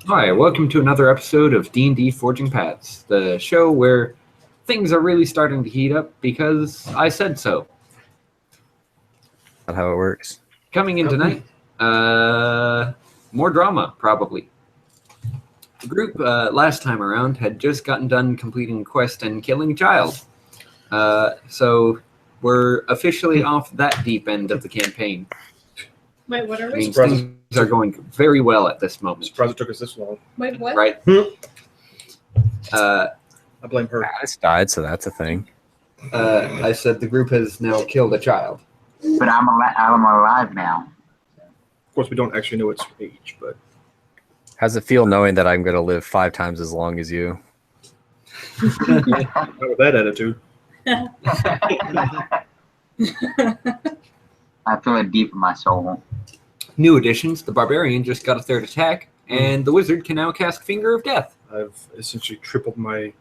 Hi, welcome to another episode of D&D Forging Paths, the show where things are really starting to heat up because I said so. Not how it works. Coming in tonight, more drama, probably. The group, last time around, had just gotten done completing a quest and killing a child. So we're officially off that deep end of the campaign. Wait, what are I we? mean, things are going very well at this moment. Surprised it took us this long. Wait, what? Right? I blame her. Alice died, so that's a thing. I said the group has now killed a child. But I'm alive now. Of course, we don't actually know its age, but How's it feel knowing that I'm going to live 5 times as long as you? not with that attitude. I feel it deep in my soul. New additions, the Barbarian just got a third attack, and the Wizard can now cast Finger of Death. I've essentially tripled my...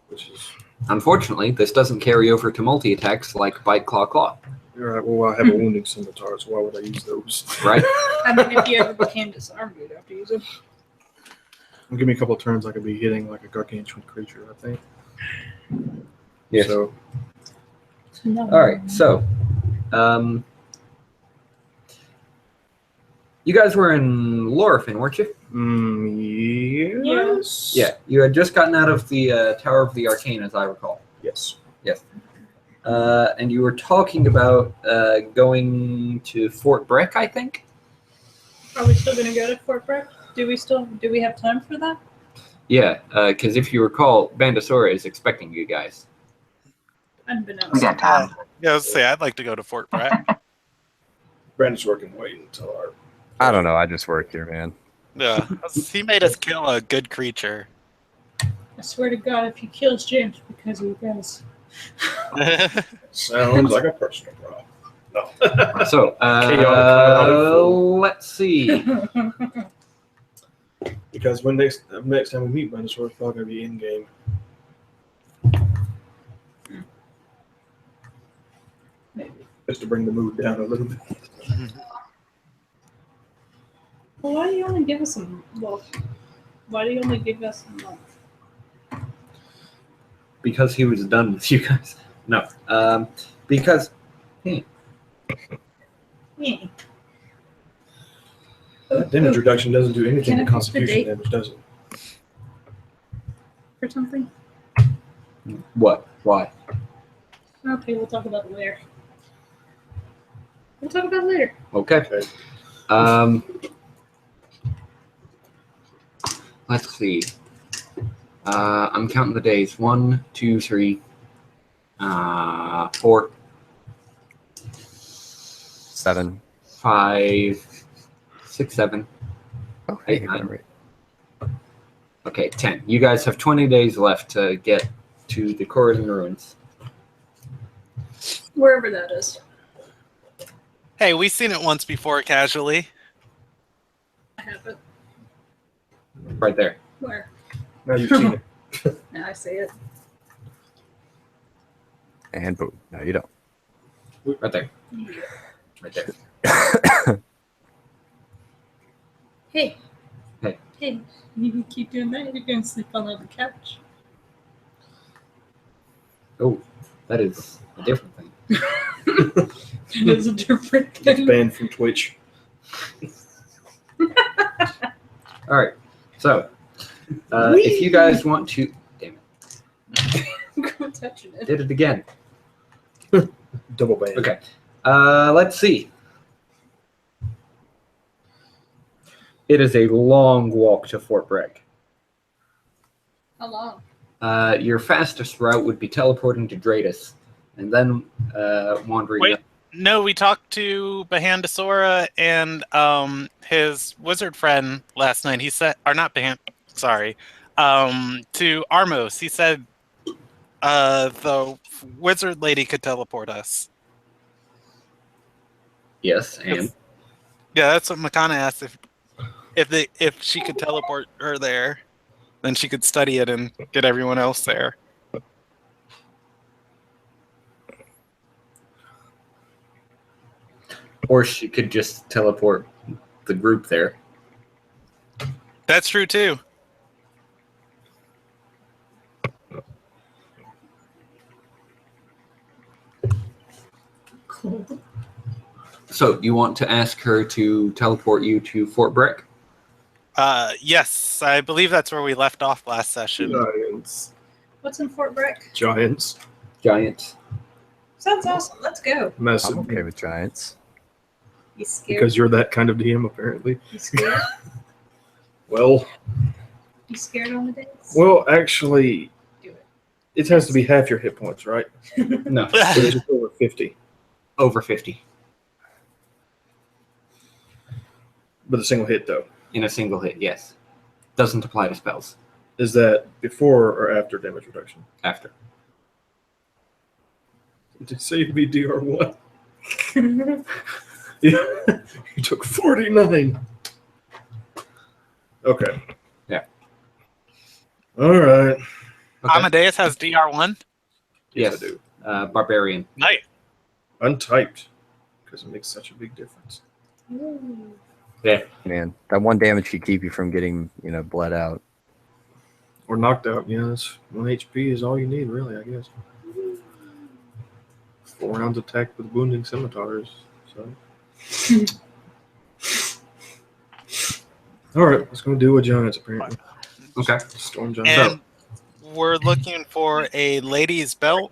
which is... Unfortunately, this doesn't carry over to multi-attacks like Bite, Claw, Claw. Alright, well, I have a wounding scimitar, so why would I use those? Right? I mean, if you ever became disarmed, you'd have to use them. Give me a couple of turns, I could be hitting like a gargantuan creature, I think. Yes. So, No. Alright, so, you guys were in Lorifin, weren't you? yes. Yeah, you had just gotten out of the Tower of the Arcane, as I recall. Yes. And you were talking about going to Fort Brek, I think? Are we still going to go to Fort Brek? Do we have time for that? Yeah, because if you recall, Bandasora is expecting you guys. Unbeknownst. We got time. Yeah, let's say I'd like to go to Fort Brek. Brandon's working wait until our... I don't know. I just work here, man. Yeah, he made us kill a good creature. I swear to God, if he kills James because of you guys. Sounds like a personal problem. No. So, let's see. Because when next time we meet Brandon, we're probably going to be in-game. Maybe. Just to bring the mood down a little bit. Well, why do you only give us a month? Why do you only give us a month? Because he was done with you guys. No. Because... Yeah. That damage reduction doesn't do anything Can I to pick the constitution date? damage, does it? For something? What? Why? Okay, we'll talk about it later. We'll talk about it later. Okay. Okay. Let's see. I'm counting the days. 1, 2, 3, 4, 7. 5, 6, 7. Oh, hey, 8, 9. right. Okay, 10. You guys have 20 days left to get to the Corridon Ruins. Wherever that is. Hey, we've seen it once before casually. I have it. Right there. Where? Now you've seen it. Now I see it. And boom. No, you don't. Right there. Yeah. Right there. Hey. Hey. Hey. You keep doing that, you're going to sleep on the couch. Oh, that is a different thing. It is a different It's thing. banned from Twitch. All right. So, if you guys want to... Damn it. Go touching it. Did it again. Double ban. Okay. Let's see. It is a long walk to Fort Brek. How long? Your fastest route would be teleporting to Dratus, and then wandering. Wait, no, we talked to Bahandasora and his wizard friend last night. He said, or not Bahand, sorry, to Armos. He said the wizard lady could teleport us. Yes, and Yeah, that's what Makana asked if she could teleport her there, then she could study it and get everyone else there. or she could just teleport the group there. That's true too. Cool. So you want to ask her to teleport you to Fort Brek? Yes, I believe that's where we left off last session. Giants. What's in Fort Brek? Giants. Giants. Sounds awesome. Let's go. Massive. I'm okay with giants. You scared? Because you're that kind of DM, apparently. You scared? Well, You scared on the days? well, actually, Do it. it has to be half your hit points, right? No, So it's just over 50. over 50 But a single hit, though. in a single hit. Yes, doesn't apply to spells. Is that before or after damage reduction? After. Did it say to be DR1? Yeah. You took 49. Okay. Yeah. All right. Okay. Amadeus has DR1. Yes. I do. Barbarian. Nice. Untyped. Because it makes such a big difference. Ooh. Man, that one damage could keep you from getting, bled out. Or knocked out, yes. 1 HP is all you need, really, I guess. 4 rounds attack with wounding scimitars. So. All right, let's go do a giants, apparently. Okay. Storm giants. And we're looking for a lady's belt.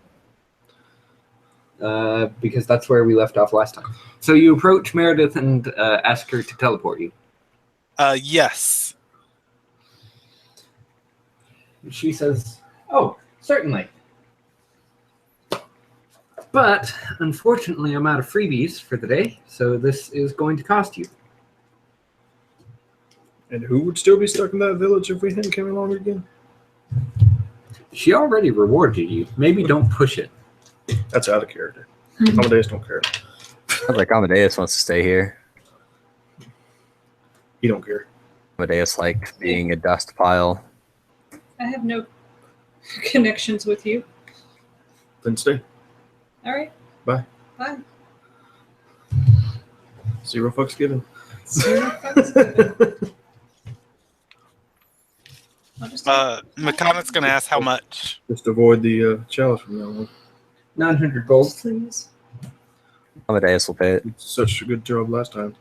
Because that's where we left off last time. So you approach Meredith and ask her to teleport you. Yes. She says, "Oh, certainly. But unfortunately, I'm out of freebies for the day, so this is going to cost you." And who would still be stuck in that village if we hadn't came along again? She already rewarded you. Maybe don't push it. That's out of character. Amadeus don't care. Sounds like Amadeus wants to stay here. He don't care. Amadeus likes being a dust pile. I have no connections with you. Then stay. All right. Bye. Bye. 0 fucks given. Zero fucks. I'll just Makana's going to ask how much. Just avoid the chalice from now on. 900 gold. please. Amadeus will pay it. You did such a good job last time.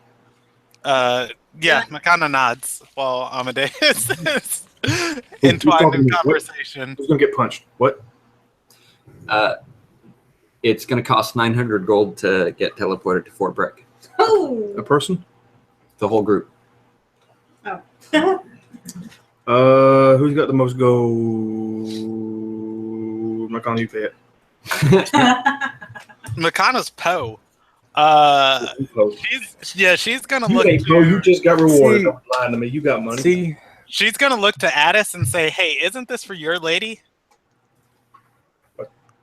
Yeah, Makana nods while Amadeus is who's entwined talking in to me? What? conversation. Who's gonna get punched? What? It's going to cost 900 gold to get teleported to Fort Brek. A Oh. person? The whole group. Who's got the most gold? I'm not gonna you pay it. Makana's Poe. Close. She's gonna You look. ain't bro. You just got rewarded. See- Don't lie to me. You got money. See, She's gonna look to Addis and say, "Hey, isn't this for your lady?"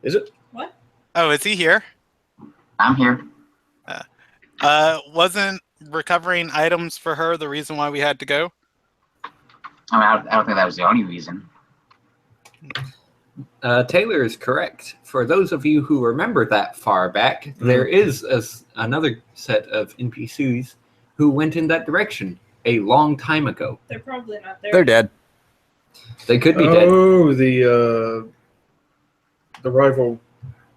Is it? What? Oh, is he here? I'm here. Wasn't recovering items for her the reason why we had to go? I mean, I don't think that was the only reason. Taylor is correct. For those of you who remember that far back, there is another set of NPCs who went in that direction a long time ago. They're probably not there. they're dead. They could be dead. Oh, the rival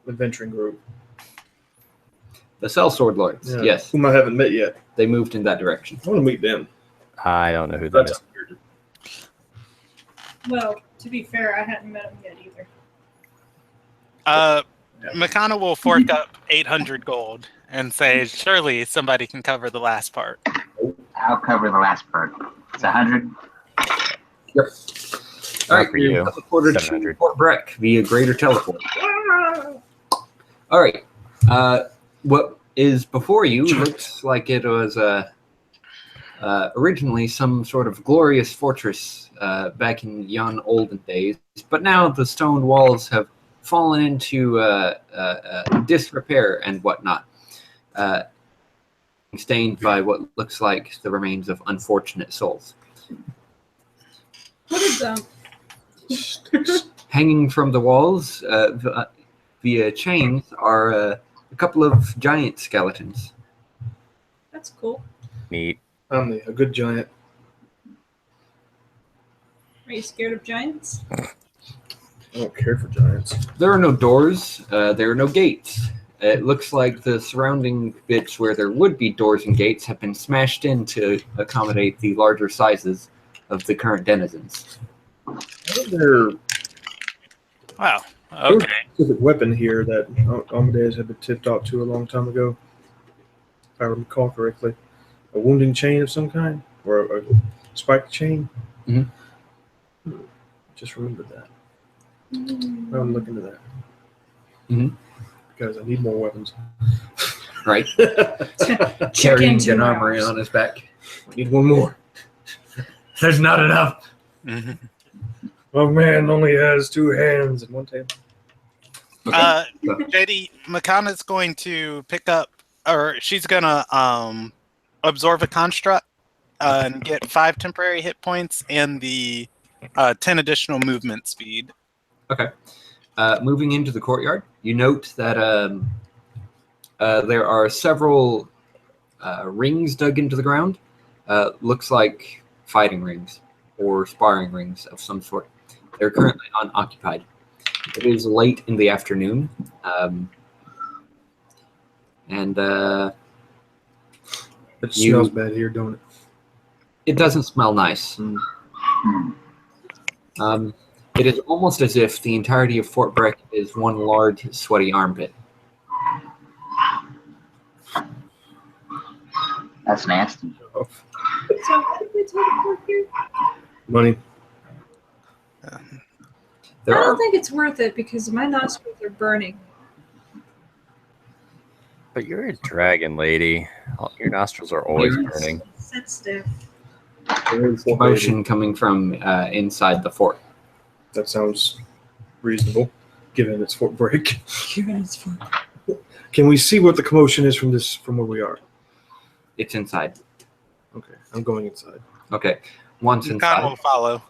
adventuring group. The Sellsword Lords. Yeah. Yes, Whom I haven't met yet. they moved in that direction. I want to meet them. I don't know who that That's is. weird. Well, to be fair, I hadn't met him yet either. Makana will fork up 800 gold and say, "Surely somebody can cover the last part." I'll cover the last part. It's 100. Yep. All right, for you're you. teleported to 700. Fort Brek via greater teleport. All right. What is before you looks like it was originally some sort of glorious fortress back in yon olden days, but now the stone walls have fallen into disrepair and whatnot, stained by what looks like the remains of unfortunate souls. What is Hanging from the walls via chains are a couple of giant skeletons. That's cool. Neat. I'm a good giant. Are you scared of giants? I don't care for giants. There are no doors. There are no gates. It looks like the surrounding bits where there would be doors and gates have been smashed in to accommodate the larger sizes of the current denizens. There Wow. was Okay. a specific weapon here that Amadeus had been tipped off to a long time ago, if I recall correctly. A wounding chain of some kind? Or a spiked chain? Mhm. Just remembered that. I'm looking into that. Mhm. Because I need more weapons. Right? Check Carrying in 2 an armory hours. on his back. I need one more. There's not enough. Mhm. Oh man only has 2 hands and 1 tail. JD, Makana's going to pick up, or she's gonna absorb a construct and get 5 temporary hit points and the 10 additional movement speed. Okay. Moving into the courtyard, you note that there are several rings dug into the ground. Looks like fighting rings or sparring rings of some sort. They're currently unoccupied. It is late in the afternoon, and It You- smells bad here, don't it? it doesn't smell nice. It is almost as if the entirety of Fort Brek is one large, sweaty armpit. That's nasty. So how did we teleport here? Money. I There don't are think it's worth it because my nostrils are burning. But you're a dragon, lady. Your nostrils are always Yes. burning. Sit stiff. motion coming from inside the fort. That sounds reasonable, given it's Fort Brek. Can we see what the commotion is from where we are? It's inside. Okay, I'm going inside. Okay. Once Makana inside, will follow.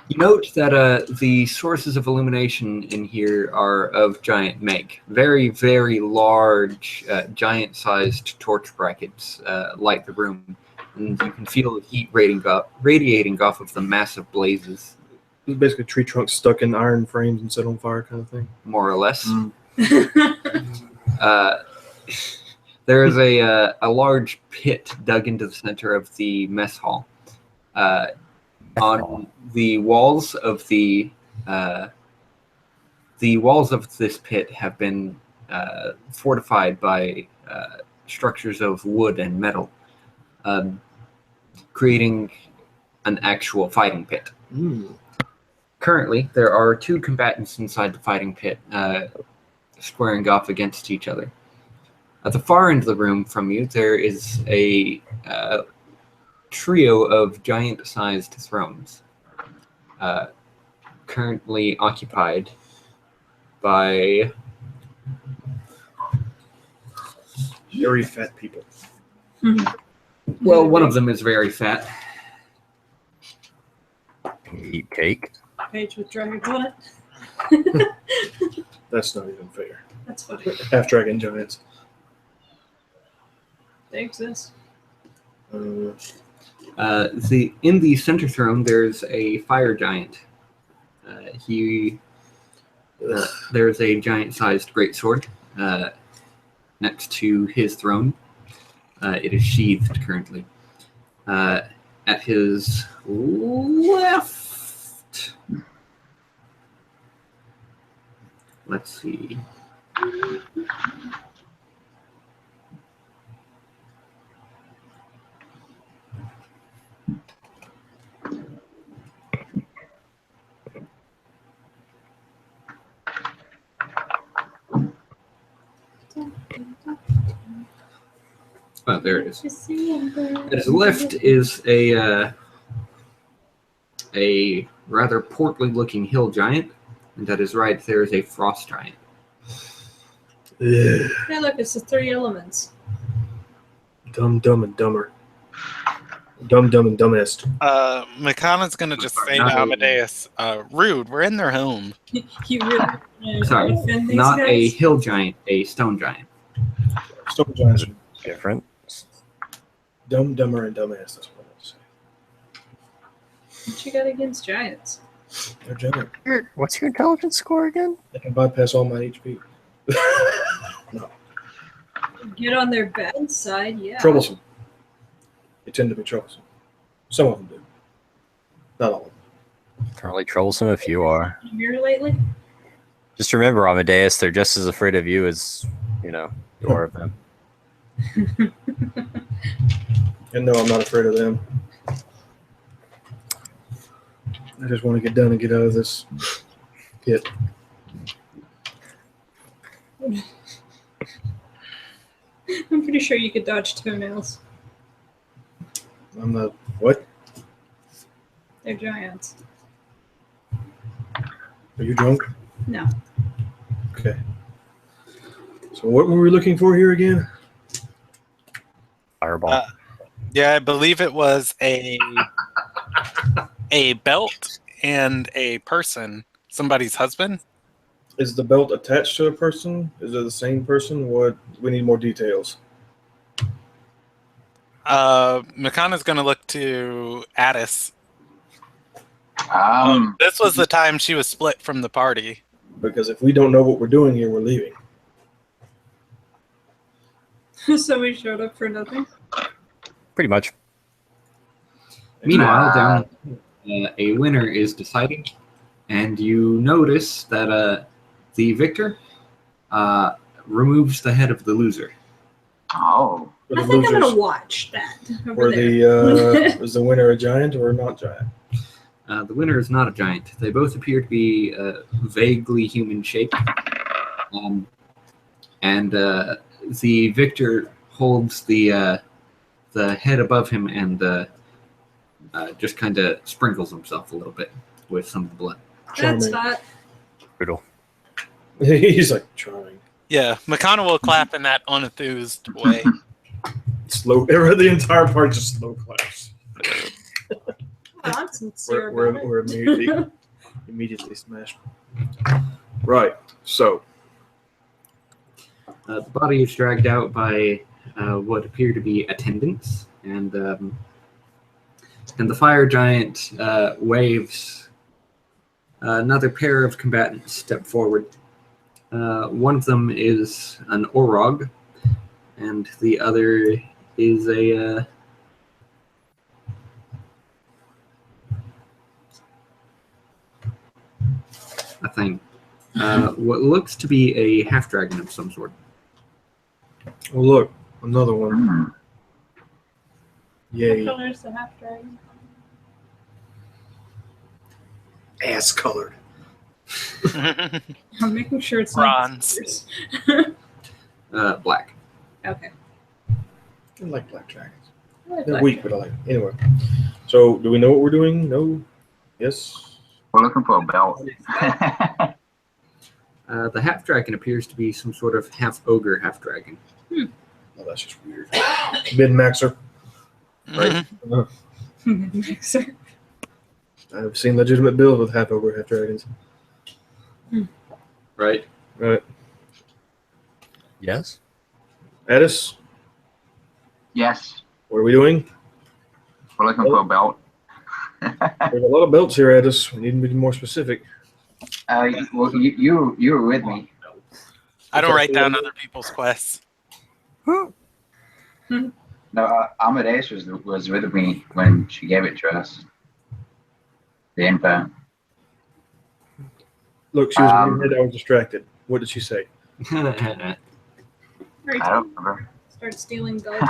you note that the sources of illumination in here are of giant make. Very, very large, giant-sized torch brackets light the room, and you can feel the heat radiating off of the massive blazes, It's basically tree trunks stuck in iron frames and set on fire kind of thing. more or less. Mm. There is a large pit dug into the center of the mess hall. On the walls of the walls of this pit have been fortified by structures of wood and metal, creating an actual fighting pit. Mm. Currently, there are 2 combatants inside the fighting pit, squaring off against each other. At the far end of the room from you, there is a trio of giant-sized thrones, currently occupied by Very fat people. well, one of them is very fat. Eat cake. Page with dragon on it. That's not even fair. That's funny. Half dragon giants. They exist. Uh, In the center throne, there's a fire giant. There's a giant-sized greatsword next to his throne. It is sheathed currently. At his left, let's see. Oh, there it is. At his left is a rather portly-looking hill giant, and at his right there is a frost giant. ugh. Hey, look, it's the 3 elements. Dumb, dumb, and dumber. Dumb, dumb, and dumbest. Makana's gonna just say to Amadeus, rude, we're in their home. You really Sorry, offend these not a guys? hill giant, a stone giant. Stone giants are Different. Dumb, dumber, and dumbass. That's what I want to say. What you got against giants? They're giant. What's your intelligence score again? They can bypass all my HP. Get on their bad side, yeah. Troublesome. They tend to be troublesome. Some of them do. Not all of them. Apparently troublesome if you are. Here lately? Just remember, Amadeus, they're just as afraid of you as, you are of them. And no, I'm not afraid of them. I just want to get done and get out of this pit. I'm pretty sure you could dodge toenails. I'm not. What? They're giants. Are you drunk? No. Okay. So what were we looking for here again? Fireball. Yeah, I believe it was a belt and a person, somebody's husband. Is the belt attached to a person? Is it the same person? What? We need more details. Makana's going to look to Addis. This was the time she was split from the party. Because if we don't know what we're doing here, we're leaving. So we showed up for nothing? Pretty much. Meanwhile, down a winner is decided, and you notice that the victor removes the head of the loser. Oh. Were I the think I'm losers- gonna watch that over Were there. was the winner a giant or not giant? The winner is not a giant. They both appear to be vaguely human shaped. And the victor holds the head above him and just kind of sprinkles himself a little bit with some blood. That's Charming. hot. Brutal. He's like trying. Yeah, Makana will clap in that unenthused way. Slow. The entire part just slow claps. I'm sincere We're about it. immediately smashed. Right. So The body is dragged out by what appear to be attendants, and the fire giant waves. Another pair of combatants step forward. One of them is an Orog, and the other is a thing. What looks to be a half dragon of some sort. oh look, another one. What Yay. color is the half dragon? Ass colored. I'm making sure it's Bronze. not Black. Okay. I like black dragons. I like They're black weak, but I like them. Anyway. So do we know what we're doing? No? Yes? We're looking for a belt. The half dragon appears to be some sort of half ogre, half dragon. Oh, that's just weird. Min-maxer. Right. Mixer. I've seen legitimate builds with half ogre, half dragons. Right. Right. Yes? Addis, Yes, what are we doing? we're looking for a belt. There's a lot of belts here, Addis. We need to be more specific. Well, you were with me. I don't write down other people's quests. No, Amadeus was with me when she gave it to us. The info. Look, she was in her head. I was distracted. What did she say? I don't remember. Start stealing gold.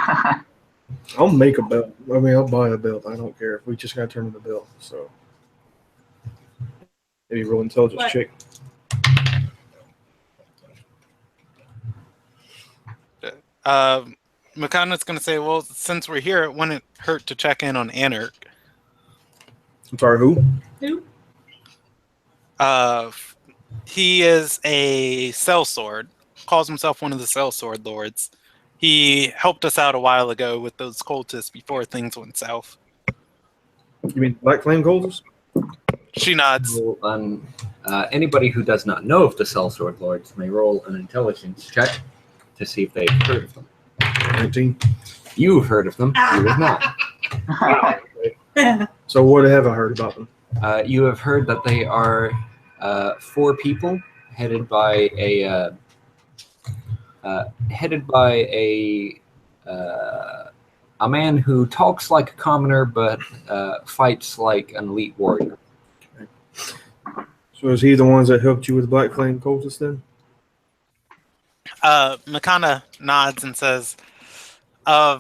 I'll make a belt. I mean, I'll buy a belt. I don't care. We just got to turn in the belt. So maybe roll intelligence What? check. Makana's going to say, well, since we're here, it wouldn't hurt to check in on Anarch. I'm sorry, who? Who? He is a sellsword, calls himself one of the sellsword lords. He helped us out a while ago with those cultists before things went south. You mean Black Flame Golders? She nods. Anybody who does not know of the Sellsword Lords may roll an intelligence check to see if they've heard of them. 19. You've heard of them. You have not. So what have I heard about them? You have heard that they are 4 people headed by a man who talks like a commoner but fights like an elite warrior. So is he the ones that helped you with Black Flame cultists then? Makana nods and says, I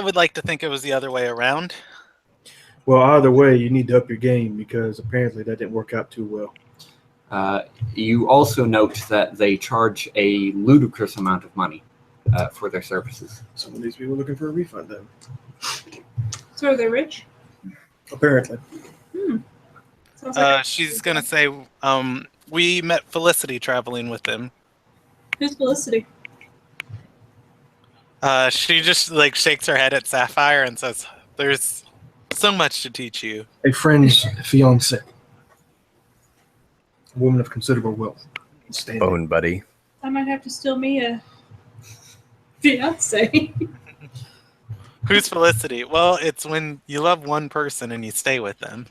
would like to think it was the other way around. Well, either way, you need to up your game because apparently that didn't work out too well. You also note that they charge a ludicrous amount of money for their services. Some of these people looking for a refund then. So are they rich? Apparently. Sounds like She's going to say, we met Felicity traveling with them. who's Felicity? She just like shakes her head at Sapphire and says, there's so much to teach you. A friend's fiance. A woman of considerable wealth. and standing. Bone buddy. I might have to steal me a fiance. Who's Felicity? Well, it's when you love one person and you stay with them.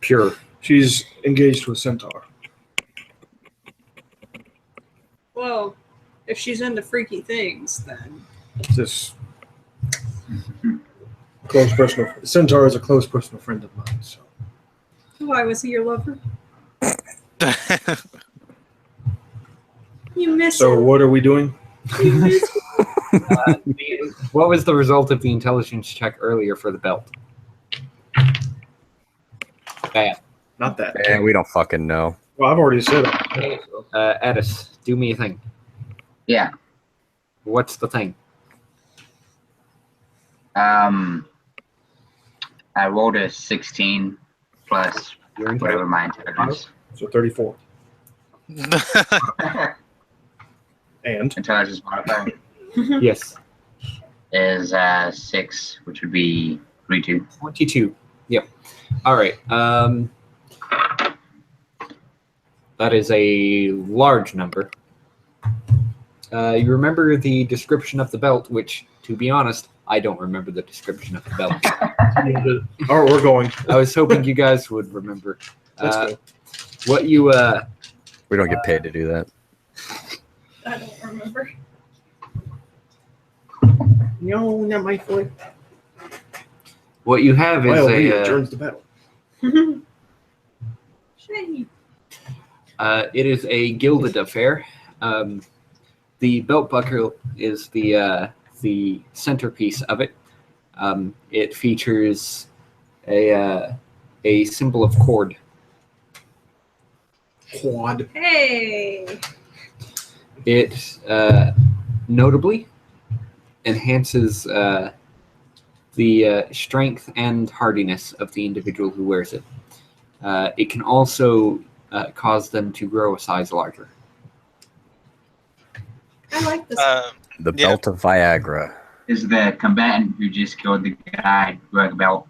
Pure. She's engaged to a centaur. Well, if she's into freaky things, then This close personal. Centaur is a close personal friend of mine. So why was he your lover? You miss So him. what are we doing? You miss him. What was the result of the intelligence check earlier for the belt? Bad. Not that. And we don't fucking know. Well, I've already said it. Edis, do me a thing. Yeah. What's the thing? I rolled a 16 plus Your whatever my intelligence. So 34. And Intelligence modifier Yes. is 6, which would be 32. 22. Yep. All right. That is a large number. You remember the description of the belt, which, to be honest, I don't remember the description of the belt. all right, we're going. I was hoping you guys would remember. Let's go. What you We don't get paid to do that. I don't remember. No, not my foot. what you have is Well, he a adjourns the battle. Shady. it is a gilded affair. The belt buckle is the centerpiece of it. It features a symbol of cord. Quad. Hey. It notably enhances the strength and hardiness of the individual who wears it. It can also cause them to grow a size larger. I like this. The Yeah. belt of Viagra. Is the combatant who just killed the guy wearing a belt?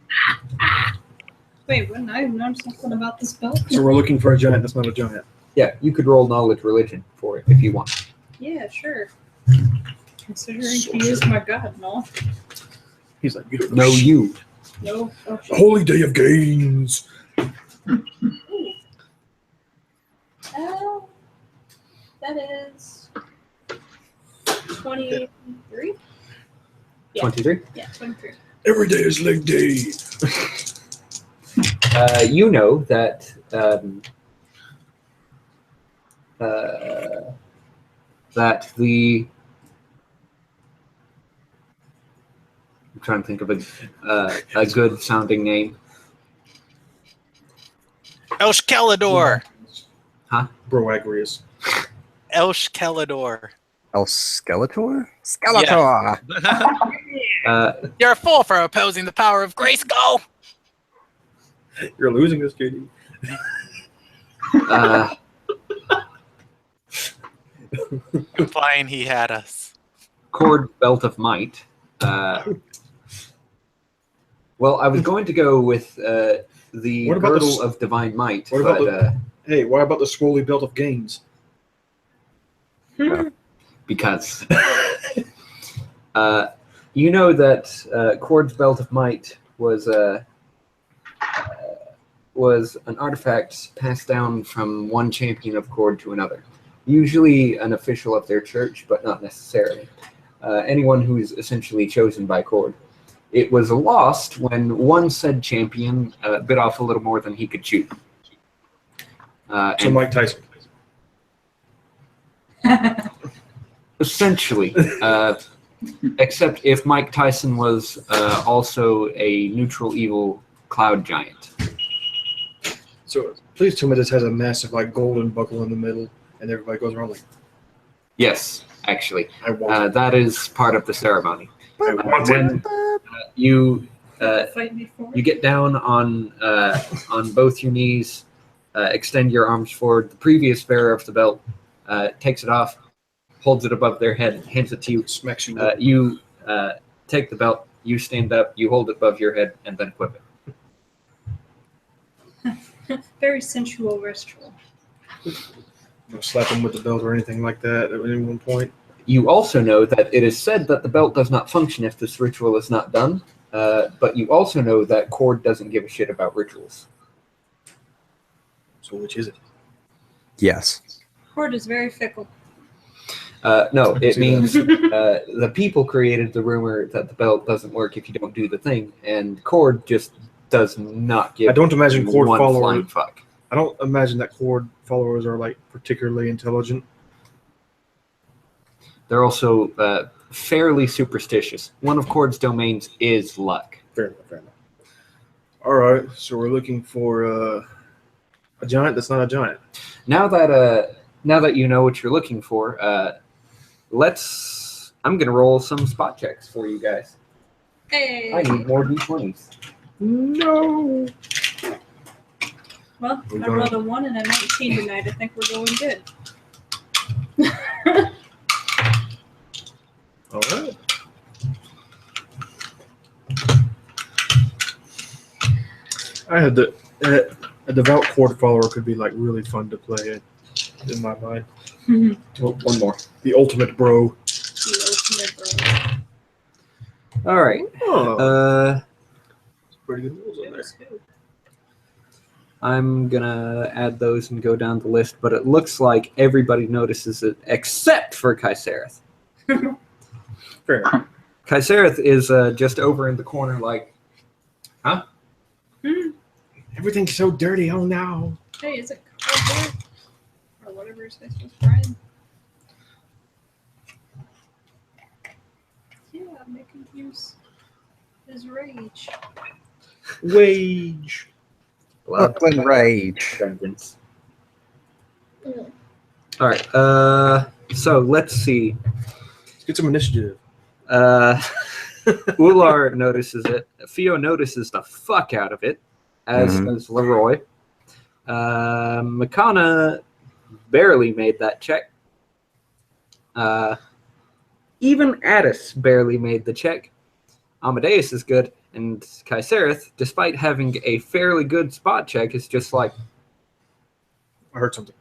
Wait, wouldn't I have known something about this belt? So we're looking for a giant that's not a giant. Yeah, you could roll knowledge religion for it if you want. Yeah, sure. Considering he is my god and all. He's like, you don't No, know shit. you. No. Oh, shit. Holy day of games. Oh, that is 23? Yeah. 23. Yeah, 23. Every day is leg day. You know that that the I'm trying to think of a good sounding name. Elshkelador. Broagrius. Elshkelador. El Skeletor? Skeletor! You're a fool for opposing the power of Grayskull. You're losing this, Katie. Implying he had us. Cord belt of might. Well, I was going to go with the What about the girdle of divine might, what about but Hey, why about the Swoley belt of gains? Because you know that Cord's Belt of Might was an artifact passed down from one champion of Cord to another. Usually an official of their church, but not necessarily. Anyone who's essentially chosen by Cord. It was lost when one said champion bit off a little more than he could chew. So And Mike Tyson. essentially, except if Mike Tyson was also a neutral evil cloud giant. So please tell me this has a massive like golden buckle in the middle, and everybody goes around like, Yes, actually, I want that is part of the ceremony. it. I want it. When you Fight me for you get down on both your knees, extend your arms forward. The previous bearer of the belt takes it off, holds it above their head, hands it to you. Smacks you. You take the belt, you stand up, you hold it above your head, and then equip it. Very sensual ritual. Don't slap him with the belt or anything like that at any one point. You also know that it is said that the belt does not function if this ritual is not done, but you also know that Cord doesn't give a shit about rituals. So which is it? Yes. Cord is very fickle. No, it See means the people created the rumor that the belt doesn't work if you don't do the thing, and Cord just does not give I don't imagine Cord one followers. flying fuck. I don't imagine that Cord followers are like particularly intelligent. They're also fairly superstitious. One of Cord's domains is luck. Fair enough. Fair enough. All right, so we're looking for a giant that's not a giant. Now that you know what you're looking for, I'm gonna roll some spot checks for you guys. Hey. I need more d20s. No. Well, We're I gonna- rolled a 1 and a 19 tonight. I think we're going good. All right. I had a devout Cord follower could be like really fun to play in my mind. One more. The ultimate bro. The ultimate bro. All right. Oh, pretty good rules in there. I'm gonna add those and go down the list, but it looks like everybody notices it except for Kaisereth. Fair enough. Kaisereth is just over in the corner, like, huh? Everything's so dirty. Oh no. Hey, is it Cord there? Or whatever his face was, Brian? Yeah, making use his rage. Wage. Brooklyn Rage. Vengeance. Mm. All right. So let's see. Let's get some initiative. Ular notices it. Theo notices the fuck out of it, as does Leroy. Makana barely made that check. Even Addis barely made the check. Amadeus is good, and Kaisereth, despite having a fairly good spot check, is just like, I heard something.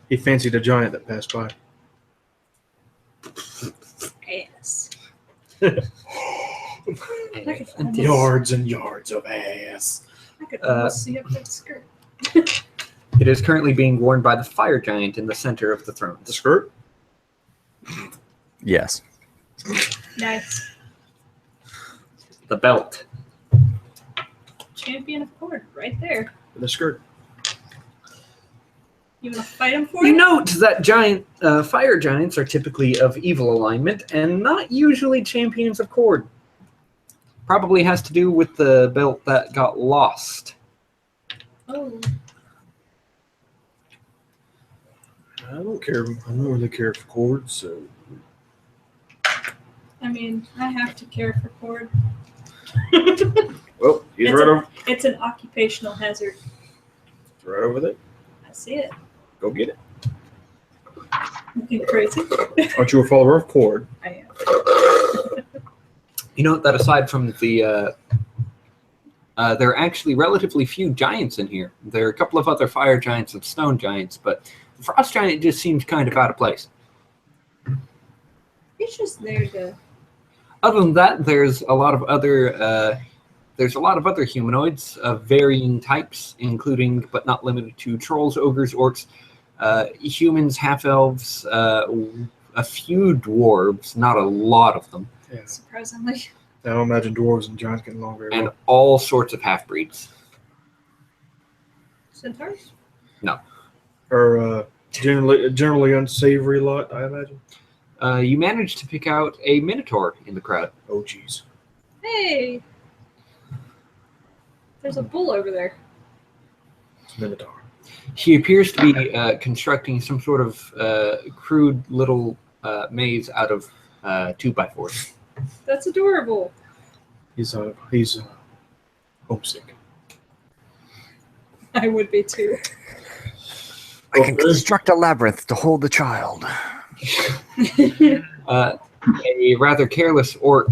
He fancied a giant that passed by. Ass. "And Yards and yards of ass. I could almost see up that skirt. it is currently being worn by the fire giant in the center of the throne. The skirt? Yes. Nice. The belt. Champion of Cord, right there. The skirt. You want to fight him for You it? note that giant fire giants are typically of evil alignment and not usually champions of Cord. Probably has to do with the belt that got lost. Oh, I don't care. I don't really care for Cord, so. I mean, I have to care for Cord. Well, he's It's right a- over, It's an occupational hazard. right over there. I see it. Go get it. Looking crazy. Aren't you a follower of Cord? I am. You note that aside from the There are actually relatively few giants in here. There are a couple of other fire giants and stone giants, but the frost giant just seems kind of out of place. He's just there to. Other than that, there's a lot of other humanoids of varying types, including but not limited to trolls, ogres, orcs, humans, half elves, a few dwarves, not a lot of them, Yeah. Surprisingly. I don't imagine dwarves and giants getting along very and well. all sorts of half breeds. Centaurs? Or generally unsavory lot, I imagine. You managed to pick out a minotaur in the crowd. Oh, jeez. Hey! There's a bull over there. It's Minotaur. He appears to be constructing some sort of crude little maze out of 2x4s. That's adorable. He's homesick. I would be too. I can construct a labyrinth to hold the child. A rather careless orc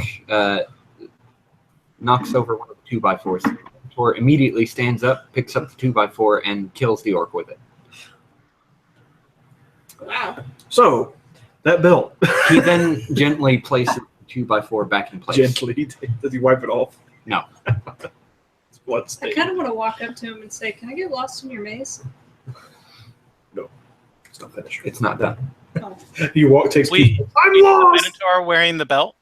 knocks over one of the 2x4s. Or immediately stands up, picks up the 2x4, and kills the orc with it. Wow. So, that belt. He then gently places the 2x4 back in place. Gently. Does he wipe it off? No. It's blood I stain. kind of want to walk up to him and say, "Can I get lost in your maze?" It's not finished. It's not done. Oh. He takes We- people. I'm The lost! Minotaur wearing the belt.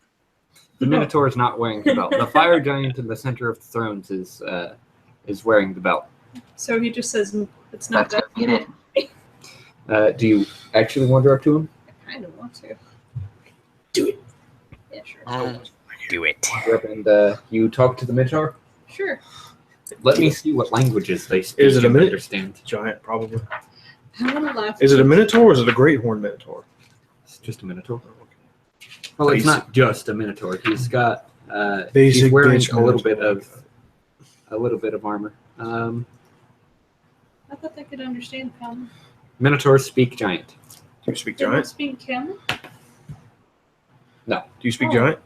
The Minotaur is not wearing the belt. The fire giant in the center of the thrones is wearing the belt. So he just says, "It's not Let's that." go get it. Do you actually wander up to him? I kind of want to. Do it. Yeah, sure. Do it. Wander up and you talk to the Minotaur? Sure. Let me see what languages they speak. Is it a and Min- understand? Giant, probably. I want to laugh. Is it a Minotaur or is it a Great Horn Minotaur? It's just a Minotaur. Well, it's not just a Minotaur. He's got he's Basic wearing bitch a little Minotaur. bit of armor. I thought they could understand common. Minotaurs speak giant. Do you speak They don't giant? speak common? Do you speak Oh. giant?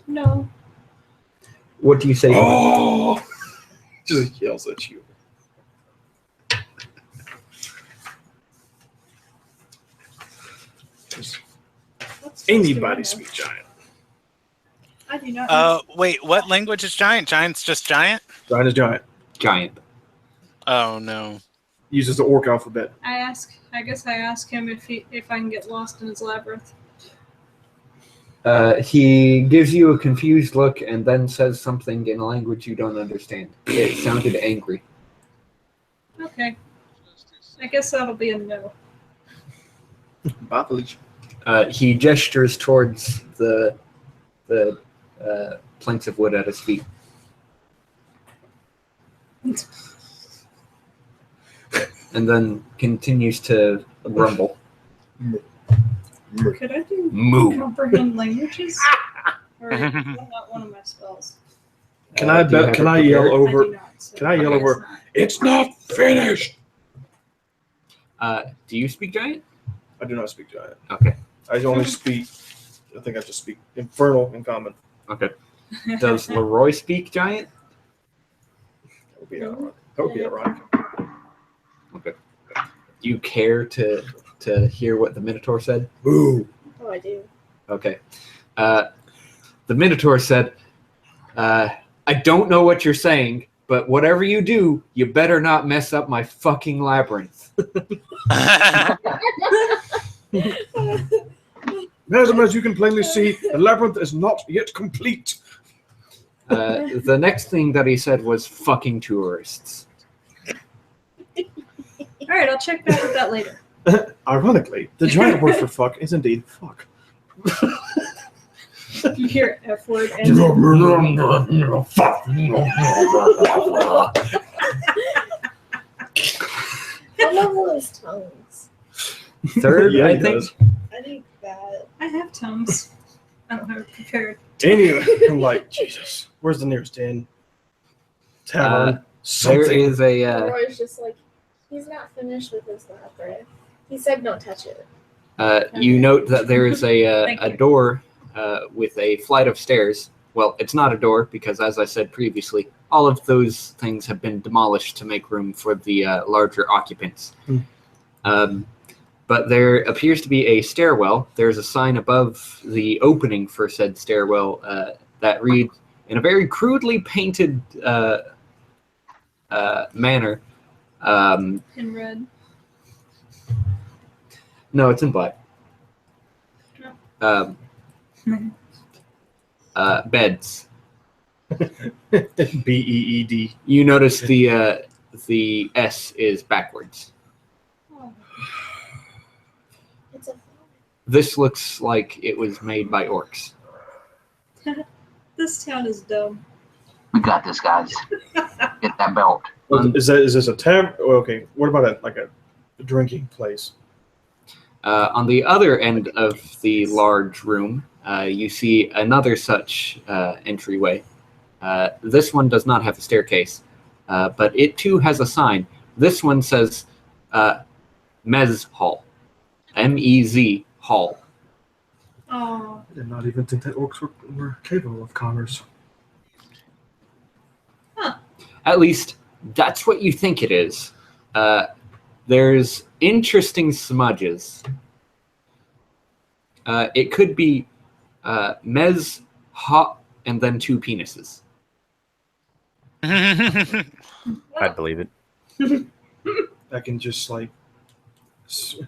No. What do you say? Oh! Just yells at you. What's Anybody supposed to speak giant? I do not. Wait, what language is giant? Giant's just giant? Giant is giant. Giant. Oh no. Uses the orc alphabet. I guess I ask him if I can get lost in his labyrinth. He gives you a confused look and then says something in a language you don't understand. It sounded angry. Okay. I guess that'll be a no. Bye, Felicia. He gestures towards the planks of wood at his feet. And then continues to grumble. Could I do Moo. comprehend languages? Or is that not one of my spells? Can I do you bet? have Can it I yell prepared? over? I do not, so Can I yell guess over? not. It's not finished. Do you speak giant? I do not speak giant. Okay. I only speak. I think I just speak infernal and common. Okay. Does Leroy speak giant? That would be ironic. That would be ironic. Okay. Do you care to hear what the Minotaur said? Boo. Oh, I do. Okay. The Minotaur said, I don't know what you're saying, but whatever you do, you better not mess up my fucking labyrinth. As you can plainly see, the labyrinth is not yet complete. The next thing that he said was fucking tourists. All right, I'll check back with that later. Ironically, the giant word for fuck is indeed fuck. You hear F word and What level is tongues? Third, Yeah, I he think. does. I need that. I have tongues. I don't have it prepared. Anyway, I'm like, Jesus, where's the nearest inn? Tavern. There Something. is a. Roy's just like, he's not finished with his labyrinth. He said don't touch it. You note that there is Thank a you. door with a flight of stairs. well, it's not a door because, as I said previously, all of those things have been demolished to make room for the larger occupants. But there appears to be a stairwell. There's a sign above the opening for said stairwell that reads, in a very crudely painted manner. In red. No, it's in black. Beds. BEED. You notice the S is backwards. Oh. It's a This looks like it was made by orcs. This town is dumb. We got this, guys. Get that belt. Is this a tab? Oh, okay. What about a drinking place? On the other end of the large room, you see another such entryway. This one does not have a staircase, but it too has a sign. This one says Mez Hall. M-E-Z Hall. Oh. I did not even think that orcs were capable of commerce. At least, that's what you think it is. There's interesting smudges. It could be Mez Hot and then two penises. I'd believe it. I can just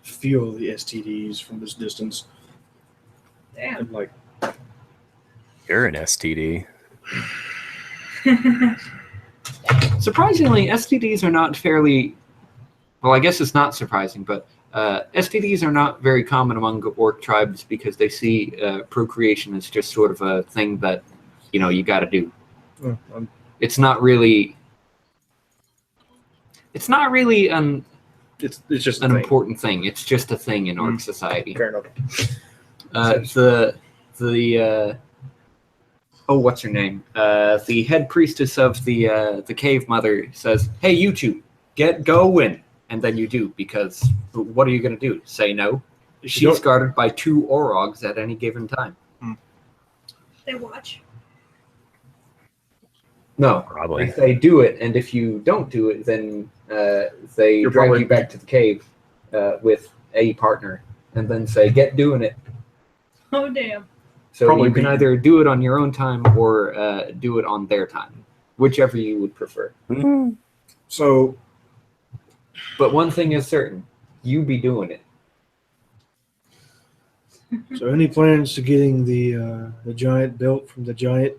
feel the STDs from this distance. Damn. And like, You're an STD. Surprisingly, STDs are not fairly... Well, I guess it's not surprising, but STDs are not very common among orc tribes because they see procreation as just sort of a thing that, you got to do. It's not really... It's not really it's just an important thing. It's just a thing in orc society. Fair enough. What's her name? The head priestess of the cave mother says, "Hey, you two, get going," and then you do, because what are you going to do? Say no? She's guarded by two Orogs at any given time. They watch. No, Probably. if they do it, and if you don't do it, then they You're drag probably- you back to the cave with a partner, and then say, "Get doing it." Oh, damn. So Probably you can be- either do it on your own time or do it on their time, whichever you would prefer. So, But one thing is certain, you be doing it. any plans to getting the giant belt from the giant?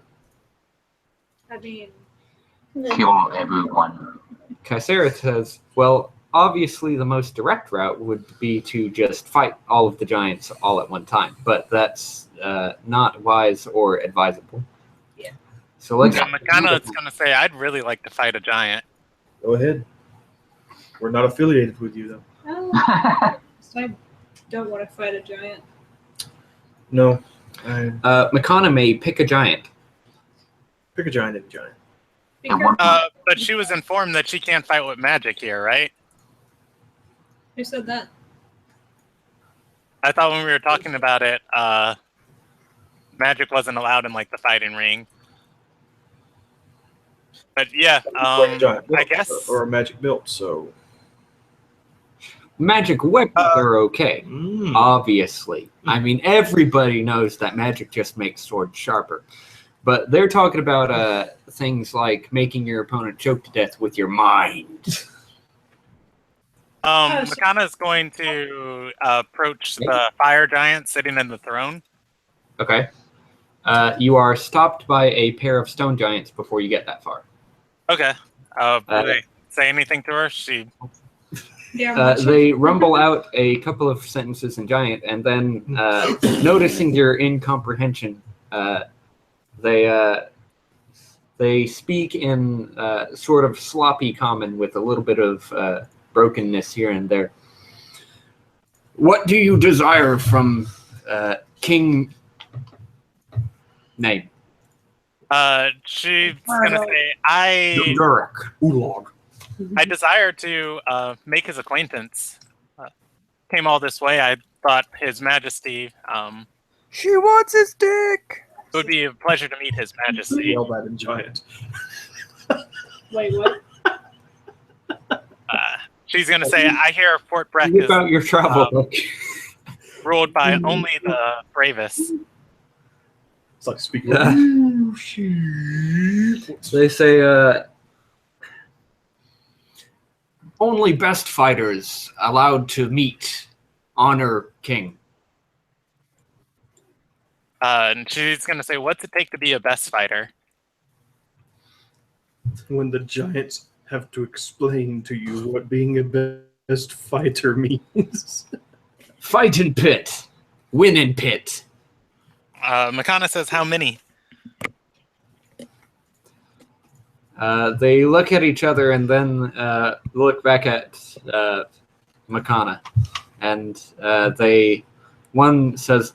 I mean, Kill everyone. Kaisera says, well, obviously the most direct route would be to just fight all of the giants all at one time, but that's not wise or advisable. Yeah. So let's... Makana's going to say, I'd really like to fight a giant. Go ahead. We're not affiliated with you, though. oh, so I don't want to fight a giant. No. Makana may pick a giant. Pick a giant and a giant. But she was informed that she can't fight with magic here, right? Who said that? I thought when we were talking about it, magic wasn't allowed in the fighting ring. But yeah, Like a giant belt, I guess. or a magic belt. So Magic weapons are okay, obviously. I mean, everybody knows that magic just makes swords sharper. But they're talking about things like making your opponent choke to death with your mind. Makana is going to approach the fire giant sitting in the throne. Okay. You are stopped by a pair of stone giants before you get that far. Okay. Do they say anything to her? She. Yeah, They rumble out a couple of sentences in giant, and then, noticing your incomprehension, they speak in sort of sloppy common with a little bit of brokenness here and there. What do you desire from King... Name? She's gonna say, I Oolog. desire to make his acquaintance. Came all this way. I thought His Majesty. She wants his dick. It would be a pleasure to meet His Majesty. Yell that in giant. Wait, what? She's going to say, I hear Fort Brek Whip is out your travel book. ruled by only the bravest. It's like speaking. Yeah. They say, only best fighters allowed to meet, honor king. And she's going to say, what's it take to be a best fighter? When the giants have to explain to you what being a best fighter means. Fight in pit. Win in pit. Makana says, how many? They look at each other and then look back at Makana. And one says,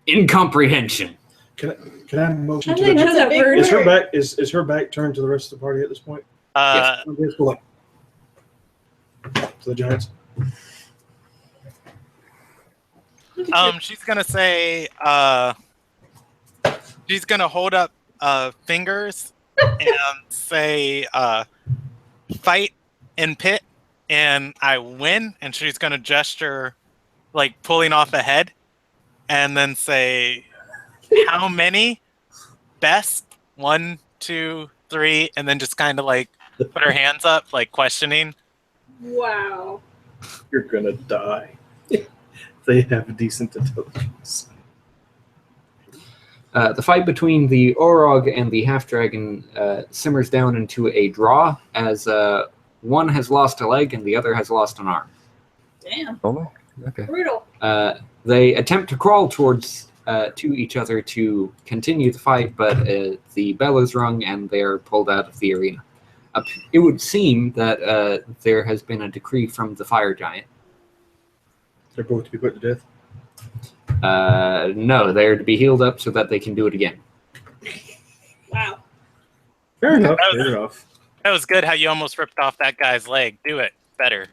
incomprehension. Can I have a motion I to think the that's a big Is her word. back is her back turned to the rest of the party at this point? Uh, Let's go like to the giants. She's going to say, she's going to hold up fingers and say, fight in pit, and I win. And she's going to gesture like pulling off a head and then say, how many? Best? 1, 2, 3, and then just kind of like put her hands up, like questioning. Wow. You're gonna die. They have decent intelligence. The fight between the Orog and the Half-Dragon simmers down into a draw as one has lost a leg and the other has lost an arm. Damn. Oh, okay. Brutal. They attempt to crawl towards to each other to continue the fight, but the bell is rung and they are pulled out of the arena. It would seem that there has been a decree from the fire giant. They're both to be put to death. No, they're to be healed up so that they can do it again. Wow. Fair enough. That was- Fair enough. That was good how you almost ripped off that guy's leg. Do it better.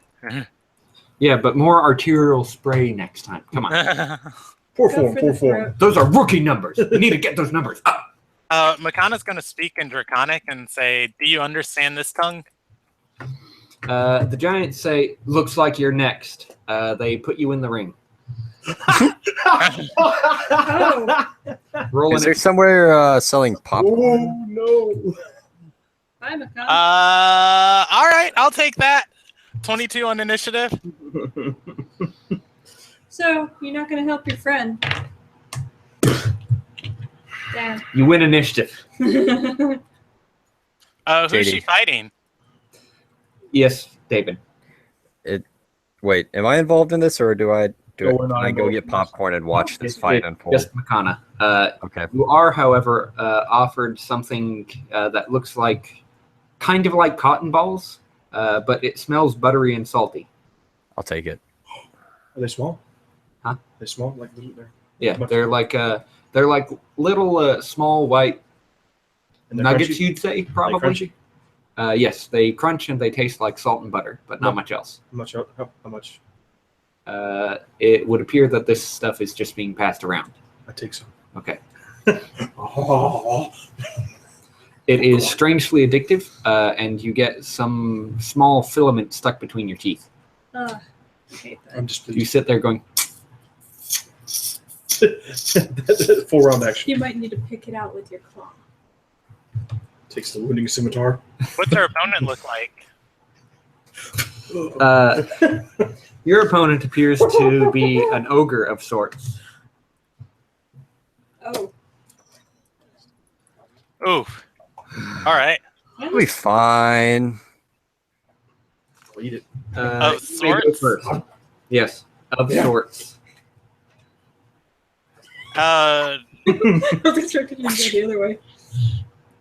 Yeah, but more arterial spray next time. Come on. Poor Go form. for Poor the form. throat. Those are rookie numbers. We need to get those numbers up. Makana's going to speak in Draconic and say, do you understand this tongue? The giants say, looks like you're next. They put you in the ring. Oh. Roll Is an there somewhere selling popcorn? Oh no! Hi, Makana. All right, I'll take that. 22 on initiative. So, you're not going to help your friend. Damn. You win initiative. Who's JD. she fighting? Yes, David. Wait, am I involved in this, or do I No, we're can not I go involved get in this. popcorn and watch this fight unfold? Just Makana. Okay. You are, however, offered something that looks like, kind of like cotton balls, but it smells buttery and salty. I'll take it. Are they small? Huh? They small? Like they're Yeah, Much- they're like little small white and they're nuggets. crunchy? You'd say They probably. crunchy? Yes, they crunch and they taste like salt and butter, but not No. much else. How much? How much? It would appear that this stuff is just being passed around. I take some. Okay. Oh. It is strangely addictive, and you get some small filament stuck between your teeth. Ugh, I hate that. I'm just You pleased. sit there going, Full round action. You might need to pick it out with your claw. Takes the wounding scimitar. What's her opponent look like? your opponent appears to be an ogre of sorts. Oh. Ooh. All right. We'll be fine. I'll eat it. Of you may go sorts? first. Yes, of Yeah. sorts. I was expecting you to go the other way.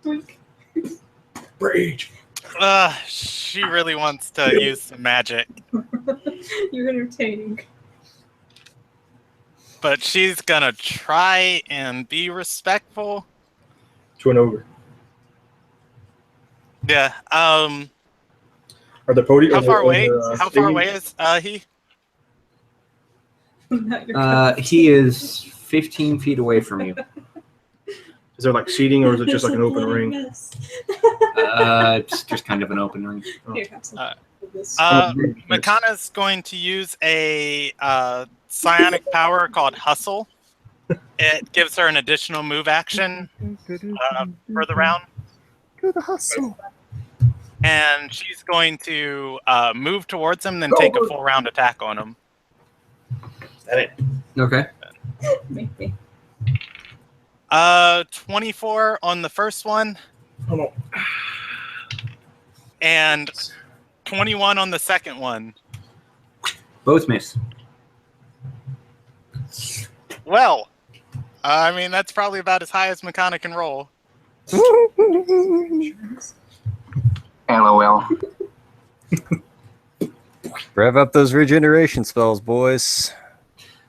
Boink. Rage. She really wants to use some magic, You're entertaining. but she's gonna try and be respectful. To an ogre. Yeah. Are the podium? How far away? How far away is he? Not your He is 15 feet away from you. Is there like seating, or is it just like an open Bloody ring? mess. It's just kind of an open ring. Here, have some of this. Makana's going to use a psionic power called Hustle. It gives her an additional move action for the round. Do the hustle. And she's going to move towards him, then take a full round attack on him. That it. Okay. Maybe. 24 on the first one, Hold on. and 21 on the second one. Both miss. Well, I mean, that's probably about as high as Makana can roll. LOL. Rev up those regeneration spells, boys.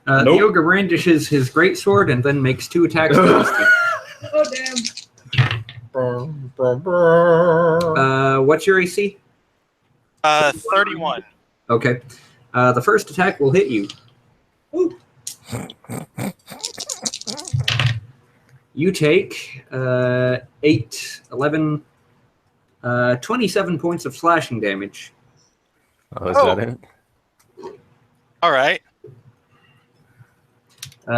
The Nope. ogre brandishes his greatsword and then makes 2 attacks against you. Oh, damn. What's your AC? 31. Okay. The first attack will hit you. Ooh. You take 8, 11, 27 points of slashing damage. Oh, is that it? All right.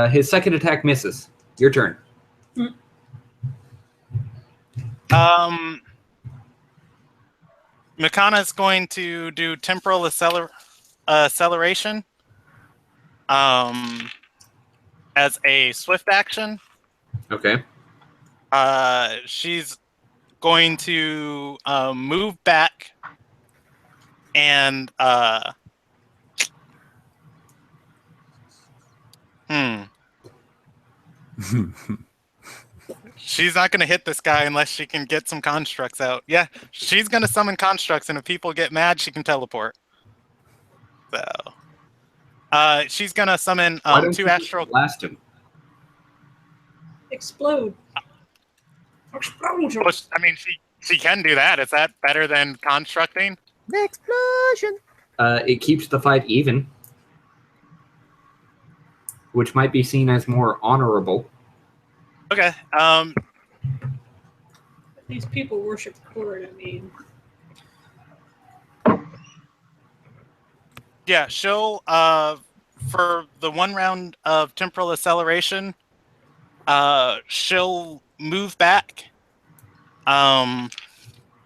His second attack misses. Your turn. Makana's going to do temporal acceleration as a swift action. Okay. She's going to move back and she's not going to hit this guy unless she can get some constructs out. Yeah, she's going to summon constructs, and if people get mad, she can teleport. So, she's going to summon Why don't 2 you astral. blast him? Explode. Explosion. Well, I mean, she can do that. Is that better than constructing? Explosion. It keeps the fight even, which might be seen as more honorable. Okay. These people worship Cord, I mean. Yeah, she'll for the 1 round of temporal acceleration, she'll move back,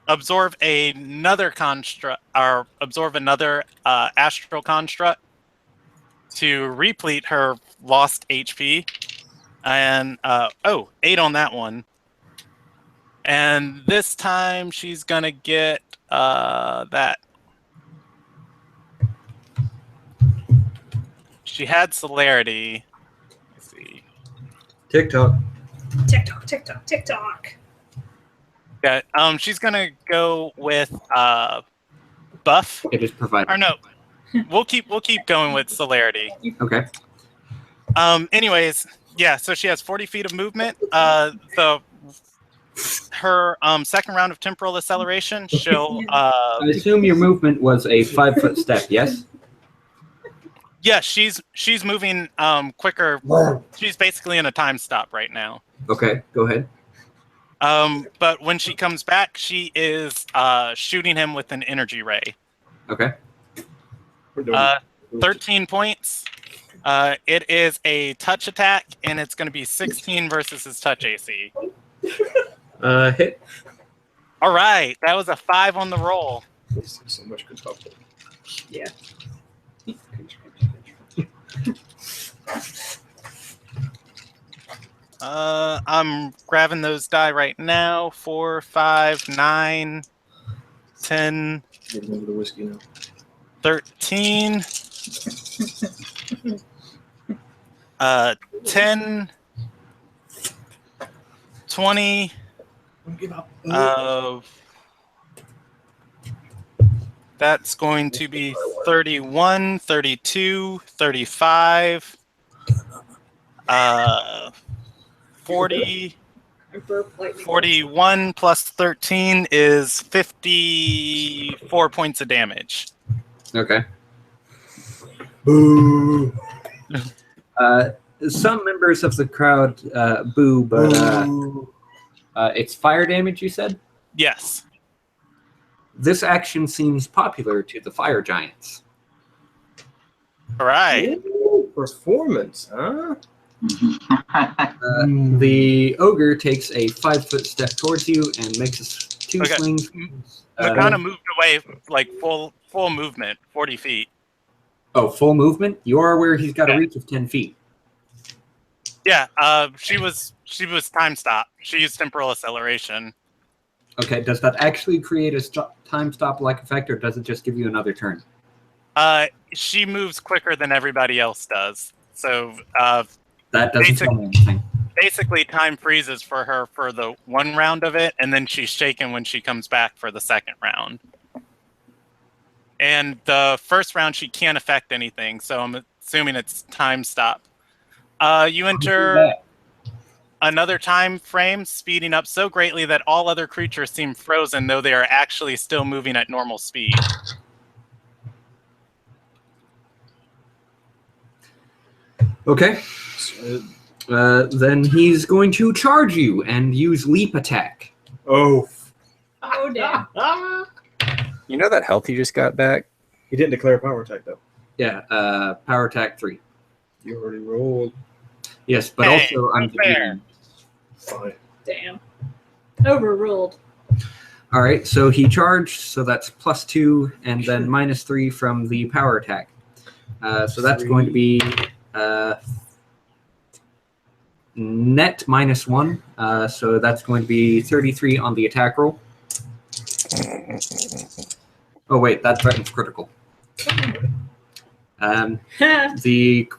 absorb another construct, or absorb another astral construct to replete her lost HP, and 8 on that one. And this time she's gonna get that. She had celerity. Let's see. TikTok. TikTok, TikTok, TikTok. Yeah. She's gonna go with buff. It is provided. Or no, we'll keep going with celerity. Okay. Anyways, yeah. So she has 40 feet of movement. Her second round of temporal acceleration, she'll I assume your movement was a 5-foot step. Yes. yeah, she's moving quicker. She's basically in a time stop right now. Okay. Go ahead. But when she comes back, she is shooting him with an energy ray. Okay. 13 points. It is a touch attack, and it's going to be 16 versus his touch AC. Hit. All right, that was a 5 on the roll. This is so much good stuff. Yeah. I'm grabbing those die right now. 4, 5, 9, 10, Getting into the whiskey now. 13, 10, 20, Give up. that's going to be 31, 32, 35, 40, I burp lightning. 41 plus 13 is 54 points of damage. Okay. Boo. Some members of the crowd boo, but Ooh. it's fire damage, you said? Yes. This action seems popular to the fire giants. All right. Ooh, performance, huh? The ogre takes a 5-foot step towards you and makes two Okay. swings. Makana moved away like full movement, 40 feet. Oh, full movement? You are where he's got a reach of 10 feet. Yeah. She was time stop. She used temporal acceleration. Okay, does that actually create a time stop-like effect, or does it just give you another turn? She moves quicker than everybody else does. So That doesn't tell me anything. basically time freezes for her for the one round of it, and then she's shaken when she comes back for the second round. And the first round she can't affect anything, so I'm assuming it's time stop. You enter another time frame, speeding up so greatly that all other creatures seem frozen, though they are actually still moving at normal speed. Okay. Then he's going to charge you and use leap attack. Oh. Oh, damn. You know that health you just got back? He didn't declare a power attack, though. Yeah, power attack 3. You already rolled. Yes, but Hey, also I'm unfair. Fine. Damn. Overruled. All right, so he charged, so that's +2, and then -3 from the power attack. So that's going to be net -1. So that's going to be 33 on the attack roll. Oh wait, that threatens critical. The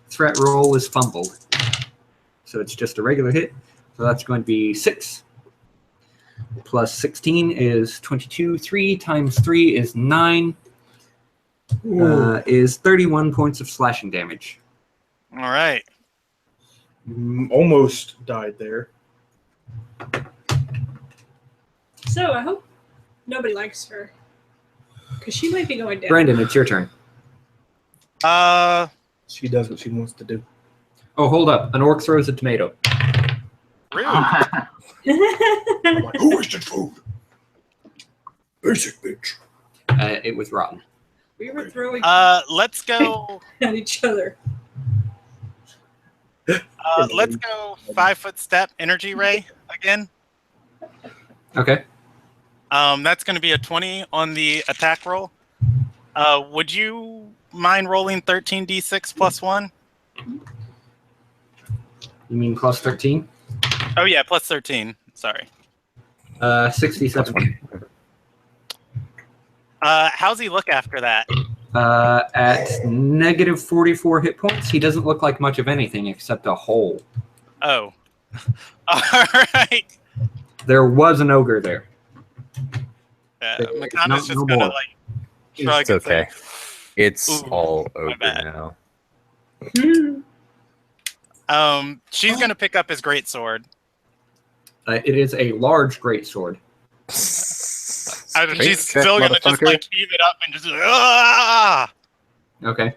threat roll is fumbled, so it's just a regular hit. So that's going to be 6 plus 16 is 22. 3 times 3 is 9. Is 31 points of slashing damage. All right. Almost died there. So I hope nobody likes her. Because she might be going down. Brandon, it's your turn. She does what she wants to do. Oh, hold up. An orc throws a tomato. Rude. I'm like, who wasted food? Basic bitch. It was rotten. We were throwing Let's go. at each other. Let's go 5-foot step energy ray again. Okay. That's going to be a 20 on the attack roll. Would you mind rolling 13d6 plus 1? You mean plus 13? Oh yeah, plus 13. Sorry. 67. How's he look after that? At -44 hit points, he doesn't look like much of anything except a hole. Oh. All right. There was an ogre there. Makana's just no gonna more. like shrug. It's okay. And It's Ooh, all over bad. now. say, she's gonna pick up his greatsword. It is a large greatsword. She's still gonna just like heave it up and just ah. Okay.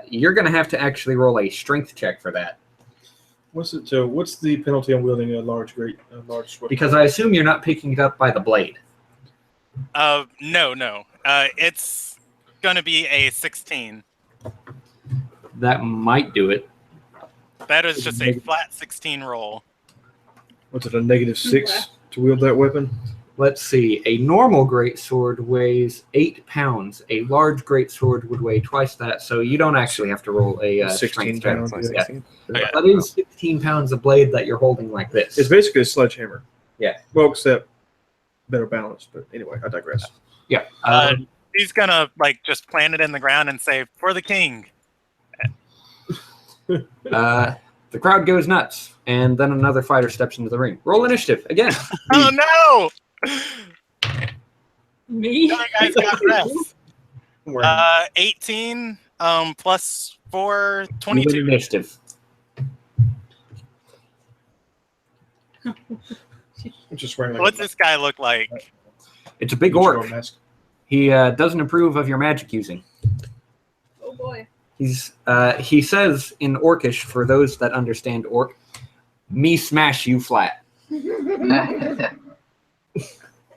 You're going to have to actually roll a strength check for that. What's the penalty on wielding a large sword? Because I assume you're not picking it up by the blade. No. It's gonna be a 16. That might do it. That is just a flat 16 roll. What's it, a -6 to wield that weapon? Let's see. A normal greatsword weighs 8 pounds. A large greatsword would weigh twice that, so you don't actually have to roll a 16 strength check. pounds. Yeah. Okay. That is 16 pounds of blade that you're holding like this. It's basically a sledgehammer. Yeah. Well, except better balanced. But anyway, I digress. Yeah. He's gonna like just plant it in the ground and say, "For the king." The crowd goes nuts, and then another fighter steps into the ring. Roll initiative again. Oh no! Me? The other guy's got rest. 18 plus 4, You win 22. initiative. I'm just wearing What's this guy look like? It's a big orc. He doesn't approve of your magic using. Oh boy. He says in Orcish, for those that understand Orc, "Me smash you flat."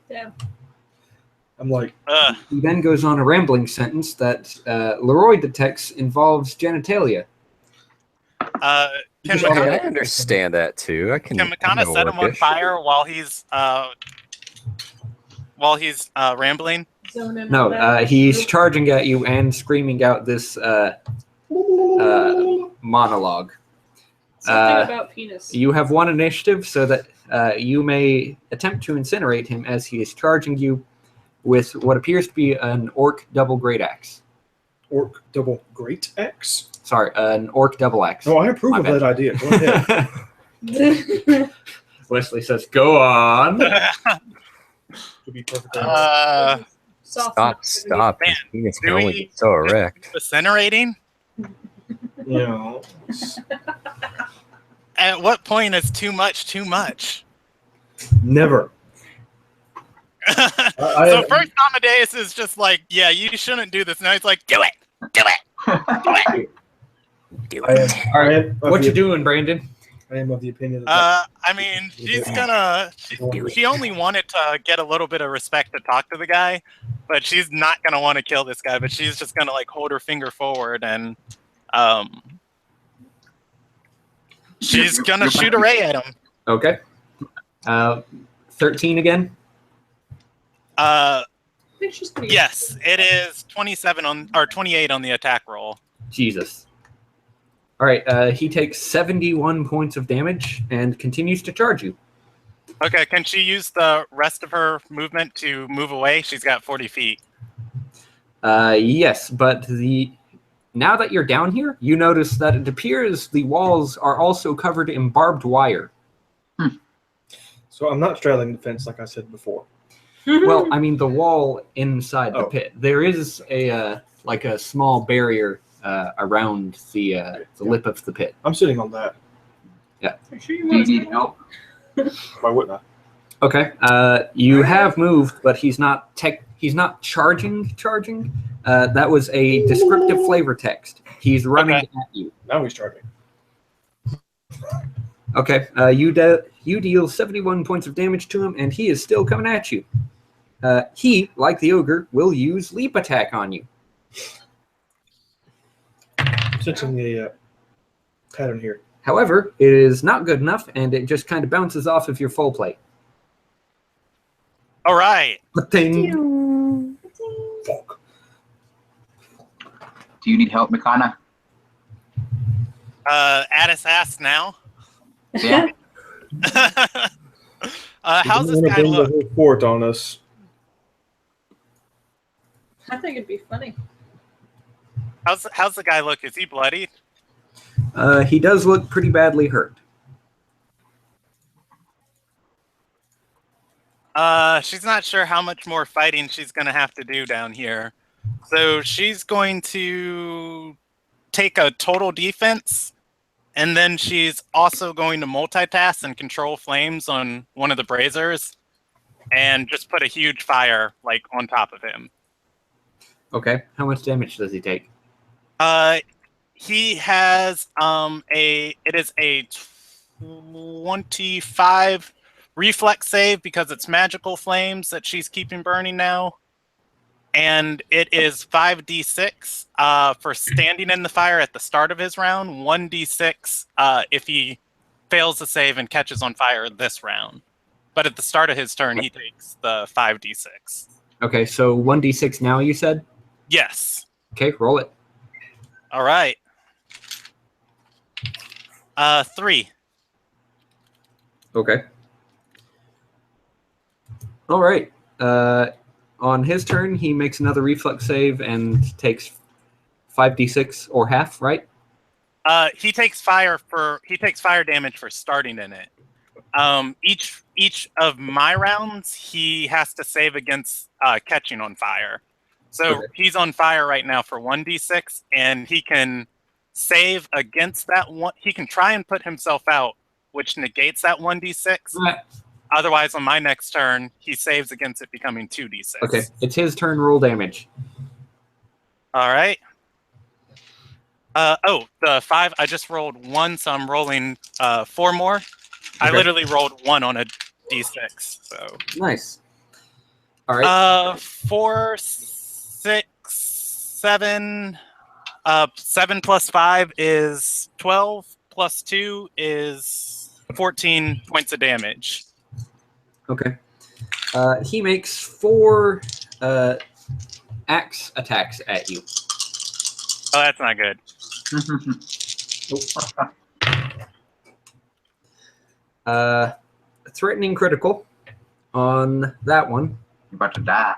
Damn. I'm like, He then goes on a rambling sentence that Leroy detects involves genitalia. Can Just Okay, Makana, I understand that too. I can can set him on Orcish. fire while he's rambling? Zone in No, on that. he's charging at you and screaming out this monologue. Something about penis. You have one initiative, so that you may attempt to incinerate him as he is charging you with what appears to be an orc double great axe. Orc double great X? Sorry, an orc double axe. No, I approve My of bad. that idea. Go ahead. Wesley says, "Go on." To be perfectly honest. Soft Stop. Man, His penis do can only we- get so erect. Incinerating? You know, At what point is too much too much? never. So first Amadeus is just like, yeah, you shouldn't do this. Now he's like, do it. All right, what you doing, Brandon? I am of the opinion that I mean, she only wanted to get a little bit of respect to talk to the guy, but she's not gonna want to kill this guy, but she's just gonna like hold her finger forward and she's gonna shoot a ray at him. Okay. 13 again. I think she's pretty Yes, it is 28 on the attack roll. Jesus. All right. He takes 71 points of damage and continues to charge you. Okay, can she use the rest of her movement to move away? She's got 40 feet. Yes, but now that you're down here, you notice that it appears the walls are also covered in barbed wire. So I'm not straddling the fence like I said before. Well, I mean the wall inside the Oh. pit. There is a small barrier around the lip of the pit. I'm sitting on that. Are you sure you Do you want to need help? Why wouldn't I? Okay. You have moved, but he's not charging. That was a descriptive flavor text. He's running Okay. at you. Now he's charging. Okay. You deal 71 points of damage to him, and he is still coming at you. He, like the ogre, will use leap attack on you. I'm sensing the pattern here. However, it is not good enough, and it just kind of bounces off of your full plate. All right. Ba-ting. Fuck. Do you need help, Makana? Addis asks now. Yeah. How's this You're guy gonna bring look? the whole fort on us. I think it'd be funny. How's the guy look? Is he bloodied? He does look pretty badly hurt. She's not sure how much more fighting she's gonna have to do down here. So she's going to take a total defense, and then she's also going to multitask and control flames on one of the braziers, and just put a huge fire like on top of him. Okay. How much damage does he take? He has it is a 25 reflex save because it's magical flames that she's keeping burning now. And it is 5d6 for standing in the fire at the start of his round, 1d6 if he fails to save and catches on fire this round. But at the start of his turn, he takes the 5d6. Okay, so 1d6 now, you said? Yes. Okay, roll it. All right. 3. Okay. All right. On his turn, he makes another reflex save and takes 5d6 or half, right? He takes fire damage for starting in it. Each of my rounds, he has to save against catching on fire. So Okay. he's on fire right now for 1d6, and he can save against that one. He can try and put himself out, which negates that 1d6. Otherwise, on my next turn, he saves against it becoming 2d6. Okay, it's his turn. Roll damage. All right. The 5. I just rolled 1, so I'm rolling 4 more. I Okay. literally rolled 1 on a d6. So Nice. All right. 4, 6, 7. 7 plus 5 is 12. Plus 2 is 14 points of damage. Okay. He makes 4 axe attacks at you. Oh, that's not good. Threatening critical on that one. You're about to die.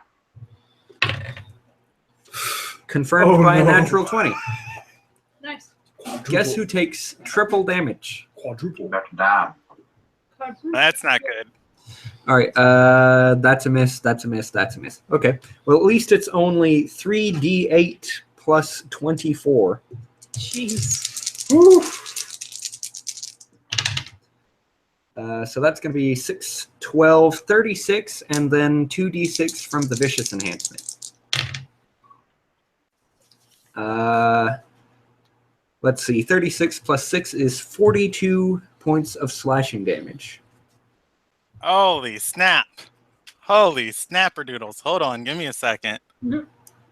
Confirmed Oh, by a no. natural 20. Nice. Guess who takes triple damage? You're Quadruple. about to die. That's not good. All right. That's a miss. That's a miss. That's a miss. Okay. Well, at least it's only 3d8 plus 24. Jeez. Whew. So that's going to be 6, 12, 36, and then 2d6 from the vicious enhancement. Let's see. 36 plus 6 is 42 points of slashing damage. Holy snap. Holy snapperdoodles. Hold on. Give me a second.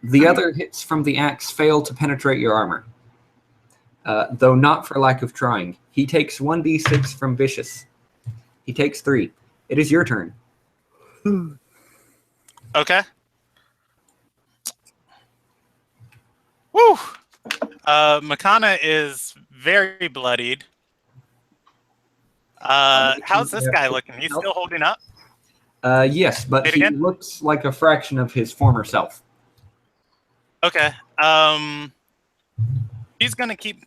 The other hits from the axe fail to penetrate your armor, though not for lack of trying. He takes 1d6 from vicious. He takes 3. It is your turn. Okay. Woo! Makana is very bloodied. How's this guy looking? He's still holding up? Yes, but Say it he again? looks like a fraction of his former self. Okay. He's gonna keep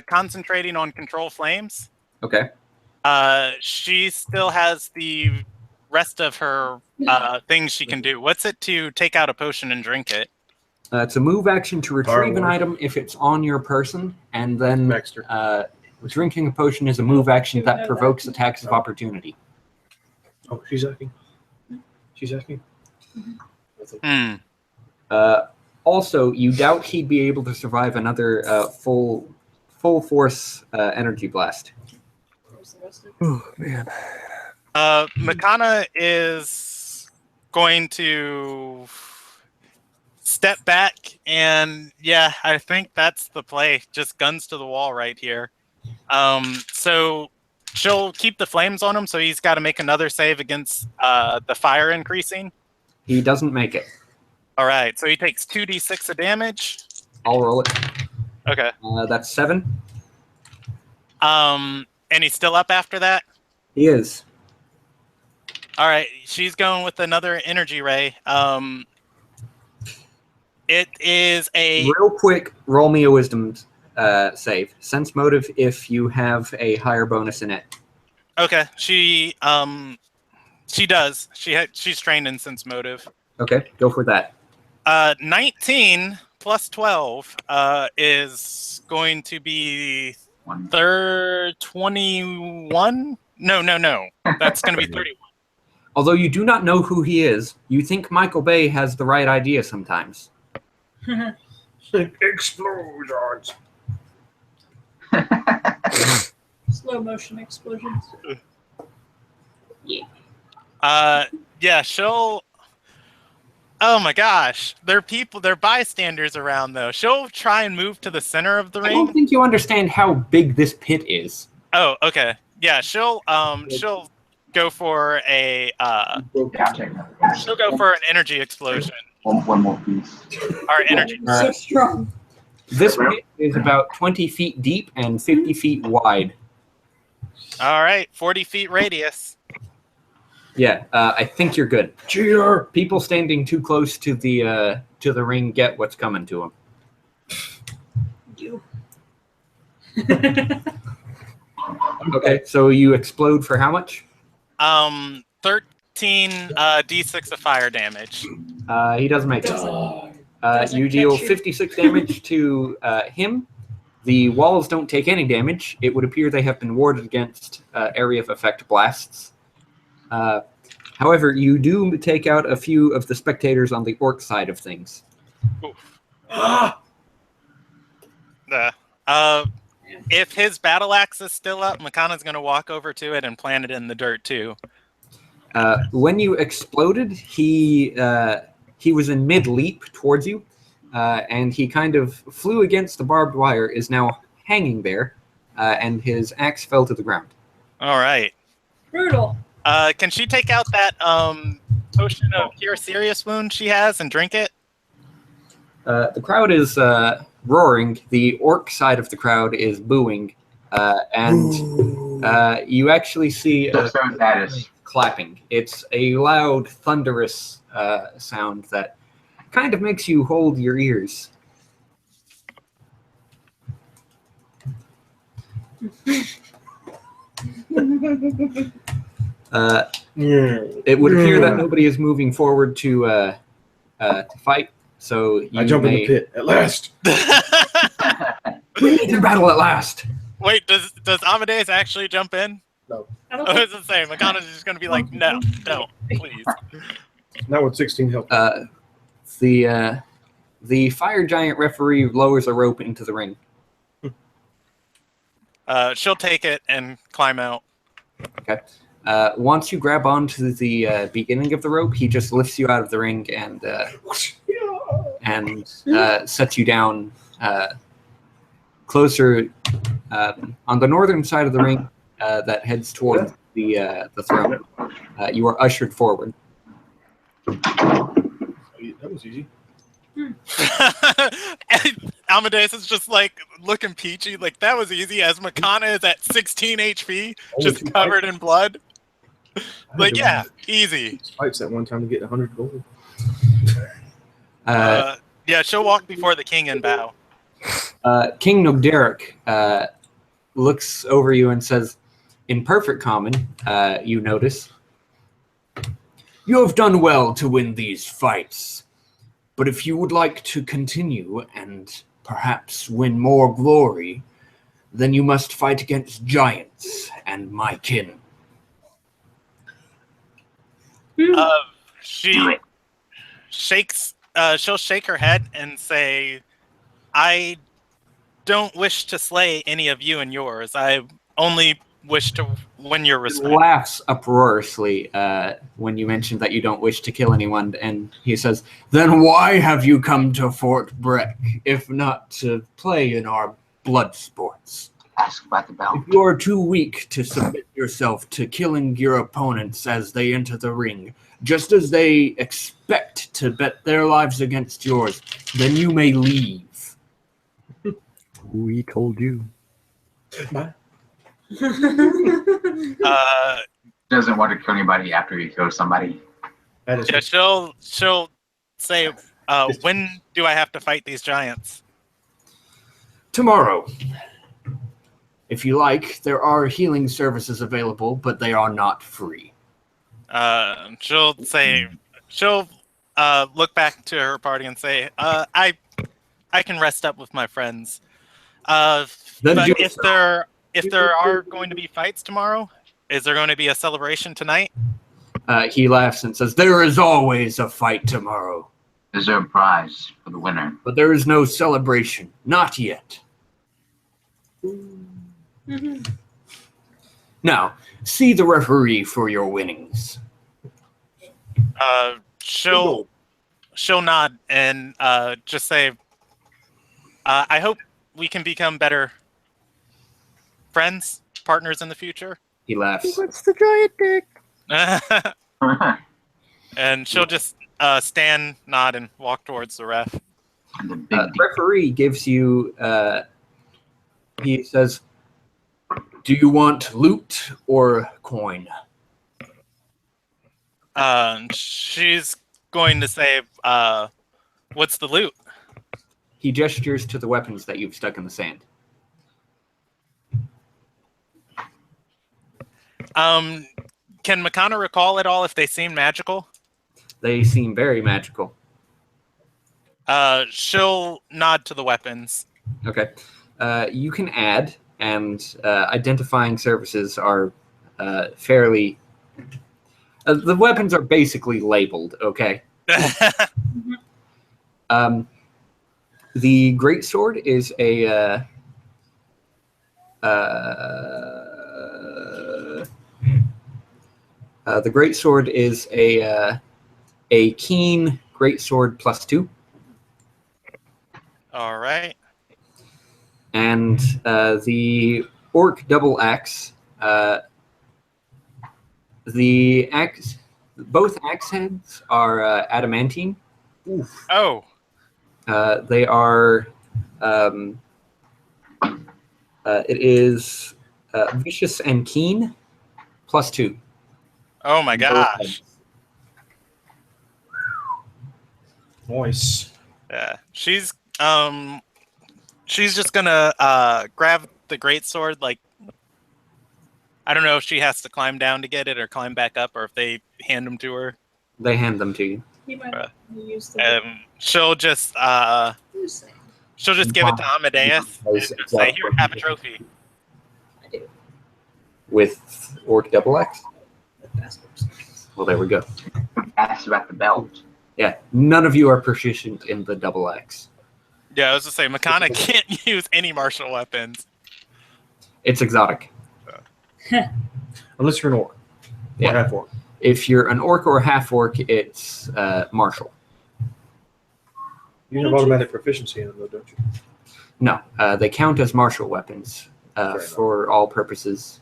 concentrating on control flames. Okay. She still has the rest of her things she can do. What's it to take out a potion and drink it? It's a move action to retrieve an Firewall. item if it's on your person, and then Baxter. drinking a potion is a move action You that know provokes that. attacks of opportunity. Oh, she's asking. She's asking. Hmm. Also, you doubt he'd be able to survive another full force energy blast. Where's the rest of it? Oh man. Makana is going to step back, and yeah, I think that's the play. Just guns to the wall right here. So she'll keep the flames on him, so he's got to make another save against the fire increasing. He doesn't make it. All right, so he takes 2d6 of damage. I'll roll it. Okay. That's 7. And he's still up after that. He is. All right, she's going with another energy ray. It is a Real quick, roll me a wisdom save. Sense motive if you have a higher bonus in it. okay. She does. She's trained in sense motive. Okay, go for that. 19 plus 12 is going to be 21. No. That's going to be 31. Although you do not know who he is, you think Michael Bay has the right idea sometimes. Explosions. Slow motion explosions. Yeah, she'll. Oh my gosh, they're bystanders around though. She'll try and move to the center of the I don't ring. think you understand how big this pit is. Oh, okay. Yeah, she'll go for a Yeah, I'll take that. she'll go for an energy explosion. One more piece. Or energy. All right. So strong. This pit is about 20 feet deep and 50 feet wide. All right, 40 feet radius. Yeah, I think you're good. Cheater. People standing too close to the ring get what's coming to them. You. Okay, so you explode for how much? 13 d6 of fire damage. He doesn't make it. Doesn't You deal catch you. 56 damage to him. The walls don't take any damage. It would appear they have been warded against area of effect blasts. However, you do take out a few of the spectators on the orc side of things. Oof. If his battle axe is still up, Makana's going to walk over to it and plant it in the dirt too. When you exploded, he was in mid leap towards you, and he kind of flew against the barbed wire. Is now hanging there, and his axe fell to the ground. All right. Brutal. Can she take out that potion of cure serious wound she has and drink it? The crowd is roaring. The orc side of the crowd is booing, and you actually see Just so that is. clapping. It's a loud, thunderous sound that kind of makes you hold your ears. It would appear that nobody is moving forward to fight. So you I jump in the pit at last. We need to battle at last. Wait, does Amadeus actually jump in? I don't I think was the same. Makana's just going to be like, no, please. Not with 16 health. The fire giant referee lowers a rope into the ring. She'll take it and climb out. Okay. Once you grab onto the beginning of the rope, he just lifts you out of the ring and sets you down closer on the northern side of the ring that heads towards the throne. You are ushered forward. That was easy. Amadeus is just like looking peachy, like that was easy. As Makana is at 16 HP, just covered in blood. Like, yeah, easy. Fights that one time to get 100 gold. Yeah, she'll walk before the king and bow. King Nogderic looks over you and says, in perfect common, you notice, "You have done well to win these fights, but if you would like to continue and perhaps win more glory, then you must fight against giants and my kin." She shakes. She'll shake her head and say, "I don't wish to slay any of you and yours. I only wish to win your respect." He laughs uproariously when you mention that you don't wish to kill anyone, and he says, "Then why have you come to Fort Brek, if not to play in our blood sports? Ask about the belt. If you're too weak to submit yourself to killing your opponents as they enter the ring, just as they expect to bet their lives against yours, then you may leave." We told you. Doesn't want to kill anybody after he kills somebody. That is Yeah, she'll say, "When do I have to fight these giants?" Tomorrow. If you like, there are healing services available, but they are not free. She'll say, she'll look back to her party and say, I can rest up with my friends. Then But do if so. there are going to be fights tomorrow, is there going to be a celebration tonight? He laughs and says, "There is always a fight tomorrow, Is there a prize for the winner? but there is no celebration. Not yet. Now, see the referee for your winnings." She'll nod and just say, "I hope we can become better friends, partners in the future." He laughs. What's the giant dick? And she'll just stand, nod, and walk towards the ref. And the big The referee gives you, he says, "Do you want loot or coin?" She's going to say, "What's the loot?" He gestures to the weapons that you've stuck in the sand. Can Makana recall at all if they seem magical? They seem very magical. She'll nod to the weapons. Okay. You can add, and identifying services are fairly... the weapons are basically labeled, okay? The greatsword is a The greatsword is a keen greatsword +2, All right. and the orc double axe. The axe, both axe heads are adamantine. Oof. Oh, They are. It is vicious and keen +2. oh my gosh. Nice. Yeah, she's just gonna grab the greatsword. Like, I don't know if she has to climb down to get it or climb back up, or if they hand them to her. They hand them to you. He might have used the. She'll just give it to Amadeus and say, "Here, have a trophy." I do. With orc double axe. Well, there we go. Asked about the belt. Yeah, none of you are proficient in the double axe. Yeah, I was just saying, Makana can't use any martial weapons. It's exotic. Unless you're an orc. Yeah. Or half orc. If you're an orc or a half orc, it's martial. You have automatic proficiency in them, though, don't you? No, they count as martial weapons for all purposes.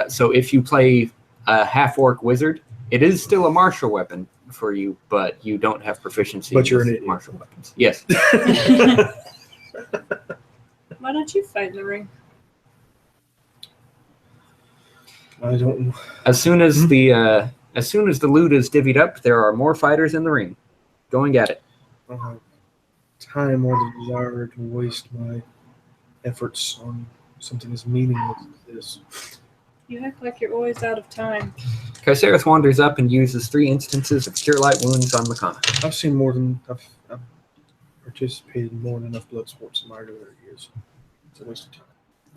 So if you play a half orc wizard, it is still a martial weapon for you, but you don't have proficiency But you're in an idiot. martial weapons. Yes. Why don't you fight in the ring? I don't know. As soon as the loot is divvied up, there are more fighters in the ring, going at it. I don't have time or the desire to waste my efforts on something as meaningless as this. You act like you're always out of time. Kaisareth wanders up and uses 3 instances of Cure Light Wounds on Makana. I've seen more than I've participated in more than enough blood sports in my earlier years. It's a waste of time.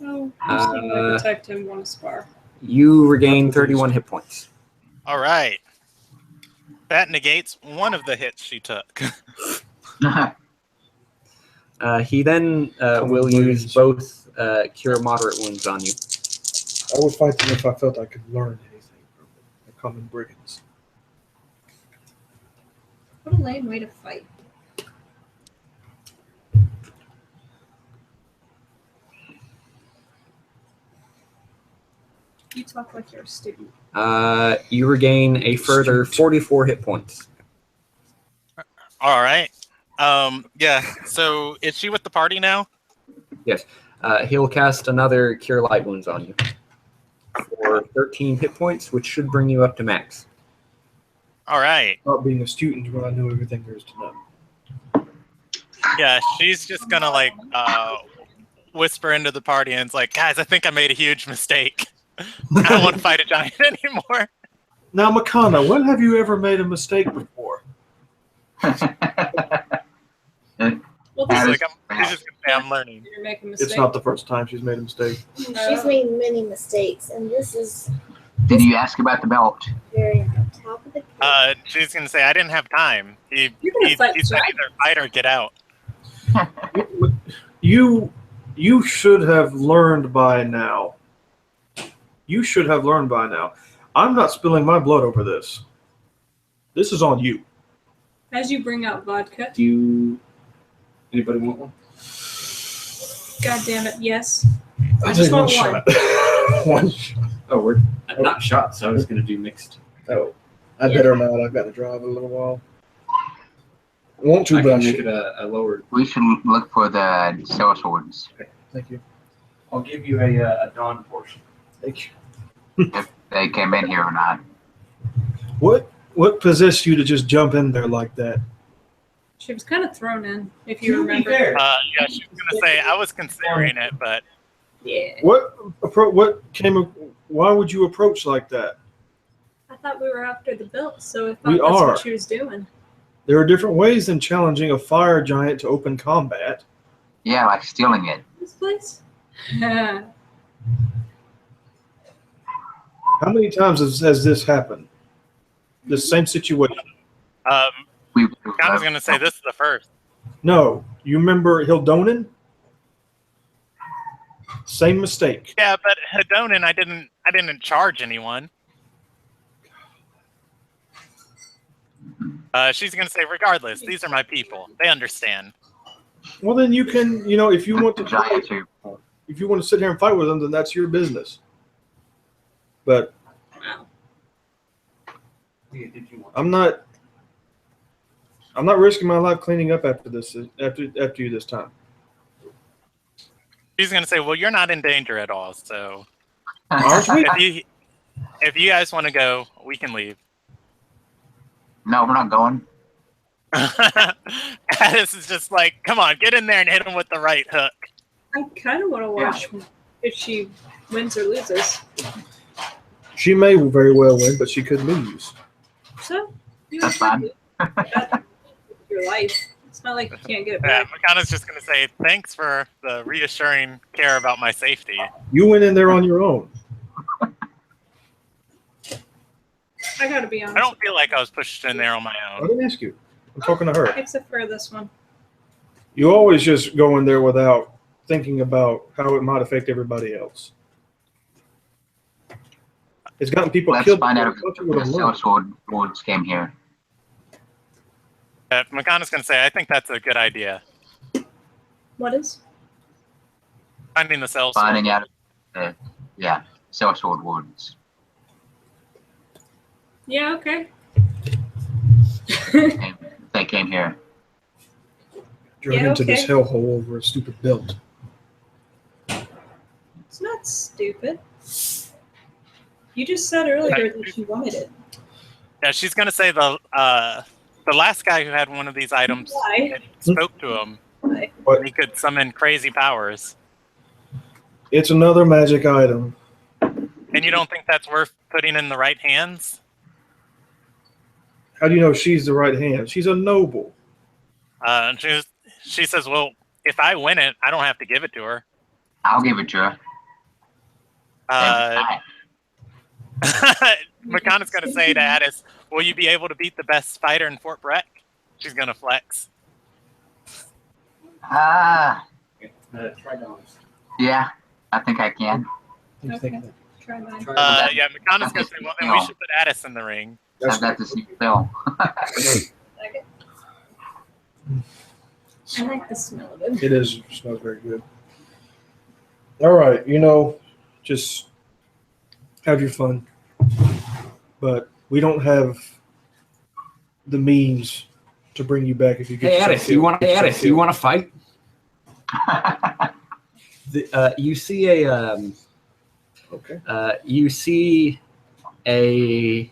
Oh, you seem like a type to want to spar. You regain 31 hit points. All right. That negates one of the hits she took. He then will use both Cure Moderate Wounds on you. I would fight them if I felt I could learn anything from them. The common brigands. What a lame way to fight. You talk like you're a student. You regain a further 44 hit points. All right. Yeah. So is she with the party now? Yes. He'll cast another Cure Light Wounds on you for 13 hit points, which should bring you up to max. All right. Not being a student when I know everything there is to know. Yeah, she's just gonna like whisper into the party and it's like, guys, I think I made a huge mistake. I don't want to fight a giant anymore. Now, Makana, when have you ever made a mistake before? Well, She's this like, she's just gonna say I'm learning. you're making a mistake. It's not the first time she's made a mistake. She's made many mistakes, and this is Did you ask about the belt? very on top of the cake. She's gonna say I didn't have time. He gonna fight said giants. either fight or get out. You should have learned by now. You should have learned by now. I'm not spilling my blood over this. This is on you. As you bring out vodka, Anybody want one? God damn it, yes. I I'll just take one want shot. One shot. Oh, we're not shots. I was going to do mixed. Oh, I better not. I've got to drive a little while. I want to, I but can I make should. it a lower. We should look for the soul swords. Thank you. I'll give you a dawn portion. Thank you. If they came in here or not. What possessed you to just jump in there like that? She was kind of thrown in, if you To be remember. fair, Yeah, she was gonna say I was considering it, but Yeah. Why would you approach like that? I thought we were after the belt, so I thought We that's are. what she was doing. There are different ways than challenging a fire giant to open combat. Yeah, like stealing it. This place? Yeah. How many times has this happened? The same situation. We I was gonna say this is the first. No. You remember Hildonen? Same mistake. Yeah, but Hadonin, I didn't charge anyone. She's gonna say, regardless, these are my people. They understand. Well, then you can, if you want to Giant fight, too. if you want to sit here and fight with them, then that's your business. But Wow. I'm not risking my life cleaning up after you this time. She's gonna say, well, you're not in danger at all. So Aren't we? if you guys want to go, we can leave. No, we're not going. Addis is just like, come on, get in there and hit him with the right hook. I kind of want to watch if she wins or loses. She may very well win, but she could lose. So, That's fine. Your life. It's not like you can't get it Yeah, back. Makana's just gonna say, thanks for the reassuring care about my safety. You went in there on your own. I gotta be I honest. don't feel like I was pushed in there on my I own. didn't ask you. I'm talking to her. Except for this one. You always just go in there without thinking about how it might affect everybody else. It's gotten people Let's killed. find out if Thought you the would have learned. Sword Lords came here. Makana's gonna say, I think that's a good idea. What is? Finding the cell. Finding out if Sword Lords. Yeah, okay. They came here. Drug Yeah, into this okay. hellhole over a stupid belt. It's not stupid. You just said earlier that you wanted it. Yeah, she's gonna say the last guy who had one of these items Why? spoke to him. Why? And he could summon crazy powers. It's another magic item. And you don't think that's worth putting in the right hands? How do you know she's the right hand? She's a noble. And she says, well, if I win it, I don't have to give it to her. I'll give it to her. Makana's going to say to Addis, will you be able to beat the best fighter in Fort Brek? She's going to flex. Yeah, I think I can. Okay. Try mine. Yeah, Makana's going to say, well, then we should put Addis in the ring. I've got to see Phil. I like the smell of it. It is. It smells very good. All right, just have your fun. But we don't have the means to bring you back if you get. Hey, Addis, you want to fight? You see Okay. you see a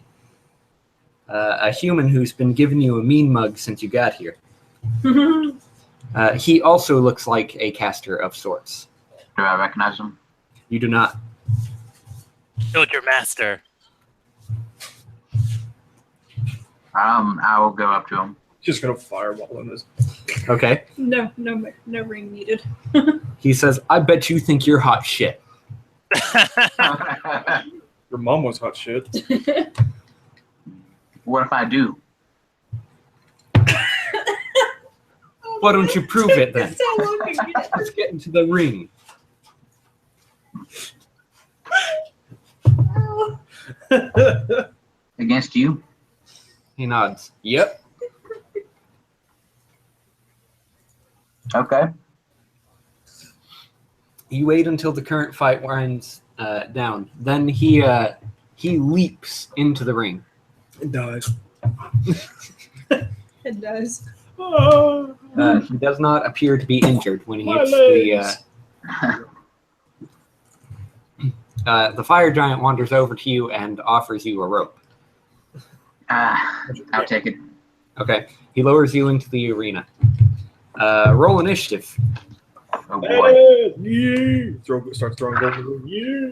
human who's been giving you a mean mug since you got here. He also looks like a caster of sorts. Do I recognize him? You do not. Build your master. I will go up to him. Just gonna fireball in this. Okay. No ring needed. He says, I bet you think you're hot shit. Your mom was hot shit. What if I do? Why don't you prove it then? So long again. Let's get into the ring. Against you? He nods. Yep. Okay. You wait until the current fight winds down. Then he leaps into the ring. It dies. It does. He does not appear to be injured when he My hits legs. the fire giant wanders over to you and offers you a rope. I'll take it. Okay. He lowers you into the arena. Roll initiative. Oh boy. Yeah. Start throwing gold. Yeah.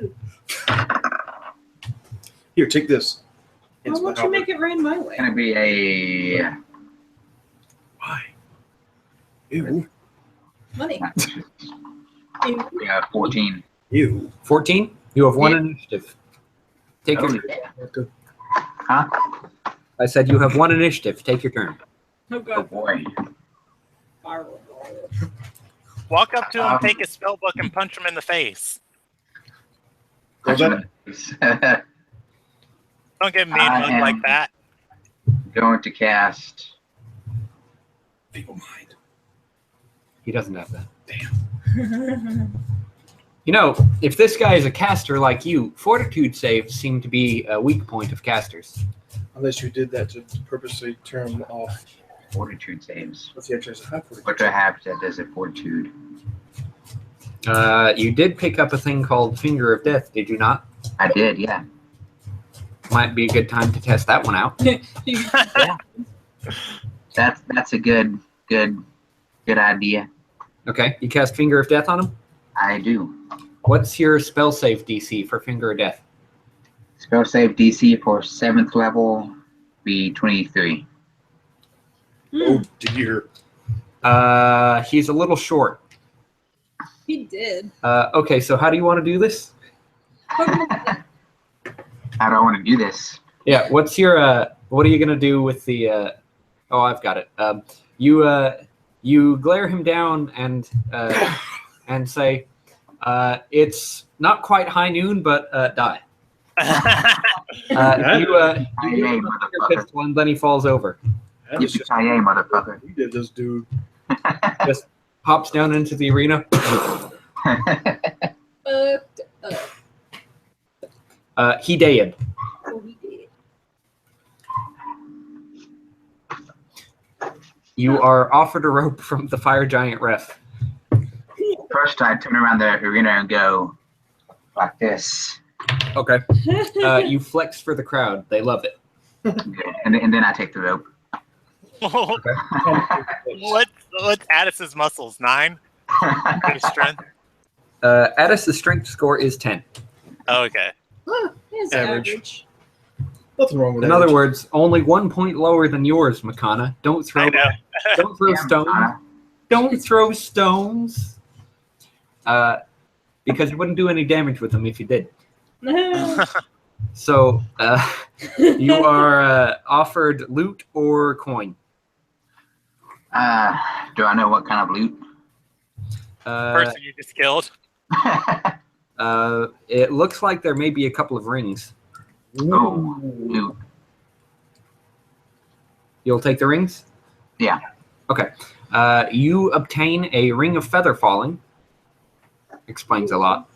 Here, take this. Why won't you make it rain my way? It's gonna be a Why? Ew. Money. 14. Ew. 14? You have one Yeah. initiative. Take your Oh, turn. yeah. Good. Huh? I said you have one initiative. Take your turn. Oh Oh god. boy. Fireball. Walk up to him, take his spell book, and punch him in the face. Was that? Don't get mean I mug am- like that. Going to cast. People mind. He doesn't have that. You know, if this guy is a caster like you, fortitude saves seem to be a weak point of casters. Unless you did that to purposely turn them off. Fortitude saves. What's the actual high fortitude? What do I have that does a fortitude? You did pick up a thing called Finger of Death, did you not? I did, yeah. Might be a good time to test that one out. That's a good idea. Okay, you cast Finger of Death on him? I do. What's your spell save DC for Finger of Death? Spell save DC for 7th level be 23. Oh dear. He's a little short. He did. Okay, so how do you want to do this? How do I want to do this? Yeah, what's your what are you gonna do with the oh, I've got it. You glare him down and say, it's not quite high noon, but die. You give him a pistol and then he falls over. That is just, Yippee-ki-yay, motherfucker. you did this, dude. Just hops down into the arena. Fucked up. He did. Oh, he did. You are offered a rope from the fire giant ref. First, I turn around the arena and go like this. Okay. You flex for the crowd. They love it. Good. And then I take the rope. What's Addis's muscles? 9? His strength? Addis' strength score is 10. Oh, okay. It's Average. average. Nothing wrong with In that. other words, only 1 point lower than yours, Makana. Don't throw. I know. Don't throw Damn, stones. Donna. Don't throw stones. Because you wouldn't do any damage with them if you did. So you are offered loot or coin. Do I know what kind of loot? Person you just killed. It looks like there may be a couple of rings. Oh, loot. You'll take the rings? Yeah. Okay. You obtain a ring of feather falling. Explains a lot.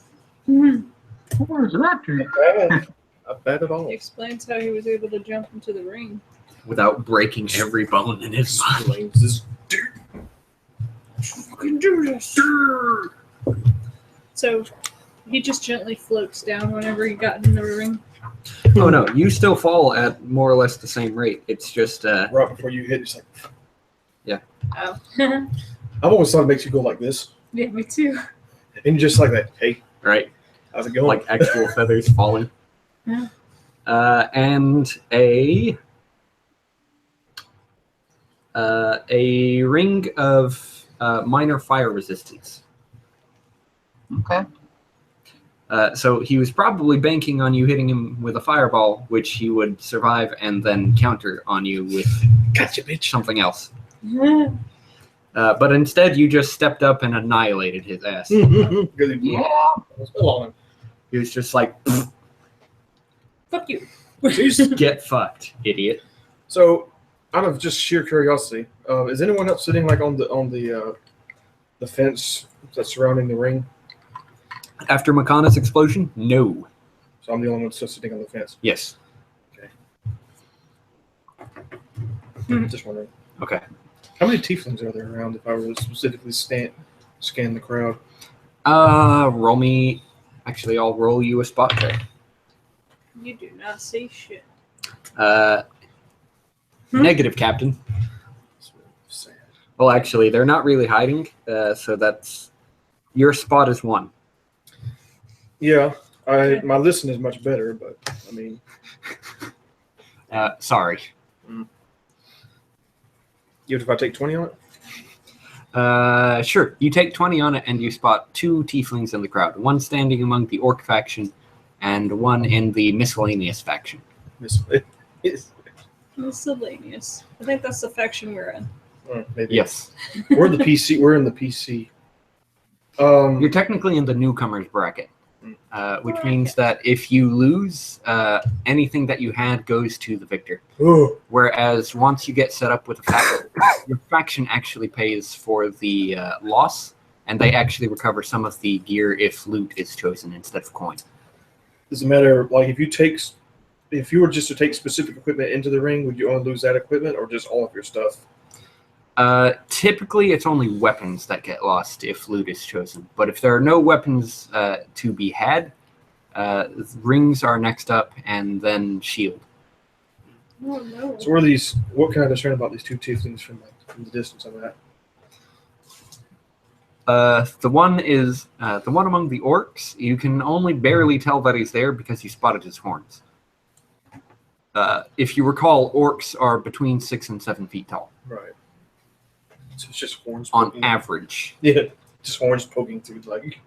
What is that? Not bad at all. Explains how he was able to jump into the ring. Without breaking every bone in his body. Explains this dude. Fucking do this. So he just gently floats down whenever he got in the ring. Oh no, you still fall at more or less the same rate. It's just Right before you hit, it's like, Oh. I've always thought it makes you go like this. Yeah, me too. And just like that, hey, right, how's it going? like actual feathers falling. Yeah. And a ring of minor fire resistance. Okay. So he was probably banking on you hitting him with a fireball, which he would survive and then counter on you with Gotcha, bitch. something else. But instead, you just stepped up and annihilated his ass. Yeah. He was just like, Fuck you. "Just get fucked, idiot." So, out of just sheer curiosity, is anyone else sitting like on the fence that's surrounding the ring? After Makana's explosion, no. So I'm the only one still sitting on the fence. Yes. Just wondering. Okay. How many tieflings are there around if I were to specifically scan the crowd? Roll me. Actually, I'll roll you a spot check. You do not say shit. Negative, Captain. That's really sad. Well, actually, they're not really hiding, so that's your spot is 1. Yeah, my listen is much better, but I mean, Sorry. even if I take 20 on it, Sure. You take 20 on it, and you spot 2 tieflings in the crowd. One standing among the orc faction, and one in the miscellaneous faction. Miscellaneous. I think that's the faction we're in. maybe. Yes. We're the PC. We're in the PC You're technically in the newcomers bracket, which means that if you lose, anything that you had goes to the victor. Ooh, Whereas once you get set up with a faction, your faction actually pays for the loss, and they actually recover some of the gear if loot is chosen instead of coin. does it matter? Like, if you were just to take specific equipment into the ring, would you only lose that equipment or just all of your stuff? Typically, it's only weapons that get lost if loot is chosen. But if there are no weapons to be had, rings are next up, and then shield. Oh no. So what can I discern about these two tieflings from the distance I'm at? The one among the orcs. You can only barely tell that he's there because you spotted his horns. If you recall, orcs are between 6 and 7 feet tall Right. So it's just horns on poking. average. Yeah, just horns poking through like.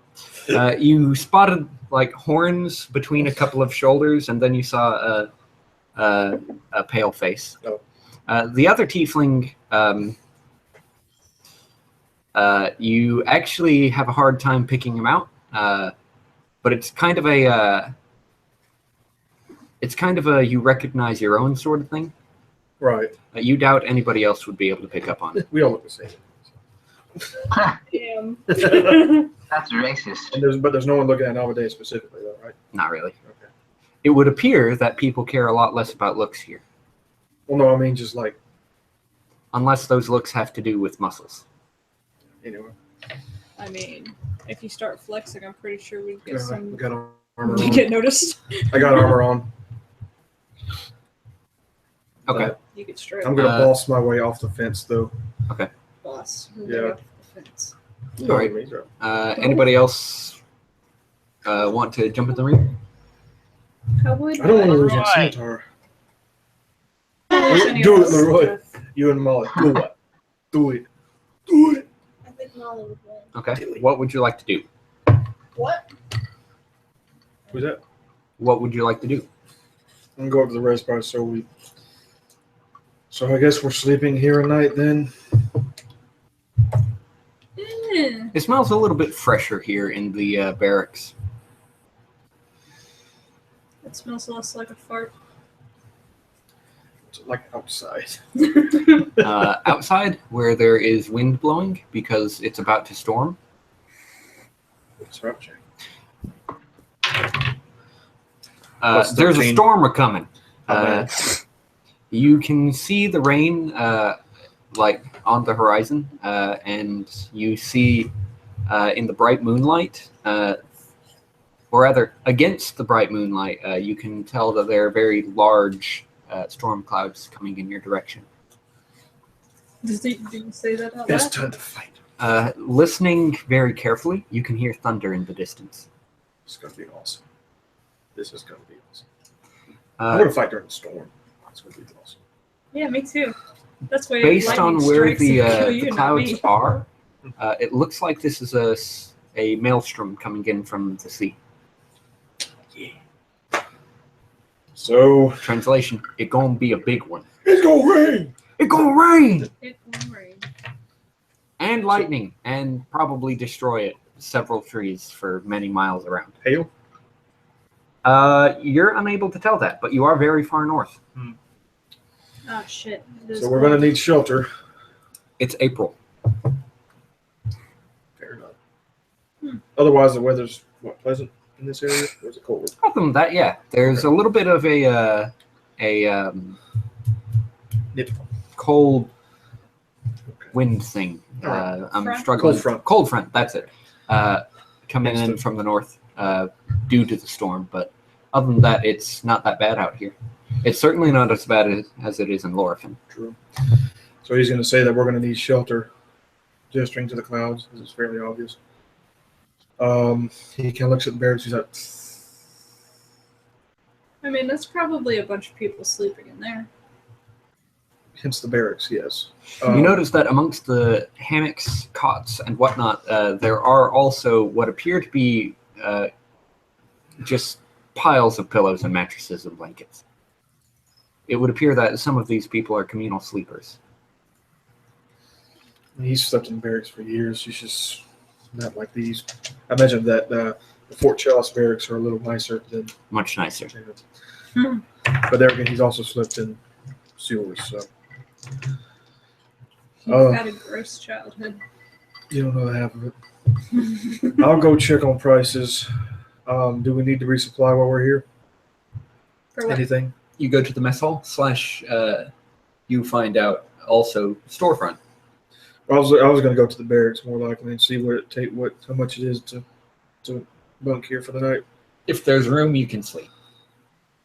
You spotted like horns between a couple of shoulders, and then you saw a pale face. Oh. The other tiefling, you actually have a hard time picking him out, but it's kind of a you recognize your own sort of thing. Right. You doubt anybody else would be able to pick up on it. We all look the same. Damn. That's racist. But there's no one looking at Amadeus specifically, though, right? Not really. Okay. It would appear that people care a lot less about looks here, Well, no, I mean just like unless those looks have to do with muscles. anyway. I mean, if you start flexing, I'm pretty sure we'd get We some. got armor You on. get noticed. I got armor on. Okay. You get straight I'm gonna Uh, boss my way off the fence, though. boss. Yeah. Off the fence. All right. Anybody else want to jump in the ring? Cowboy. I don't want to lose my Right. scimitar. Any Do it, else? Leroy. You and Molly. Do it. Do it. Do it. I think Molly would win. Okay. What would you like to do? What? Who's that? What would you like to do? I'm gonna go up to the rest bar. So I guess we're sleeping here a night then. Eh. It smells a little bit fresher here in the barracks. It smells less like a fart. It's like outside. Outside, where there is wind blowing because it's about to storm. It's rough, Jack. What's the There's a rain? storm coming. Oh, man. You can see the rain like on the horizon, and you see in the bright moonlight, or rather against the bright moonlight, you can tell that there are very large storm clouds coming in your direction. Did you say that out It's loud? time to fight. Listening very carefully, you can hear thunder in the distance. It's gonna be awesome. This is gonna be awesome. I'm gonna fight during the storm. It's gonna be awesome. Yeah, me too. That's why Based lightning on where strikes and kill the you, not clouds me. are, it looks like this is a maelstrom coming in from the sea. So Translation: it gonna be a big one. it's gonna rain. It gonna rain It will rain. and lightning and probably destroy several trees for many miles around. Hail. You're unable to tell that, but you are very far north. Oh shit. It is So we're gonna cold. need shelter. It's April. Fair enough. Hmm. Otherwise, the weather's pleasant in this area. Or is it cold? Other than that, yeah, there's a little bit of a Nip. cold Okay. wind thing. Alright. I'm Front? struggling. Cold front. Cold front. That's it. Coming Next in to- from the north due to the storm, but other than that, it's not that bad out here. It's certainly not as bad as it is in Lorifin. True. So he's gonna say that we're gonna need shelter, gesturing to the clouds, because it's fairly obvious. He kind of looks at the barracks. He's like, I mean, that's probably a bunch of people sleeping in there. hence the barracks. Yes. You notice that amongst the hammocks, cots, and whatnot, there are also what appear to be just piles of pillows and mattresses and blankets. It would appear that some of these people are communal sleepers. He's slept in barracks for years. He's just not like these. I imagine that the Fort Chalice barracks are a little nicer than. Much nicer. But there again, he's also slept in sewers, so You've had a gross childhood. you don't know the half of it. I'll go check on prices. Do we need to resupply while we're here? For what? Anything? You go to the mess hall / you find out also storefront. I was going to go to the barracks more likely and see how much it is to bunk here for the night. If there's room, you can sleep.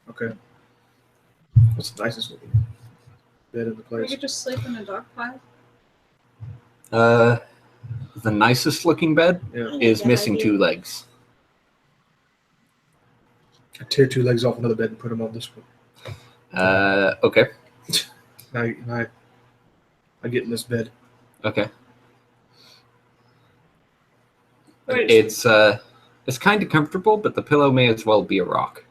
Okay. What's the nicest looking bed in the You place? could just sleep in a dog pile. The nicest looking bed Yeah. is missing 2 legs. I tear 2 legs off another bed and put them on this one. Okay. I get in this bed. Okay. Wait, It's kind of comfortable, but the pillow may as well be a rock.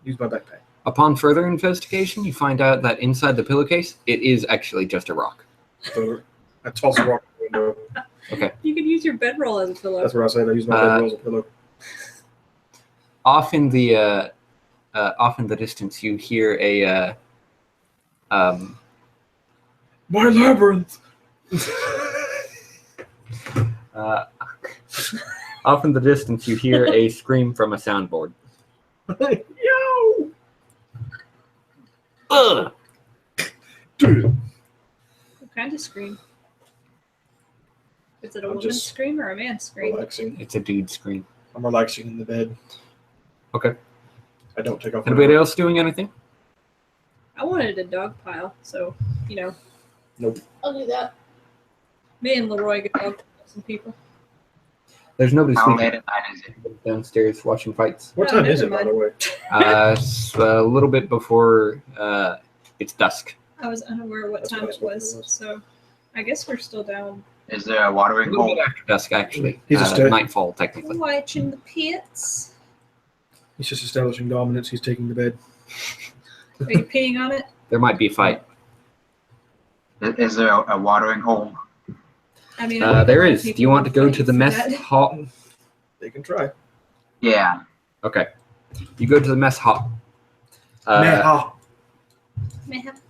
Use my backpack. Upon further investigation, you find out that inside the pillowcase, it is actually just a rock. So I toss a rock out the window. you could use your bedroll as a pillow. That's what I said. I use my bedroll as a pillow. Off in the distance, you hear a My labyrinth. off in the distance, you hear a scream from a soundboard. Yo. Ugh! Dude. What kind of scream? Is it a I'm woman's just scream or a man's scream? Relaxing. It's a dude scream. I'm relaxing in the bed. Okay. I don't take off. my Anybody armor. else doing anything? I wanted a dog pile, so, I'll do that. me and Leroy get dog pile some people. There's nobody How late sleeping at night is it? downstairs watching fights. What Oh, time is it, never by the way? It's a little bit before it's dusk. I was unaware what That's time what I it thought it was, was. so I guess we're still down. Is there a A watering little hole? bit after dusk, actually. He's a stay- Nightfall, technically. Watching the pits. He's just establishing dominance. He's taking the bed. Are you peeing on it? There might be a fight. Is there a watering hole? I mean, I think a There lot of is. Do people you want to would go fight to the for mess that. hall? They can try. Yeah. Okay. You go to the mess hall. Man, ha. May have-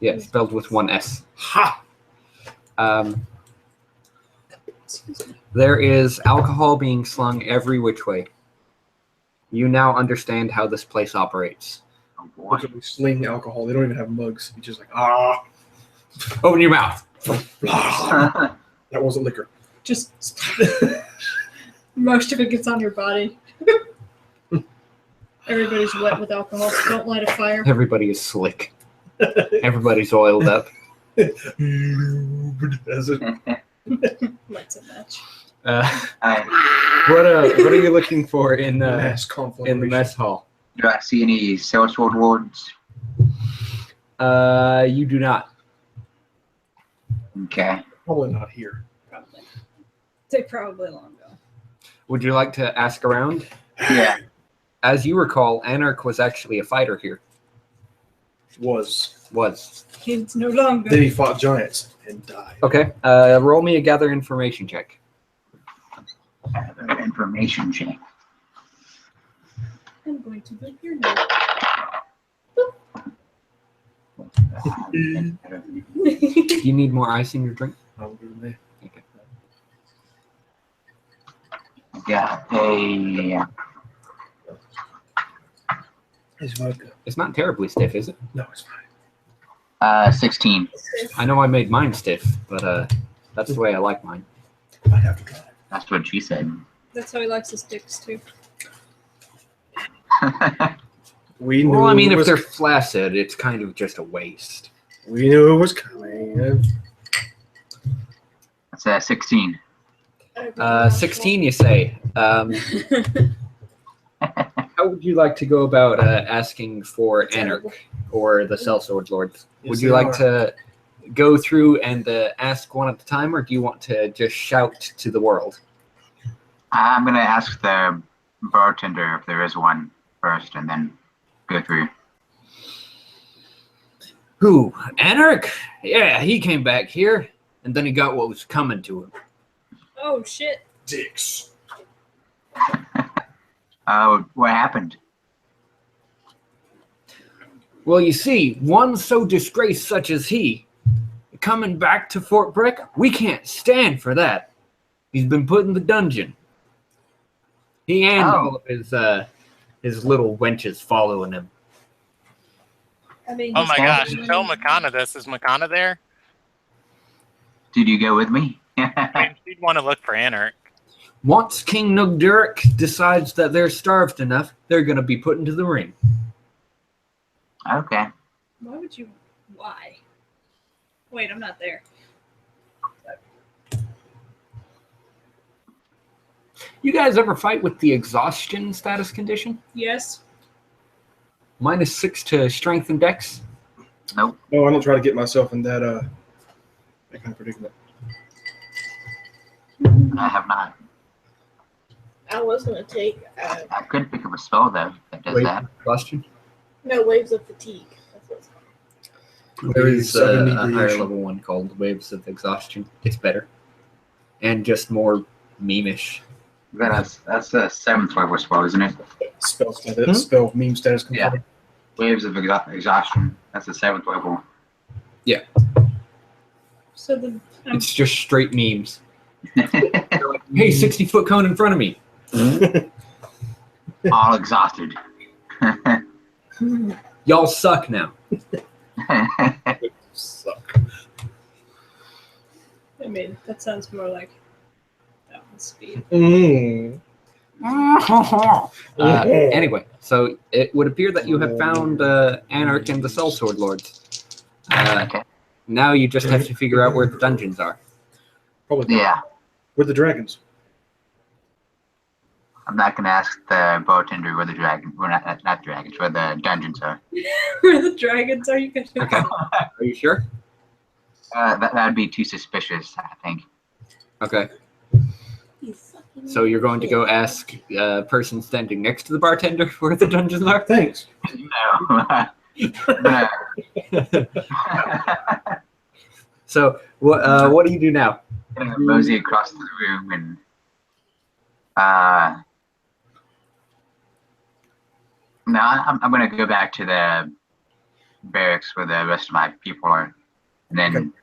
Yeah, spelled with 1 S. Ha. Excuse me. There is alcohol being slung every which way. You now understand how this place operates. Oh boy. Look at me sling alcohol. They don't even have mugs. He's just like, ah. Open your mouth. That wasn't liquor. Just most of it gets on your body. Everybody's wet with alcohol, so don't light a fire. Everybody is slick. Everybody's oiled up. As it- Lights a match. What are you looking for in mass the conflagration. mess hall? Do I see any sellsword wards? You do not. Okay. Probably not here. Probably. They probably long ago. Would you like to ask around? Yeah. As you recall, Anarch was actually a fighter here. Was. He's no longer. Then he fought giants and died. Okay. Roll me a gather information check. Information check. I'm going to boot your name. Do you need more ice in your drink? I'm good there. Got a It's vodka. It's not terribly stiff, is it? No, it's fine. 16. I know I made mine stiff, but that's the way I like mine. I have to try it. That's what she said. That's how he likes his dicks too. We knew Well, I mean, it if was, they're flaccid, it's kind of just a waste. we knew it was coming. That's 16. 16, you say. How would you like to go about asking for Terrible. Anarch or the Sellsword Lords? Yes, Would you they like are. to go through and ask one at a time, or do you want to just shout to the world? I'm going to ask the bartender if there is one first and then go through. Who? Anarch? Yeah, he came back here, and then he got what was coming to him. Oh shit! Dicks. What happened? Well, you see, one so disgraced such as he, coming back to Fort Brek, we can't stand for that. He's been put in the dungeon. He and all of his little wenches following him. I mean, Oh he's my probably gosh, running- tell Makana this. Is Makana there? Did you go with me? I mean, she'd want to look for Anarch. Once King Nugdurik decides that they're starved enough, they're going to be put into the ring. Okay. Why would you? Why? Wait, I'm not there. You guys ever fight with the exhaustion status condition? Yes. -6 to strength and dex? Nope. No, I don't try to get myself in that kind of predicament. I have not. I was gonna take I couldn't pick up a spell though that does Wait, that. exhaustion? no waves of fatigue. That's what it's called. There is Seven a higher inebriation. level one called Waves of Exhaustion. It's better. And just more meme-ish. That's a 7th level spell, isn't it? Spell status, spell meme status. Yeah. Waves of exhaustion. That's a 7th level. So the It's just straight memes. Hey, 60-foot cone in front of me. All exhausted. Y'all suck now. Suck. I mean, that sounds more like balance speed. Mm. Anyway, so it would appear that you have found Anarch and the Sellsword Lords. Okay. Now you just have to figure out where the dungeons are. Probably. Yeah. With the dragons. I'm not gonna ask the bartender where the dragon, well, not dragons, where the dungeons are. Where the dragons are? You gonna? Okay. Are you sure? That'd be too suspicious, I think. Okay. You fucking So you're going to go ask a person standing next to the bartender where the dungeons are? Thanks. No. No. So what do you do now? Gonna mosey across the room and no, I'm gonna go back to the barracks where the rest of my people are, and then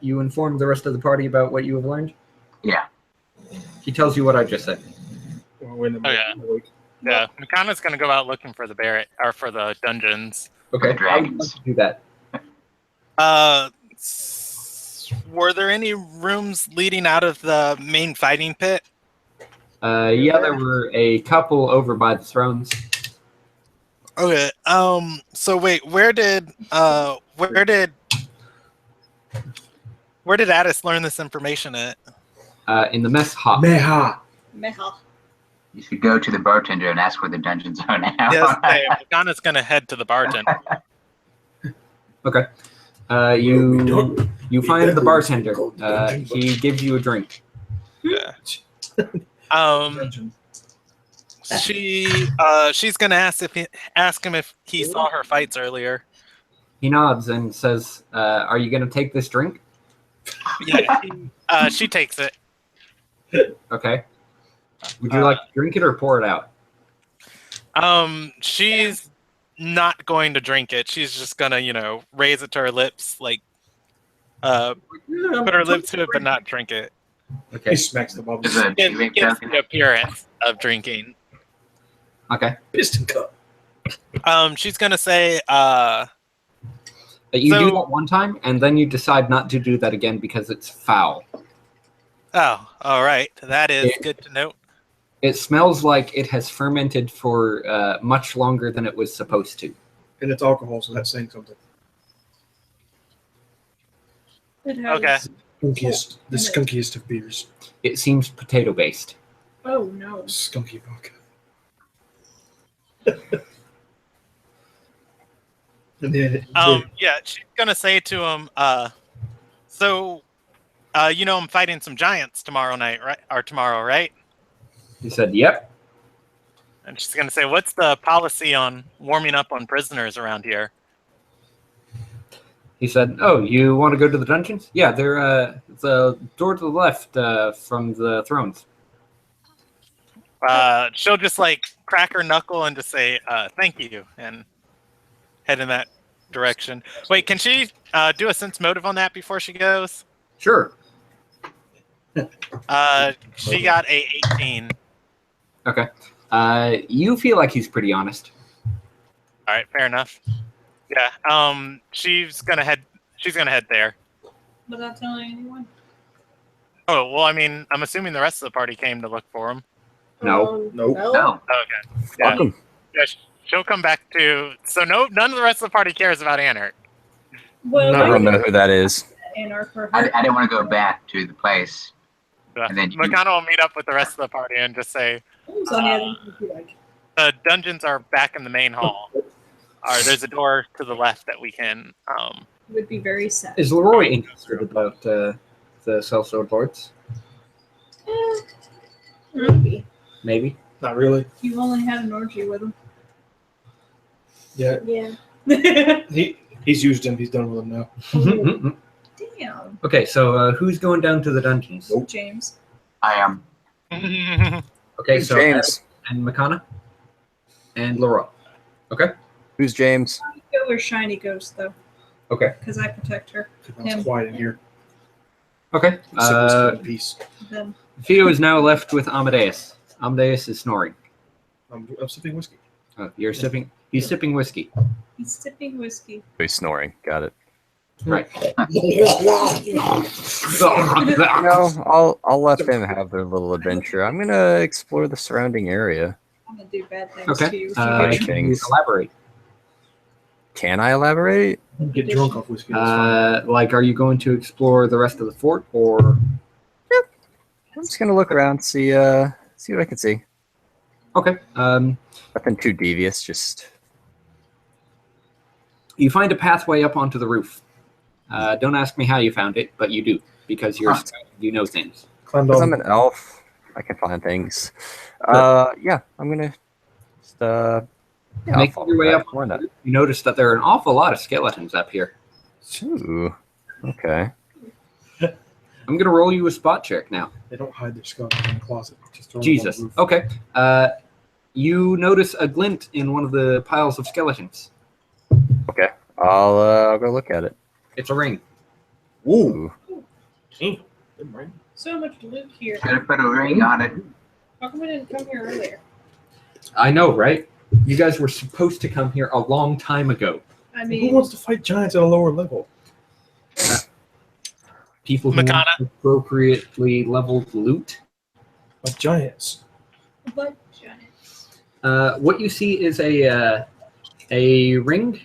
You inform the rest of the party about what you have learned? yeah, He tells you what I just said. Well, wait a minute. Oh, yeah. Makana's gonna go out looking for the barrack or for the dungeons. Okay. Dragons. I'll do that. Were there any rooms leading out of the main fighting pit? Yeah, there were a couple over by the thrones. Okay. So wait, where did Addis learn this information at? In the mess hall. Meha. Meha. you should go to the bartender and ask where the dungeons are now. Yes, Makana's gonna head to the bartender. Okay. You find the bartender. He gives you a drink. Yeah. She's gonna ask him if he saw her fights earlier. He nods and says, "Are you going to take this drink?" Yeah, she takes it. Okay. Would you like to drink it or pour it out? She's not going to drink it. She's just gonna, raise it to her lips, like, put her lips to it, but not drink it. Okay. He smacks the bubbles. There's a It drink gives token. the appearance of drinking. Okay. Piston cup. She's gonna say, You do So- that one time, and then you decide not to do that again because it's foul. "Oh, all right, that is good to know." It smells like it has fermented for much longer than it was supposed to. And it's alcohol, so that's saying something. It has, Okay. Skunkiest. The skunkiest of beers. It seems potato-based. Oh no. Skunky vodka. And then Yeah, she's gonna say to him, so, I'm fighting some giants tomorrow night, right? Or tomorrow, right? He said, "Yep." And she's gonna say, "What's the policy on warming up on prisoners around here?" He said, "Oh, you want to go to the dungeons? Yeah, they're the door to the left from the thrones." She'll just like crack her knuckle and just say, "Thank you," and head in that direction. Wait, can she do a sense motive on that before she goes? Sure. She got a 18. Okay. You feel like he's pretty honest. All right, fair enough. Yeah. She's gonna head there. Without telling anyone. Oh well, I mean, I'm assuming the rest of the party came to look for him. No. Nope. No. Okay. Yeah. Welcome. Yeah, she'll come back to. So none of the rest of the party cares about Anarch. Well, No. I don't know who that is. Anarch or I her. didn't want to go back to the place. And then McConnell will meet up with the rest of the party and just say, Who's on the other end if you like? the dungeons are back in the main hall. There's a door to the left that we can. Would be very sad. Is Leroy interested about the Sellsword Lords? Maybe. Maybe. Not really. You've only had an orgy with him. Yeah. Yeah. He's used him. He's done with him now. Okay, Damn. so who's going down to the dungeons? James. I am. Okay, Who's so James? and McConna and Leroy. Okay. Who's James? Go where Shiny goes, though. Okay. Because I protect her. It's quiet in here. Okay. Sickles in peace. Then Theo is now left with Amadeus. Amadeus is snoring. I'm sipping whiskey. You're sipping. He's sipping whiskey. he's sipping whiskey. He's snoring. Got it. Right. No, I'll let them have their little adventure. I'm gonna explore the surrounding area. I'm gonna do bad things to Okay. you. Right. Can you elaborate? Can I elaborate? Get drunk off whiskey. That's fine. Like, are you going to explore the rest of the fort, or? I'm just gonna look around, see what I can see. Okay. Nothing too devious. Just You find a pathway up onto the roof. Don't ask me how you found it, but you do because you know things. Climbed because on. I'm an elf, I can find things. Yeah, I'm gonna just yeah, I'll Make follow your way that. up. Why not? You notice that there are an awful lot of skeletons up here. Ooh, okay. I'm gonna roll you a spot check now. They don't hide their skeletons in the closet. Just throw them Jesus. on the roof. Okay. You notice a glint in one of the piles of skeletons. Okay, I'll go look at it. It's a ring. Ooh, Damn. Good brain. So much loot here. Should have put a ring on it. How come we didn't come here earlier? I know, right? You guys were supposed to come here a long time ago. I Who mean, wants to fight giants at a lower level? People who want Makana. appropriately leveled loot. Like giants. but giants. What you see is a ring.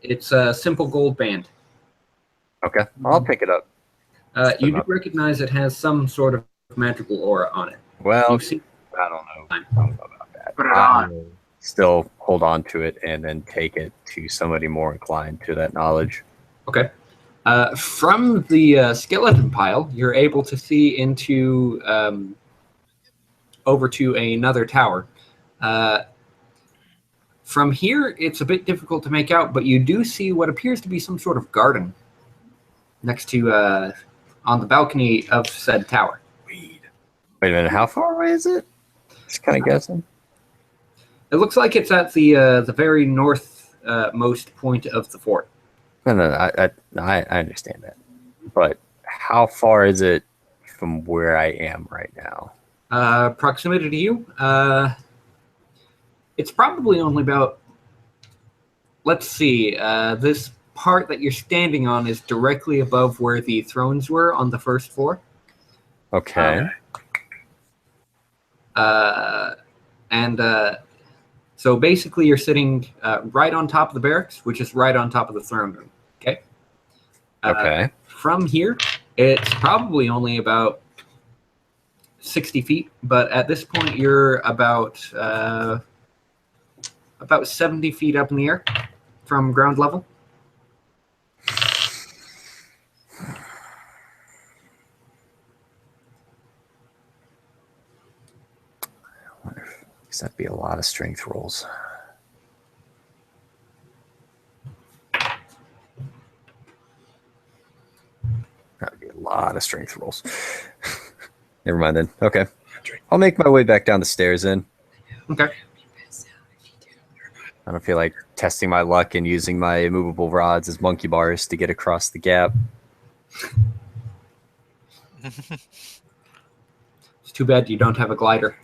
It's a simple gold band. okay, I'll pick it up. You do recognize it has some sort of magical aura on it. Well, You see, I don't know about that. Put it on. I'll still hold on to it and then take it to somebody more inclined to that knowledge. okay. From the skeleton pile, you're able to see into over to another tower. From here, it's a bit difficult to make out, but you do see what appears to be some sort of garden next to on the balcony of said tower. Wait a minute, how far away is it? Just kind of guessing. It looks like it's at the very north most point of the fort. No, I understand that, but how far is it from where I am right now? Proximity to you, it's probably only about. Let's see. This part that you're standing on is directly above where the thrones were on the first floor. Okay. So basically, you're sitting right on top of the barracks, which is right on top of the throne room. Okay. Okay. From here, it's probably only about 60 feet, but at this point, you're about 70 feet up in the air from ground level. Guess that'd be a lot of strength rolls. of strength rolls. Never mind then. Okay. I'll make my way back down the stairs then. Okay. I don't feel like testing my luck and using my immovable rods as monkey bars to get across the gap. It's too bad you don't have a glider.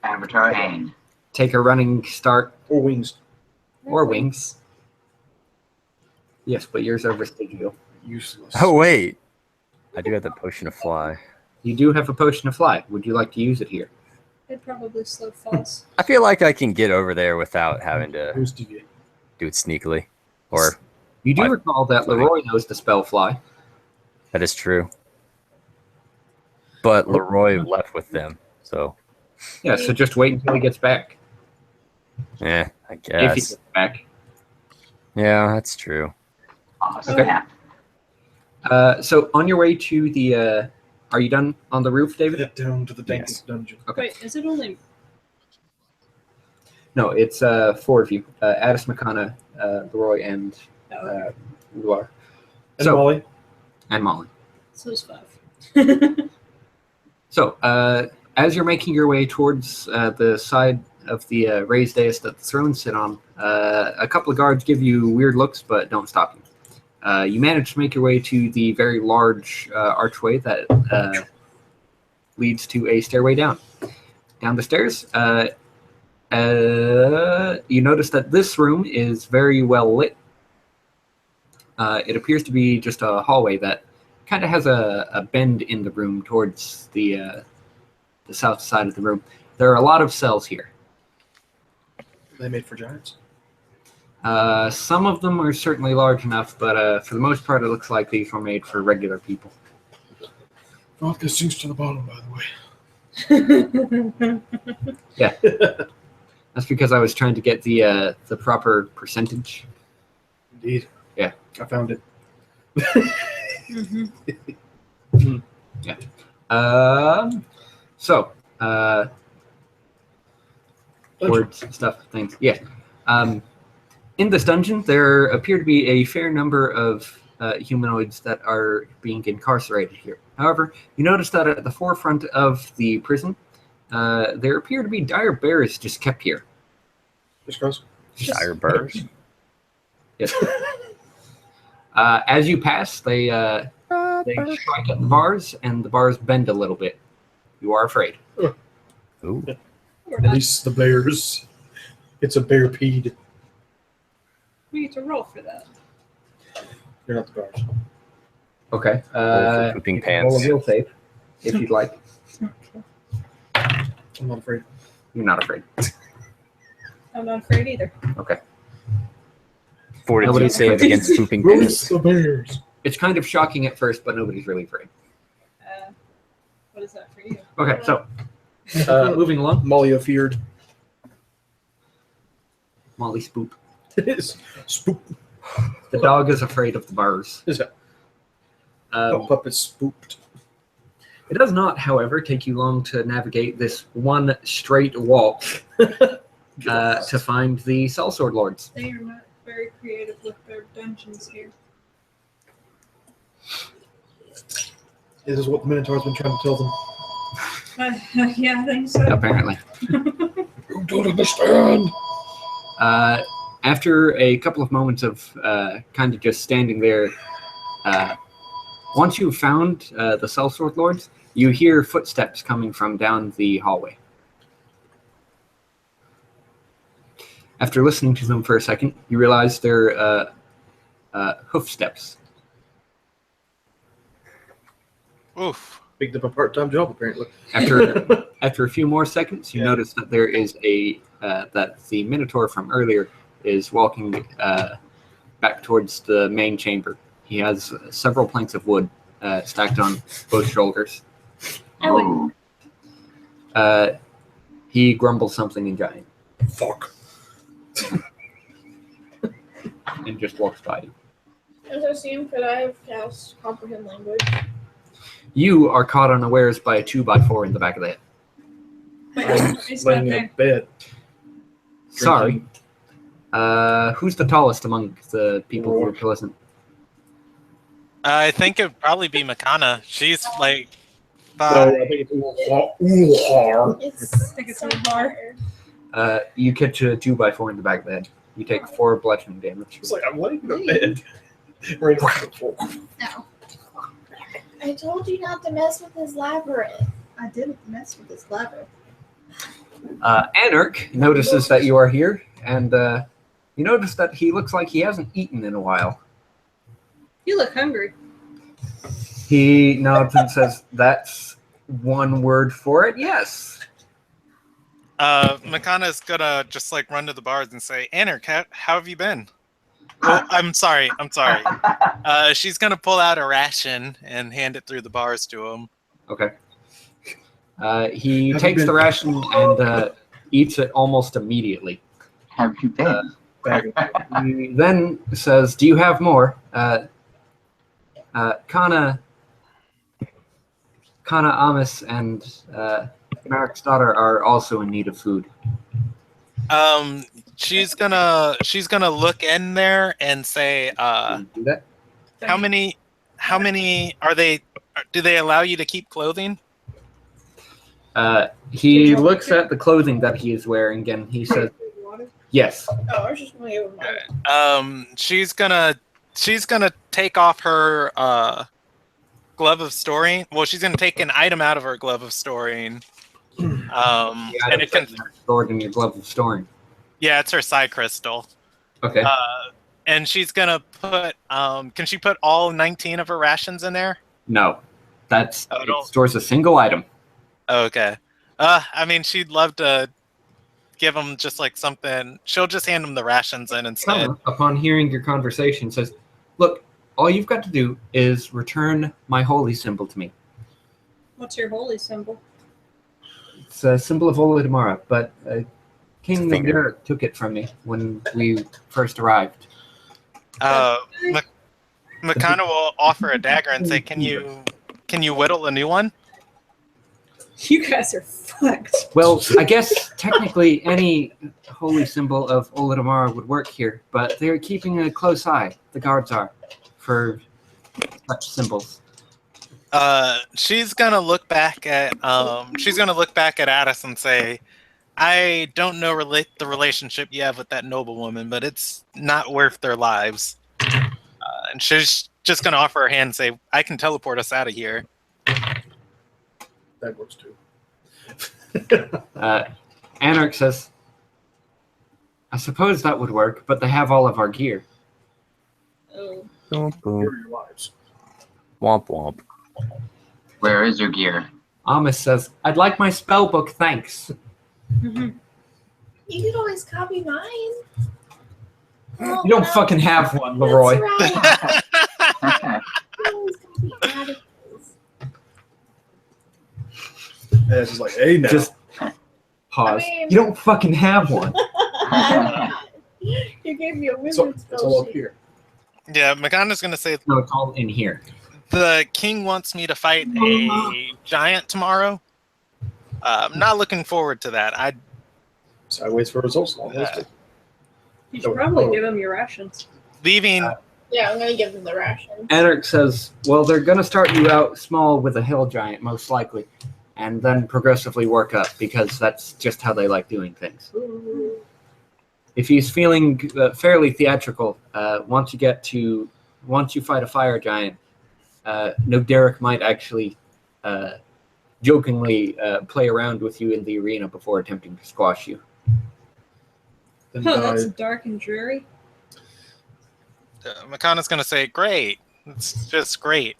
Avatar Aang. Take a running start Or wings. or wings. Yes, but yours are vestigial. Useless. Oh, wait. I do have the potion of fly. You do have a potion of fly. Would you like to use it here? It probably slow falls. I feel like I can get over there without having to Who's DA? do it sneakily. Or You do What? recall that Leroy knows to spell fly. that is true. But Leroy left with them. So, Yeah, so just wait until he gets back. I If he guess. gets back. Yeah, that's true. Awesome. Okay. So on your way to the, are you done on the roof, David? Head down to the Yes. dankest dungeon. Okay. Wait, is it only? No, it's four of you. Addis, McConna, Leroy, and Oh, Luar. And So, Molly. and Molly. so it's 5. So, as you're making your way towards the side of the raised dais that the thrones sit on, a couple of guards give you weird looks, but don't stop you. You manage to make your way to the very large archway that leads to a stairway down. Down the stairs, you notice that this room is very well lit. It appears to be just a hallway that kind of has a bend in the room towards the south side of the room. There are a lot of cells here. They made for giants. Some of them are certainly large enough, but for the most part, it looks like these were made for regular people. Vodka sinks to the bottom, by the way. That's because I was trying to get the proper percentage. Indeed. Yeah. I found it. Mm-hmm. So, words, stuff, things. Yeah. In this dungeon, there appear to be a fair number of humanoids that are being incarcerated here. However, you notice that at the forefront of the prison, there appear to be dire bears just kept here. Just gross. Dire birds. Yes. As you pass, they strike at the bars, and the bars bend a little bit. You are afraid. Ooh. We're At not. least the bears. It's a bear peed. We need to roll for that. You're not the bears. Okay. for pooping you can roll a pants. will save if you'd like. I'm not afraid. You're not afraid. I'm not afraid either. Okay. Fortitude Nobody's save afraid. against pooping Release pants. the bears. It's kind of shocking at first, but nobody's really afraid. What is that for you? Okay, so moving along. Molly feared. Molly Spoop. Spook. The dog is afraid of the bars. Is that Um, puppet spooked? it does not, however, take you long to navigate this one straight walk to find the Sellsword Lords. They are not very creative with their dungeons here. This is what the Minotaur's been trying to tell them. Yeah, I think so. Apparently. You don't understand. After a couple of moments of kind of just standing there, once you've found the Sellsword Lords, you hear footsteps coming from down the hallway. After listening to them for a second, you realize they're hoof steps. Oof. Picked up a part-time job, apparently. After a few more seconds, you notice that there is that the Minotaur from earlier is walking back towards the main chamber. He has several planks of wood stacked on both shoulders. Oh, He grumbles something in giant Fuck. and just walks by you. as I assume, could I have cast comprehend language? You are caught unawares by a 2x4 in the back of the head. Wait, I'm it's not laying in there. bed. Sorry. Who's the tallest among the people who are pleasant? I think it'd probably be Makana. She's like No, 5. I think it's Ulhar. It's I think it's so really hard. hard. You catch a 2x4 in the back of the head. You take 4 bludgeoning damage. It's like I'm laying in the bed. Right on the floor. No. I told you not to mess with his labyrinth. I didn't mess with this lever. Anarch notices that you are here, and you notice that he looks like he hasn't eaten in a while. You look hungry. He nods and says, "That's one word for it, yes." Makana's gonna just like run to the bars and say, Anarch, how have you been? Well, I'm sorry. She's gonna pull out a ration and hand it through the bars to him. Okay. He Have you takes the been- ration and eats it almost immediately. Have you been? He then says, "Do you have more?" Kana Amos and Merrick's daughter are also in need of food. She's gonna look in there and say, Can you do that? how many are they? Do they allow you to keep clothing? He looks at the clothing that he is wearing again. He says, Water? "Yes." Oh, I was just going to give him mine. She's gonna take off her glove of storing. Well, she's gonna take an item out of her glove of storing. And it can, stored in your glove of storing. yeah, it's her psi crystal. Okay. And she's gonna put. Can she put all 19 of her rations in there? No, it don't- stores a single item. Okay. I mean, she'd love to give him just like something. She'll just hand him the rations in instead. Kana, upon hearing your conversation, says, "Look, all you've got to do is return my holy symbol to me. What's your holy symbol? It's a symbol of Oladamara, but King Finger. Nagara took it from me when we first arrived." Makana will offer a dagger and say, "Can you whittle a new one?" You guys are fucked. Well, I guess technically any holy symbol of Oladamara would work here, but they're keeping a close eye. The guards are for such symbols. She's gonna look back at Addis and say, "I don't know the relationship you have with that noblewoman, but it's not worth their lives." And she's just gonna offer her hand and say, "I can teleport us out of here." That works too. Anarch says, "I suppose that would work, but they have all of our gear." Oh. Boom, Here boom. are your lives. Womp womp. Where is your gear? Amos says, "I'd like my spell book, thanks." You could always copy mine. Oh, You don't no. fucking have one, Leroy. That's right. You always copy Atticus. And it's just like, hey, now. Just pause. I mean- You don't fucking have one. You gave me a So, wizard it's spell all up sheet. here. Yeah, Makana's gonna say, No, it's all in here. "The king wants me to fight a giant tomorrow. I'm not looking forward to that. Sideways for results. Long listed. You should probably give them your rations. Leaving. Yeah, I'm gonna give them the ration. Anarch says, "Well, they're going to start you out small with a hill giant, most likely, and then progressively work up, because that's just how they like doing things. If he's feeling fairly theatrical, once you fight a fire giant, no, Derek might actually jokingly play around with you in the arena before attempting to squash you." Then That's die. dark and dreary. Makana's gonna say, "Great, it's just great."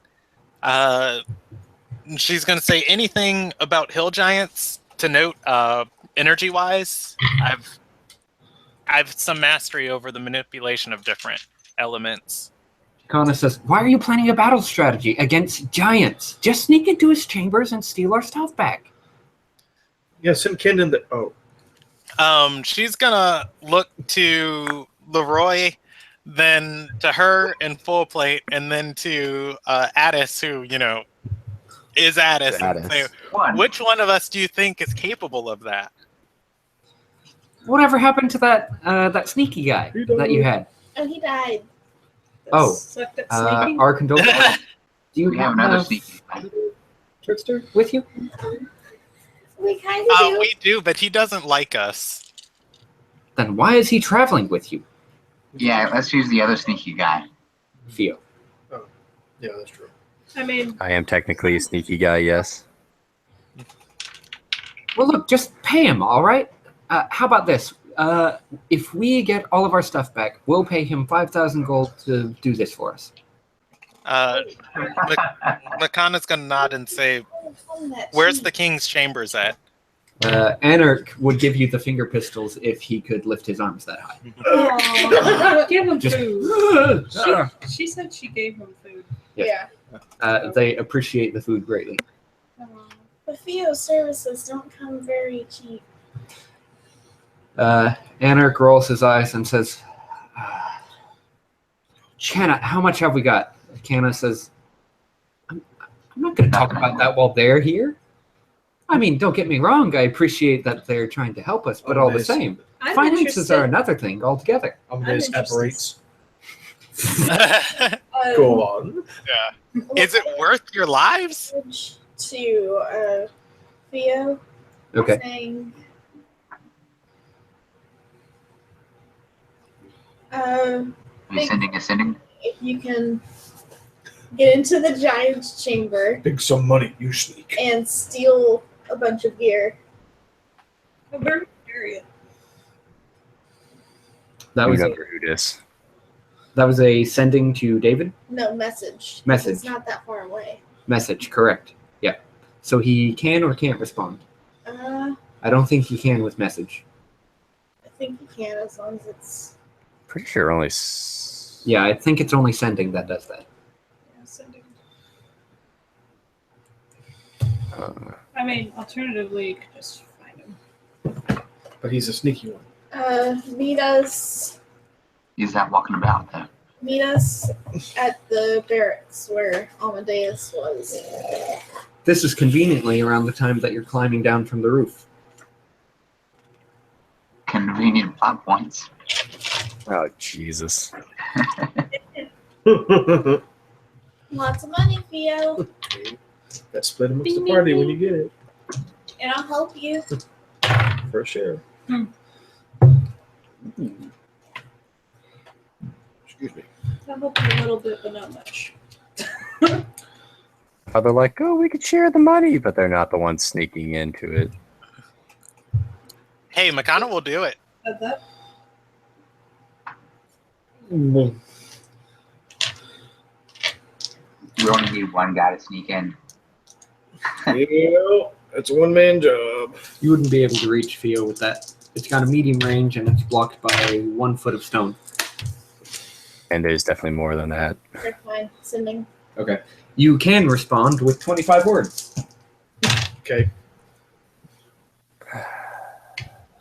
She's gonna say, "Anything about hill giants to note, energy-wise? I've some mastery over the manipulation of different elements." Kana says, "Why are you planning a battle strategy against giants? Just sneak into his chambers and steal our stuff back." Yeah, send Ken in the. Oh, She's gonna look to Leroy, then to her in full plate, and then to Addis, who is Addis, and say, One. "Which one of us do you think is capable of that?" Whatever happened to that sneaky guy that you had? Oh, he died. Oh, sucked at sneaking? our condolences. Do you We have another sneaky guy. trickster with you? We kind of do. We do, but he doesn't like us. Then why is he traveling with you, Yeah, let's use the other sneaky guy. Theo? Yeah, that's true. I mean, I am technically a sneaky guy, yes. Well, look, just pay him, all right? How about this? If we get all of our stuff back, we'll pay him 5,000 gold to do this for us. Makana's gonna nod and say, "Where's the king's chambers at?" Anarch would give you the finger pistols if he could lift his arms that high. aw, give him Just- food. She said she gave him food. Yeah. Yeah. They appreciate the food greatly. Aw. The Theo services don't come very cheap. Anarch rolls his eyes and says, Canna, how much have we got? Canna says, I'm not going to talk about that while they're here. I mean, don't get me wrong. I appreciate that they're trying to help us, but all the same, I'm finances are interested- another thing altogether. Amadeus I'm apparates. um, Go on. Is it worth your lives? To Theo Okay. saying, Are you ascending? if you can get into the giant's chamber Big some money, you sneak. and steal a bunch of gear. a bird area. That was a sending to David No, message. Message. It's not that far away. message. Correct. Yeah. So he can or can't respond. I I don't think he can with message. think you can as long as it's. Pretty sure only. Yeah, I think it's only sending that does that. Yeah, sending. Uh, I mean, alternatively, you could just find him. But he's a sneaky one. Meet us. He's not walking about though. Meet us at the barracks where Amadeus was. This is conveniently around the time that you're climbing down from the roof. Convenient plot points. oh Jesus! Lots of money, Theo. That's split amongst Ding, the party ding, when you get it. And I'll help you. For a share. Excuse me. I'll help you a little bit, but not much. They're like, oh, we could share the money, but they're not the ones sneaking into it. Hey, Makana will do it. Said that. Mm. We only need one guy to sneak in. Yeah, that's a one-man job. You wouldn't be able to reach Theo with that. It's got a medium range and it's blocked by 1 foot of stone. And there's definitely more than that. They're fine. Sending. Okay. You can respond with 25 words. Okay.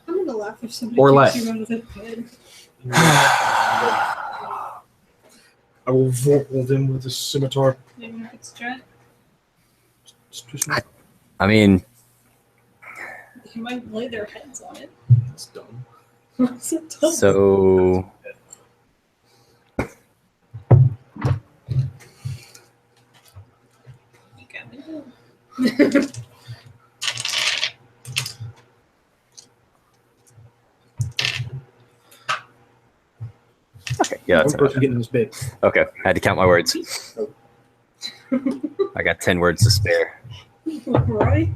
I'm gonna laugh if somebody Or kicks less. you out of the bed. I will vocal them with a scimitar. Even if it's dread, I mean, you might lay their heads on it. That's dumb. What's it done? so You got me. okay, yeah, that's One person enough. getting in this bed. Okay. I had to count my words. I got 10 words to spare. Right?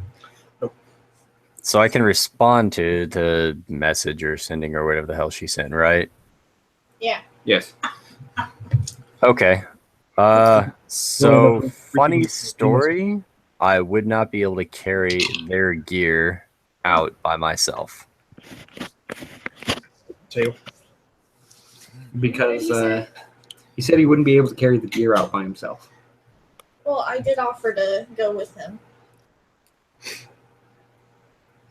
So I can respond to the message or sending or whatever the hell she sent, right? Yeah. Yes. Okay. So funny story, I would not be able to carry their gear out by myself. Tail. Because What did he said he wouldn't be able to carry the gear out by himself. Well, I did offer to go with him.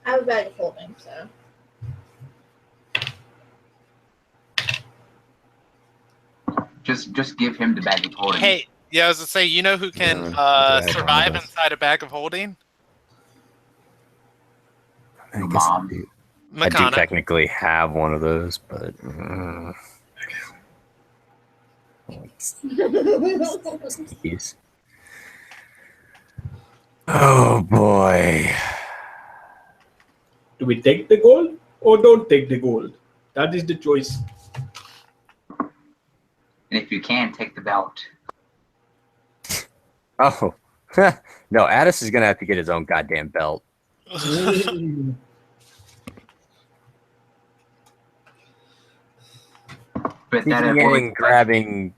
I have a bag of holding, so. Just give him the bag of holding. Hey, yeah, I was gonna say, you know who can Yeah, I don't survive know. inside a bag of holding? I guess Mom. I do Makana. technically have one of those, but Jeez. Oh boy. Do we take the gold or don't take the gold? That is the choice. And if you can, take the belt. Oh. No, Addis is gonna have to get his own goddamn belt. But that Sneaking in avoids and grabbing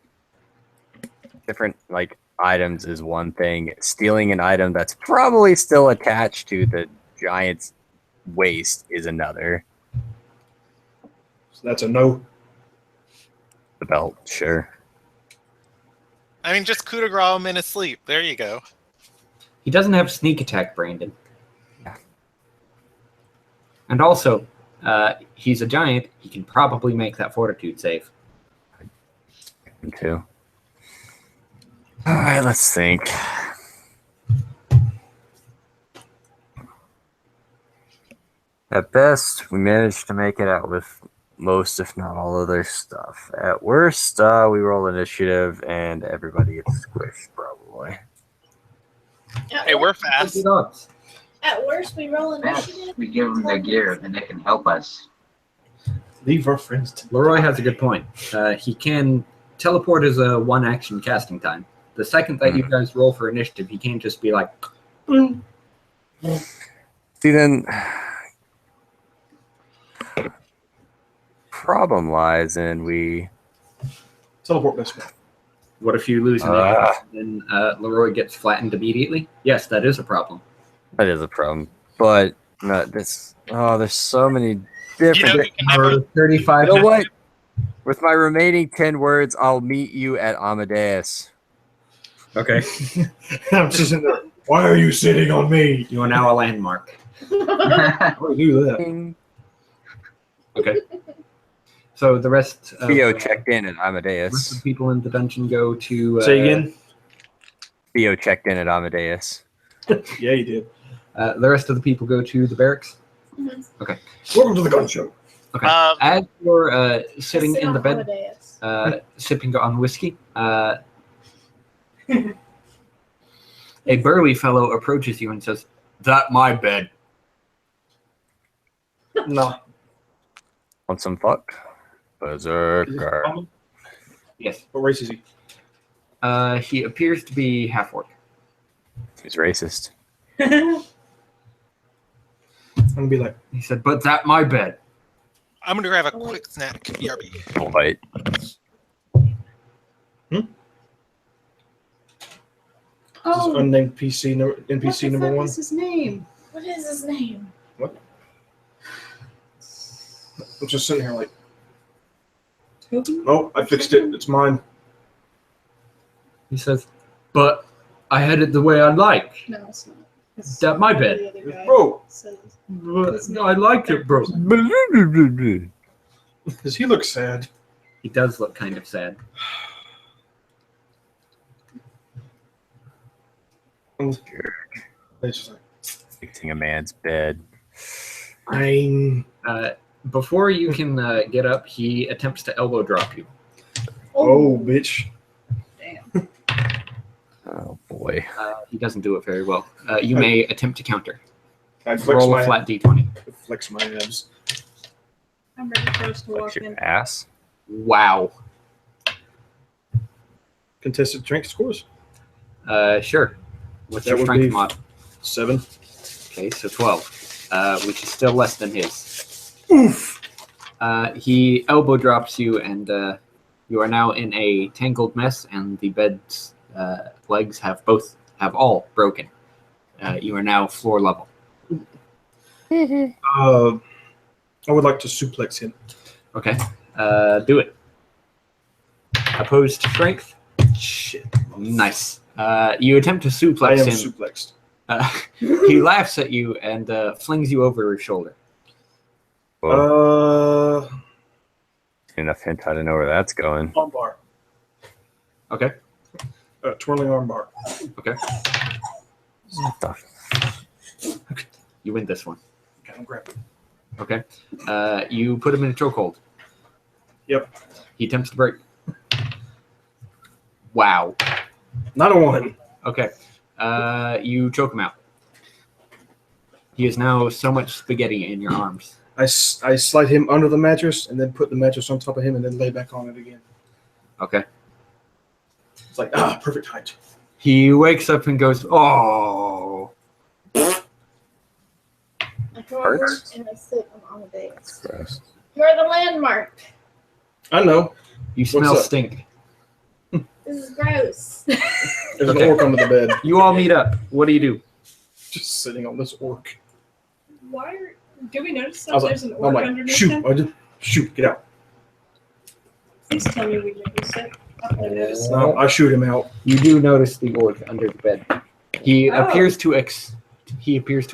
different like items is one thing. Stealing an item that's probably still attached to the giant's waist is another. So that's a no. The belt, sure. I mean, just coup de grace him in his sleep. There you go. He doesn't have sneak attack, Brandon. Yeah. And also, he's a giant. He can probably make that fortitude save. Him too. All right, let's think. At best, we managed to make it out with most, if not all, of their stuff. At worst, we roll initiative and everybody gets squished, probably. Hey, we're fast. Good odds. At worst, we roll Yes, initiative. we give them the gear, then they can help us. Leave our friends to Leroy has a good point. He can teleport as a one-action casting time. The second that you guys roll for initiative, he can't just be like, "Boom." See, then, problem lies in we. teleport this way. What if you lose initiative and Leroy gets flattened immediately? Yes, that is a problem. That is a problem, but not this. Oh, there's so many different. You know, you can never. 35. You know what? With my remaining 10 words, I'll meet you at Amadeus. Okay. I'm just in there. Why are you sitting on me? You are now a landmark. How do we do that? Ding. Okay. So the rest of Theo checked in at the rest of Amadeus. the people in the dungeon go to Say again. Theo checked in at Amadeus. Yeah, you did. The rest of the people go to the barracks. Welcome to the gun show. Okay. Um, As you're sitting Sit in the on bed, Amadeus. sipping on whiskey, a burly fellow approaches you and says, "That my bed." Nah. Want some fuck? Berserker. Yes. What race is he? He appears to be half orc. He's racist. I'm gonna be like, He said, "But that my bed." I'm gonna grab a quick snack. BRB. White. Oh, unnamed NPC what the number fuck one. is his name? What is his name? I'm just sitting here like, Toby? oh, I fixed it. It's mine. He says, "But I had it the way I like. No, it's not. It's That my the bed. other guy Bro, says- But I like it, bro." does he look sad? He does look kind of sad. It's just like, Fixing a man's bed. I'm. Before you can get up, he attempts to elbow drop you. Oh, bitch. Damn. Oh boy. He doesn't do it very well. You may attempt to counter. I flex Roll a my flat d20. flex my abs. I'm ready for us to Flex walk your in. ass. Wow. Contested strength scores. Sure. What's That your would strength be- mod? 7. Okay, so 12, which is still less than his. Oof. He elbow drops you, and you are now in a tangled mess, and the bed's legs have all broken. You are now floor level. I would like to suplex him. Okay, do it. Opposed to strength. Shit. Nice. You attempt to I suplex am him. suplexed. He laughs at you and flings you over his shoulder. Whoa. Enough hint, I don't know where that's going. Armbar. Okay. Twirling armbar. Okay. What the You win this one. Okay, I'm grabbing. Okay. You put him in a chokehold. Yep. He attempts to break. Wow. Not a 1. Okay. You choke him out. He is now so much spaghetti in your arms. I slide him under the mattress and then put the mattress on top of him and then lay back on it again. Okay. It's like, perfect height. He wakes up and goes, "Oh." I come over Hurts? and I sit on Amadeus. Gross. You're the landmark. I know. You smell up? stink. This is gross. There's Okay. an orc under the bed. You all meet up. What do you do? Just sitting on this orc. Do we notice I was that like, there's an I'm orc like, underneath shoot. him? Shoot, get out. Please tell me we notice it. I don't notice it. No, I shoot him out. You do notice the orc under the bed. He Oh. appears to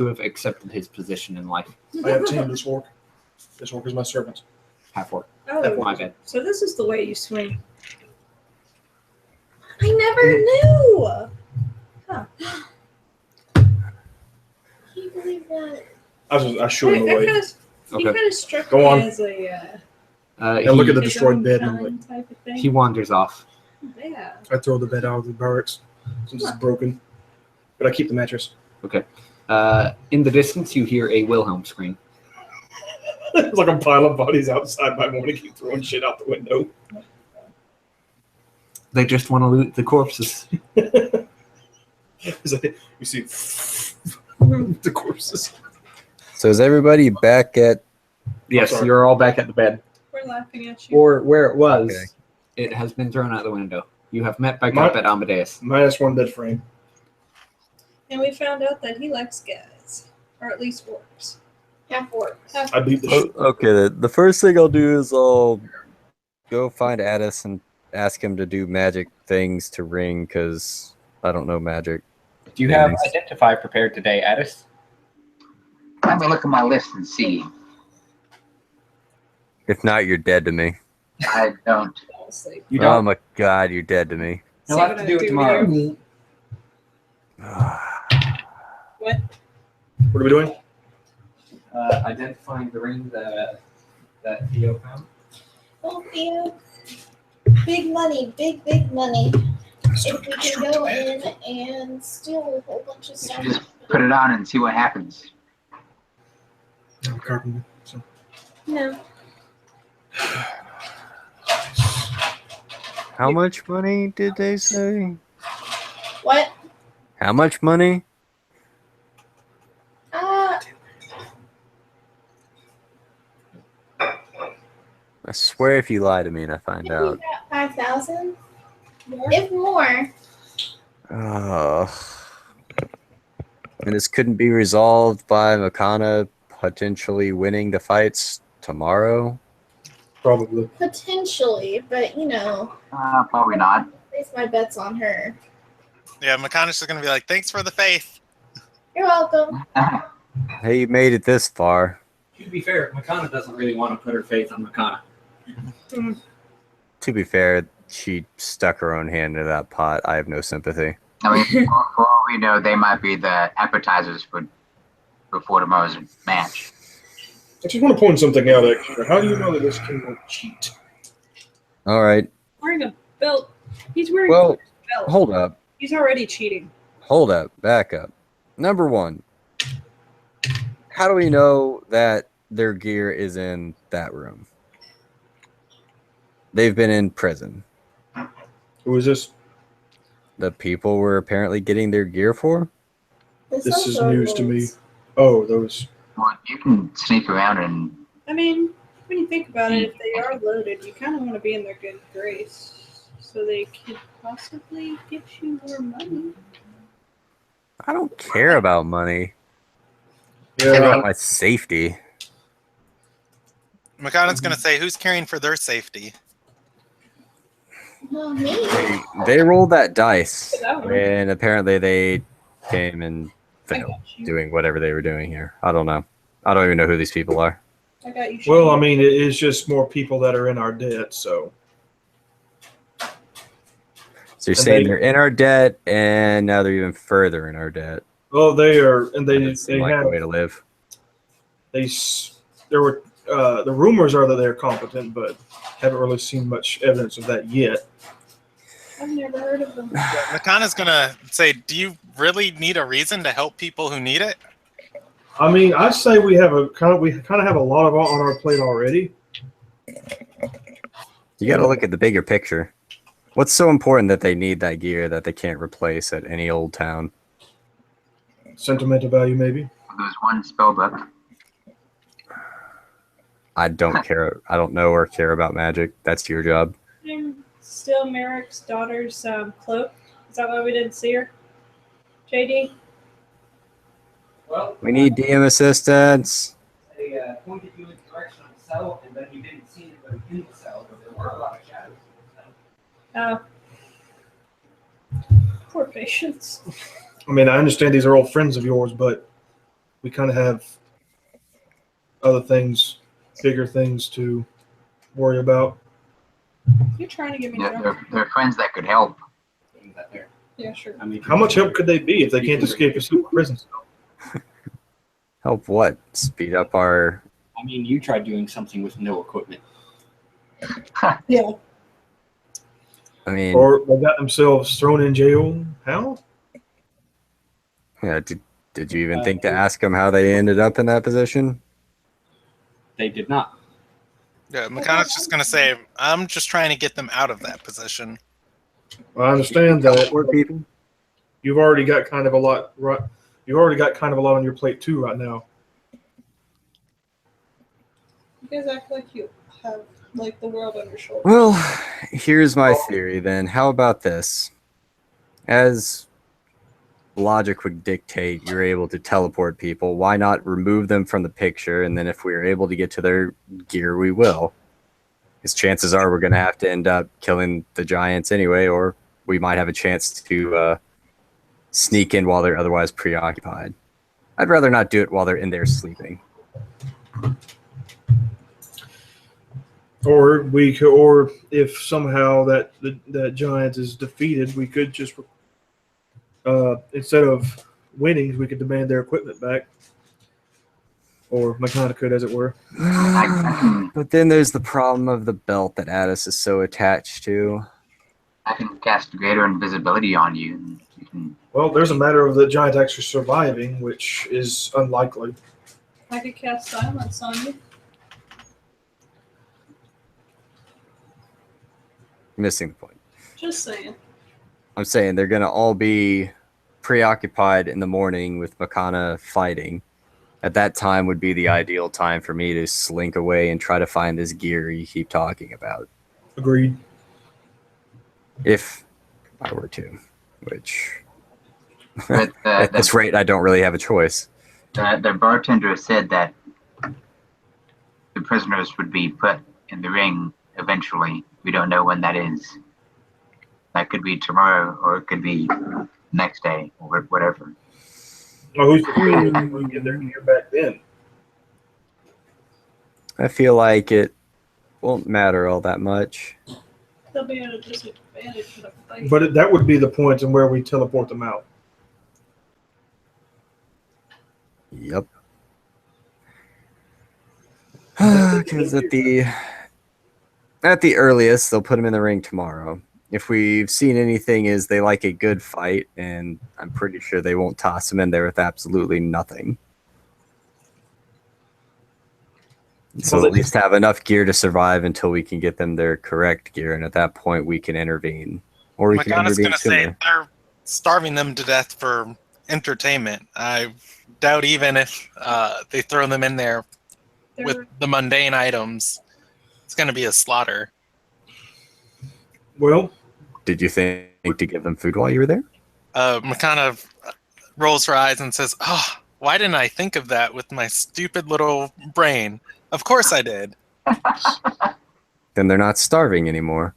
have accepted his position in life. I have tamed this orc. This orc is my servant. Half orc. Oh, My bad. so this is the way you swing. I never knew. Huh. Can you believe that? I shoot him away. He Okay. kind of struck Go me on. as a He, And look at the his destroyed own bed and I'm kind like, type of thing. he wanders off. Yeah. I throw the bed out of the barracks since it's broken. But I keep the mattress. In the distance, you hear a Wilhelm scream. It's like a pile of bodies outside my morning. Keep throwing shit out the window. They just want to loot the corpses. It's like, you see the corpses. So is everybody back at? Yes, sorry. you're all back at the bed. We're laughing at you. Or where it was, Okay. it has been thrown out the window. You have met back My- up at Amadeus. -1 bed frame. And we found out that he likes guys. Or at least orcs. Half orcs. I beat the shit. Okay, the first thing I'll do is I'll go find Addis and ask him to do magic things to ring because I don't know magic. Do you have Thanks. Identify prepared today, Addis? Let me look at my list and see. If not, you're dead to me. I don't. Fall asleep. You Oh don't? my god, you're dead to me. You'll See have what to I do it tomorrow. here. What? What are we doing? Identifying the ring that Theo found. Oh, Theo. Big money. Big money. If we can go in and steal a whole bunch of stuff. Just put it on and see what happens. I'm a carpenter. So. No. How much money did they say? What? How much money? I swear if you lie to me and I find Maybe out. about 5,000. If more. Oh. And this couldn't be resolved by Makana potentially winning the fights tomorrow? Probably. Potentially, but you know, Probably not. place my bets on her. Yeah, McConnell's just gonna be like, "Thanks for the faith." You're welcome. Hey, you made it this far. To be fair, Makana doesn't really want to put her faith on Makana. To be fair, she stuck her own hand into that pot. I have no sympathy. I mean, for all we know, they might be the appetizers before tomorrow's match. I just want to point something out, extra. How do you know that this king won't cheat? All right. Wearing a belt. He's wearing Well, a belt. hold up. He's already cheating. Hold up. Back up. Number one, how do we know that their gear is in that room? They've been in prison. Who is this? The people were apparently getting their gear for? This is news to me. Oh, those. Well, you can sneak around and I mean, when you think about it, if they are loaded, you kind of want to be in their good grace. So they could possibly get you more money. I don't care about money. I care Yeah, about my safety. McConnell's gonna say, "Who's caring for their safety?" Well, me. They rolled that dice, That one. and apparently they came and I failed got you. doing whatever they were doing here. I don't know. I don't even know who these people are. I got you. well, I Shane. mean, it is just more people that are in our debt, so. So you're And saying they- they're in our debt, and now they're even further in our debt. Well, they are, and That doesn't seem they like have, a way to live. there were, the rumors are that they're competent, but haven't really seen much evidence of that yet. I've never heard of them. Makana's gonna say, "Do you really need a reason to help people who need it?" I mean, I say we have we kind of have a lot of on our plate already. You got to look at the bigger picture. What's so important that they need that gear that they can't replace at any old town? Sentimental value, maybe. There's one spell book. I don't care. I don't know or care about magic. That's your job. Still Merrick's daughter's cloak. Is that why we didn't see her? JD? Well, We need DM assistance. they pointed you in the direction of the cell, and then you didn't see anybody in the cell, but there were a lot of shadows. Poor patients. I mean, I understand these are old friends of yours, but we kind of have other things, bigger things to worry about. You're trying to get me Yeah, drunk. they're friends that could help. Yeah, sure. I mean, How much help could they be if they can't escape a super prison cell? Help what? Speed up our. I mean, you tried doing something with no equipment. Yeah. I mean, Or they got themselves thrown in jail? How? yeah. Did you even think to ask them how they ended up in that position? They did not. Yeah, Makana's just gonna say, "I'm just trying to get them out of that position." I understand that. Poor people. You've already got kind of a lot. Right, you've already got kind of a lot on your plate too right now. You guys act like you have like the world on your shoulders. Well, here's my theory then. How about this? As logic would dictate, you're able to teleport people. Why not remove them from the picture? And then if we're able to get to their gear, we will. Because chances are we're going to have to end up killing the giants anyway, or we might have a chance to sneak in while they're otherwise preoccupied. I'd rather not do it while they're in there sleeping. Or we could, or if somehow that giant is defeated, we could just instead of winning, we could demand their equipment back, or Makana could, as it were. But then there's the problem of the belt that Addis is so attached to. I can cast greater invisibility on you. And you can, Well, there's a matter of the giant actually surviving, which is unlikely. I could cast silence on you. Missing the point. Just saying. I'm saying they're going to all be preoccupied in the morning with Makana fighting. At that time would be the ideal time for me to slink away and try to find this gear you keep talking about. Agreed. If I were to, which but at this rate, I don't really have a choice. the bartender said that the prisoners would be put in the ring eventually. We don't know when that is. That could be tomorrow, or it could be next day, or whatever. Oh, who's going to get their gear back then? I feel like it won't matter all that much. They'll be at a disadvantage for the fight. But that would be the point in where we teleport them out. Yep. Because at the earliest, they'll put them in the ring tomorrow. If we've seen anything, is they like a good fight, and I'm pretty sure they won't toss them in there with absolutely nothing. So Well, at least have enough gear to survive until we can get them their correct gear, and at that point we can intervene. Or we can Makana's intervene gonna say sooner. they're starving them to death for entertainment. I doubt even if they throw them in there with They're- the mundane items, it's gonna be a slaughter. Well, Did you think to give them food while you were there? Makana rolls her eyes and says, "Oh, why didn't I think of that with my stupid little brain? Of course I did." Then they're not starving anymore.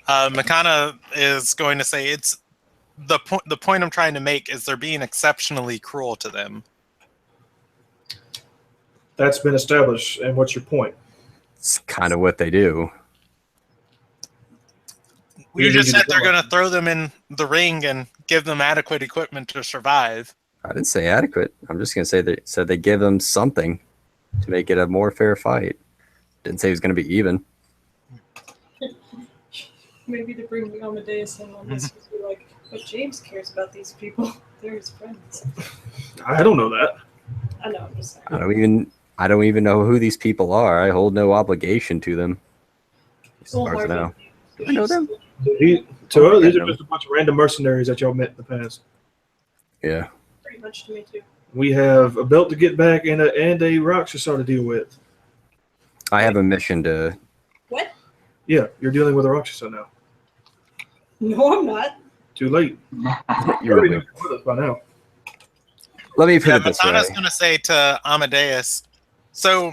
Makana is going to say, "It's the point. The point I'm trying to make is they're being exceptionally cruel to them." that's been established. And what's your point? It's kind of what they do. You just said they're going to throw them in the ring and give them adequate equipment to survive. I didn't say adequate. I'm just going to say they give them something to make it a more fair fight. Didn't say it was going to be even. Maybe to bring Amadeus in on this would be like, but James cares about these people. They're his friends. I don't know that. I know, I'm just saying. I don't even know who these people are. I hold no obligation to them. As Well, far as I know. Marvin, I know them. These are just a bunch of random mercenaries that y'all met in the past. Yeah. pretty much to me too. We have a belt to get back and a Rakshasa to deal with. I have a mission to. What? Yeah, you're dealing with a Rakshasa now. No, I'm not. Too late. You You already will know be. you're with us by now. Let me put Yeah, it this way. Matana's going to say to Amadeus, so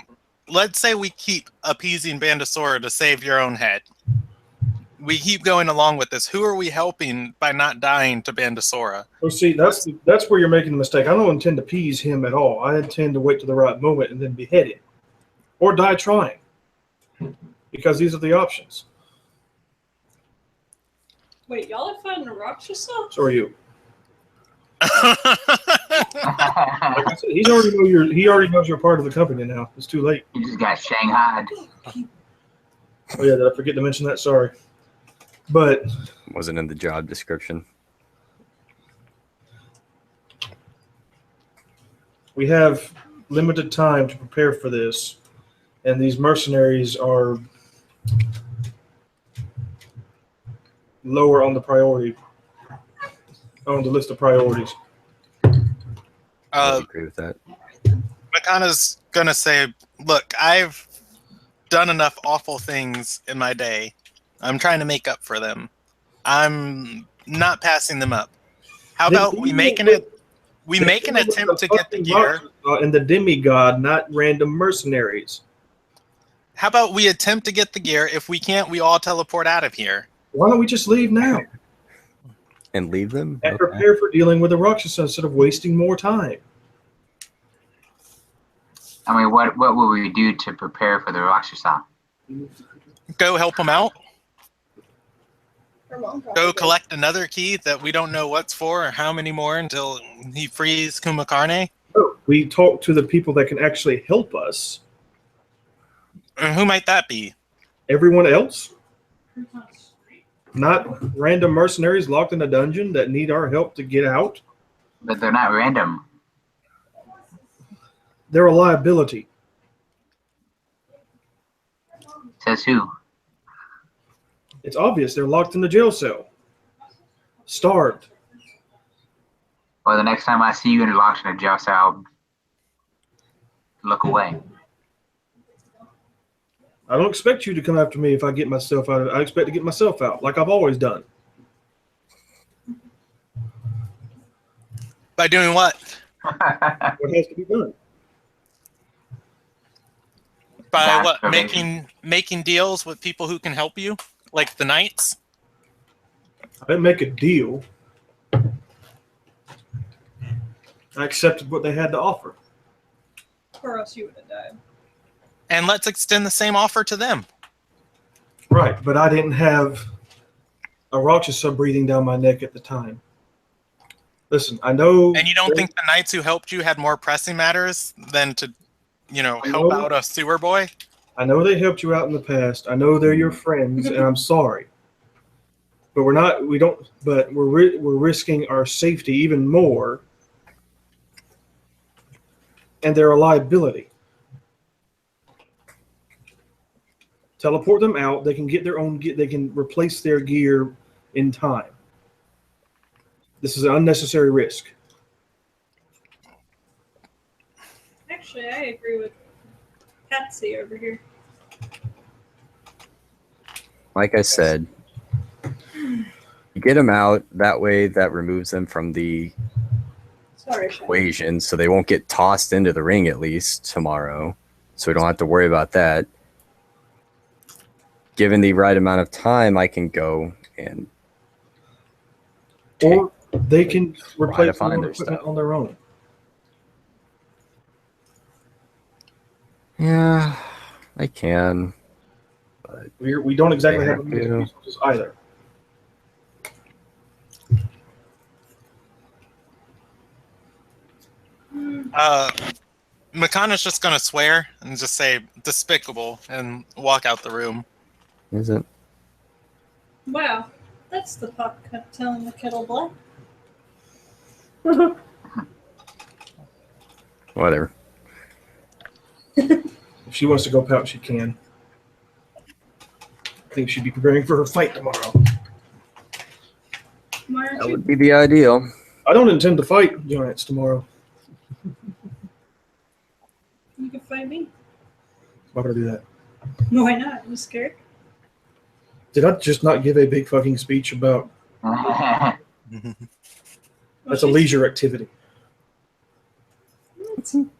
let's say we keep appeasing Bandasora to save your own head. We keep going along with this. Who are we helping by not dying to Bandasora? Well, see, that's where you're making the mistake. I don't intend to appease him at all. I intend to wait to the right moment and then behead him. Or die trying. Because these are the options. Wait, y'all are fighting a Rakshasa? So are you. Like I said, he already knows you're part of the company now. It's too late. You just got shanghaied. Oh yeah, did I forget to mention that? Sorry. But Wasn't in the job description. we have limited time to prepare for this, and these mercenaries are lower on the list of priorities. I agree with that. Makana's going to say, look, I've done enough awful things in my day. I'm trying to make up for them. I'm not passing them up. How about we make an attempt to get the gear? And the demigod, not random mercenaries. How about we attempt to get the gear? If we can't, we all teleport out of here. Why don't we just leave now And leave them? and Okay. prepare for dealing with the Rakshasa instead of wasting more time? I mean, what will we do to prepare for the Rakshasa? Go help them out. Her mom Go probably collect another key that we don't know what's for or how many more until he frees Kumakarne. We talk to the people that can actually help us. And who might that be? Everyone else? Not random mercenaries locked in a dungeon that need our help to get out. But they're not random. They're a liability. Says who? It's obvious they're locked in the jail cell. Starved. Well, the next time I see you in locked in a jail cell, I'll look away. I don't expect you to come after me if I get myself out. I expect to get myself out, like I've always done. By doing what? What has to be done? By That's what? probation. Making deals with people who can help you, like the knights. I didn't make a deal. I accepted what they had to offer. Or else you would have died. And let's extend the same offer to them. Right, but I didn't have a Rakshasa breathing down my neck at the time. Listen, I know. And you don't think the knights who helped you had more pressing matters than to, help out a sewer boy? I know they helped you out in the past. I know they're your friends, and I'm sorry. But we're risking our safety even more, and they're a liability. Teleport them out. They can get their own gear. They can replace their gear in time. This is an unnecessary risk. Actually, I agree with Patsy over here. Like I said, you get them out. That way, that removes them from the Sorry, Shay. equation, so they won't get tossed into the ring at least tomorrow. So we don't have to worry about that. Given the right amount of time, I can go and Or they can replace find their their equipment stuff. on their own. yeah, I can. We don't exactly They have have limited to. resources either. Makana's just going to swear and just say despicable and walk out the room. Is it? Wow, that's the pot telling the kettle black. Whatever. If she wants to go pout, she can. I think she'd be preparing for her fight tomorrow. Why aren't That you? would be the ideal. I don't intend to fight giants tomorrow. You can fight me. Why would I do that? Why not? You scared? Did I just not give a big fucking speech about that's a leisure activity? Time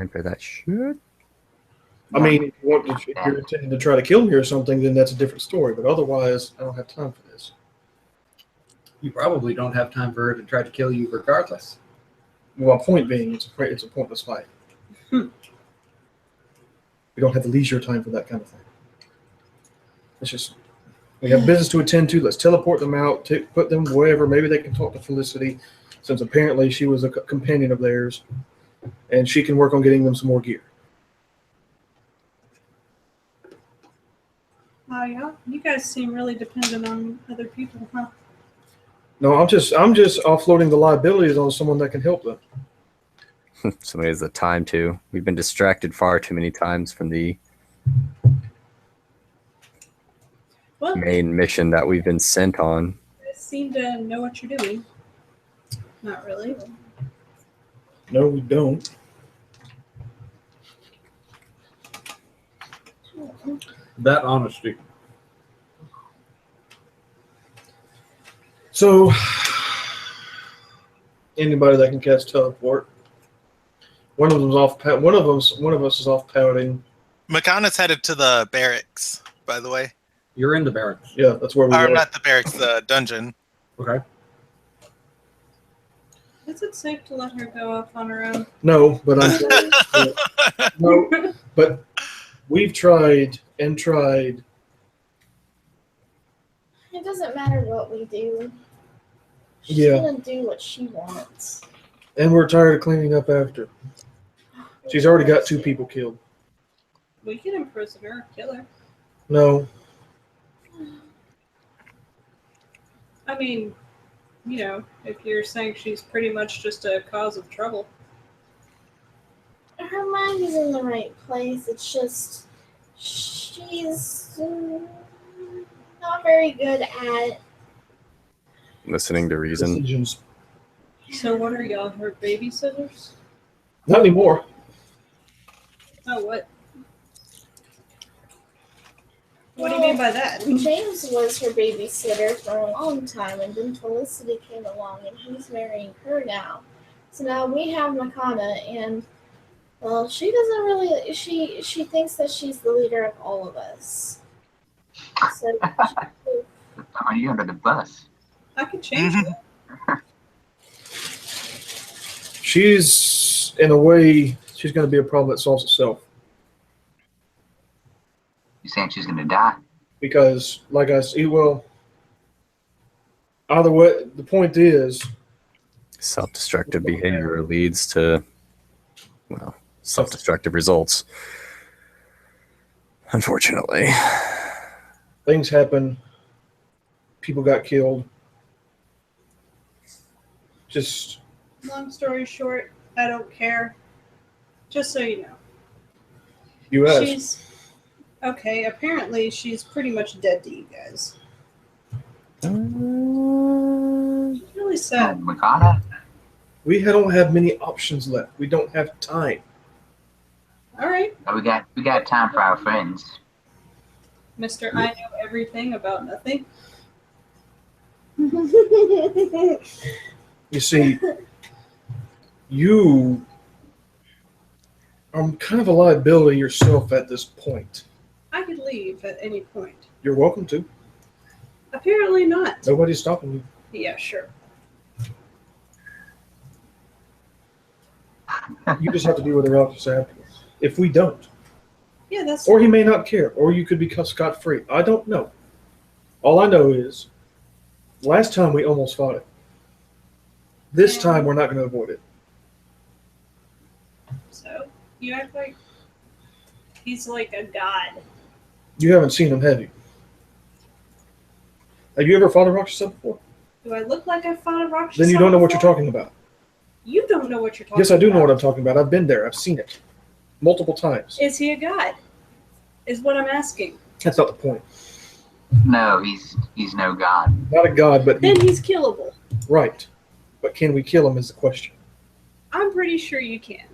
for that shit. I mean, if you're intending to try to kill me or something, then that's a different story. But otherwise, I don't have time for this. You probably don't have time for her to try to kill you regardless. Well, my point being, it's a pointless fight. We don't have the leisure time for that kind of thing. It's just, we have business to attend to. Let's teleport them out, put them wherever. Maybe they can talk to Felicity, since apparently she was a companion of theirs, and she can work on getting them some more gear. Oh yeah, you guys seem really dependent on other people, huh? No, I'm just offloading the liabilities on someone that can help them. Somebody has the time to. We've been distracted far too many times from the Well, main mission that we've been sent on. you guys seem to know what you're doing. Not really. No, we don't. That honesty. So, anybody that can catch teleport. One of them's off. One of us is off pouting. Makana's headed to the barracks, by the way. You're in the barracks. Yeah, that's where we Or were. not the barracks, the dungeon. Okay. Is it safe to let her go off on her own? No, but no, but we've tried and tried. It doesn't matter what we do. She's Yeah. gonna do what she wants. And we're tired of cleaning up after. She's already got 2 people killed. We can imprison her, kill her. No, I mean, you know, if you're saying she's pretty much just a cause of trouble. Her mind is in the right place. It's just she's not very good at. Listening to reason. decisions. So what are y'all, her babysitters? Not anymore. Oh, what? What do you mean by that? James was her babysitter for a long time, and then Felicity came along, and he's marrying her now. So now we have Makana, and well, she doesn't really. She thinks that she's the leader of all of us. So Are you under the bus? I could change it. She's, in a way, she's going to be a problem that solves itself. You saying she's gonna die? Because, like I said, well, either way, the point is, Self-destructive behavior leads to, well, self-destructive results. Unfortunately. things happen. People got killed. Just, Long story short, I don't care. Just so you know. you asked. She's okay, apparently she's pretty much dead to you guys. It's really Oh, sad. Makana? We don't have many options left. We don't have time. Alright, Oh, we got time for our friends. Mr. I know everything about nothing. You see, you are kind of a liability yourself at this point. I could leave at any point. You're welcome to. Apparently not. Nobody's stopping you. Yeah, sure. You just have to do what they're out to afterwards. If we don't. Yeah, that's Or he may not care. Or you could be scot-free. I don't know. All I know is, last time we almost fought it. This Yeah. time we're not going to avoid it. so. You act like he's like a god. You haven't seen him, have you? Have you ever fought a Rakshasa before? Do I look like I fought a Rakshasa? Then you don't know what you're before? talking about. You don't know what you're talking about. Yes, I do know what I'm talking about. I've been there. I've seen it multiple times. Is he a god? Is what I'm asking. That's not the point. No, he's no god. Not a god, but Then he's killable. right. But can we kill him is the question. I'm pretty sure you can.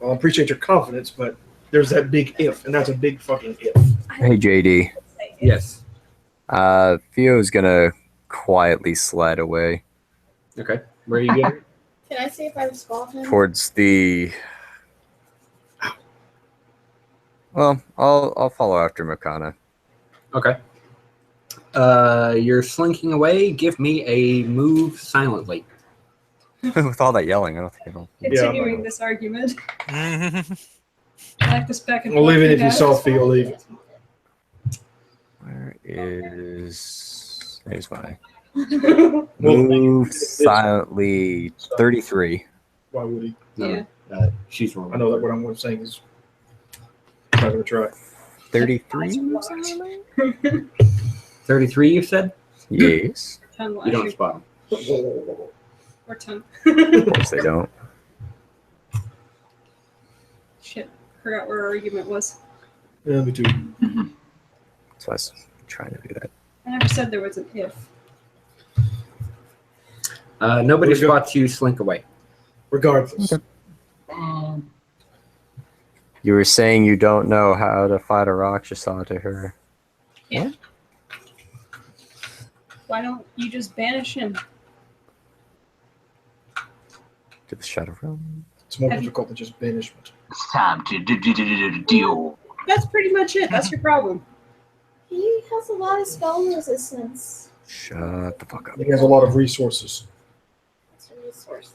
Well, I appreciate your confidence, but there's that big if, and that's a big fucking if. Hey, JD. Yes. Theo's gonna quietly slide away Okay. Where are you going? Can I see if I spot him? towards the. Well, I'll follow after Makana. Okay. You're slinking away. Give me a move silently. With all that yelling, I don't think it'll. Continuing this argument. I like this back and Well, forth. even if you guys. saw Theo leave. Where is. There's my. Yeah. Move silently 33. Why would he? No, she's wrong. I know that what I'm saying is not going to try. 33? 33, you said? Yes. Tongue You don't lashing. spot him. Or tongue. Of course they don't. Shit. Forgot where our argument was. Yeah, me too. So I was trying to do that. I never said there was an if. Nobody Where'd you go? spots you slink away. Regardless. You were saying you don't know how to fight a Rakshasa to her. Why don't you just banish him? To the Shadow Realm? It's more Have you- difficult than just banishment. It's time to deal. That's pretty much it. That's your problem. He has a lot of spell resistance. Shut the fuck up. He has a lot of resources. That's resources.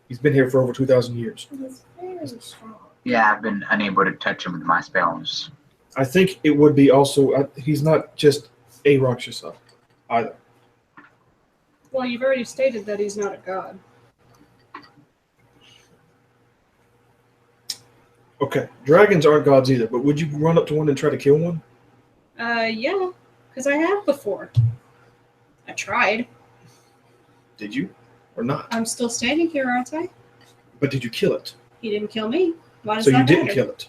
He's been here for over 2,000 years. He's very strong. Yeah, I've been unable to touch him with my spells. I think it would be also, he's not just a Rakshasa either. Well, you've already stated that he's not a god. Okay, dragons aren't gods either, but would you run up to one and try to kill one? Yeah, because I have before. I tried. Did you? Or not? I'm still standing here, aren't I? But did you kill it? He didn't kill me. Why does So that you didn't matter? kill it.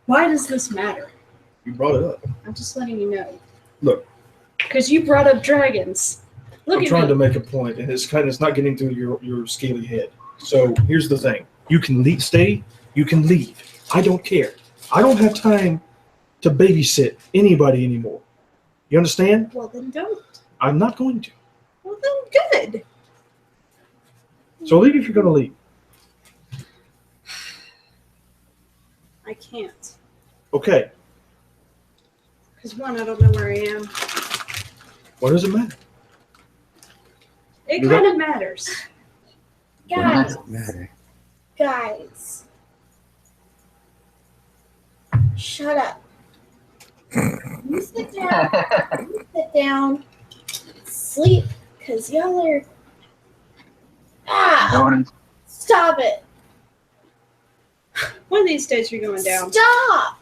Why does this matter? You brought it up. I'm just letting you know. Look. Because you brought up dragons. Look I'm at trying me. to make a point, and it's not getting through your scaly head. So here's the thing: you can stay, you can leave. I don't care. I don't have time to babysit anybody anymore. You understand? Well, then don't. I'm not going to. Well, then good. So leave if you're going to leave. I can't. Okay. Because one, I don't know where I am. What does it matter? It You kind of matters. Guys, Matter. guys. Shut up. You sit down. You sit down. Sleep, because y'all are. Ah! Don't- Stop it. One of these days you're going down. Stop!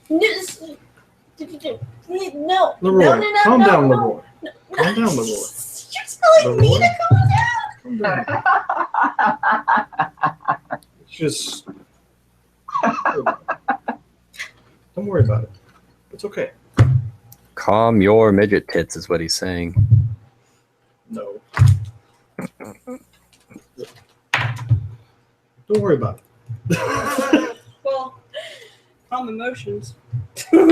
No. No. Leroy, no, no, no, calm no, down, no, Leroy. no, Calm down, Leroy. You're telling me Leroy. to calm down? Calm down. Just don't worry about it. It's okay. Calm your midget tits, is what he's saying. No. Don't worry about it. Well, calm emotions. All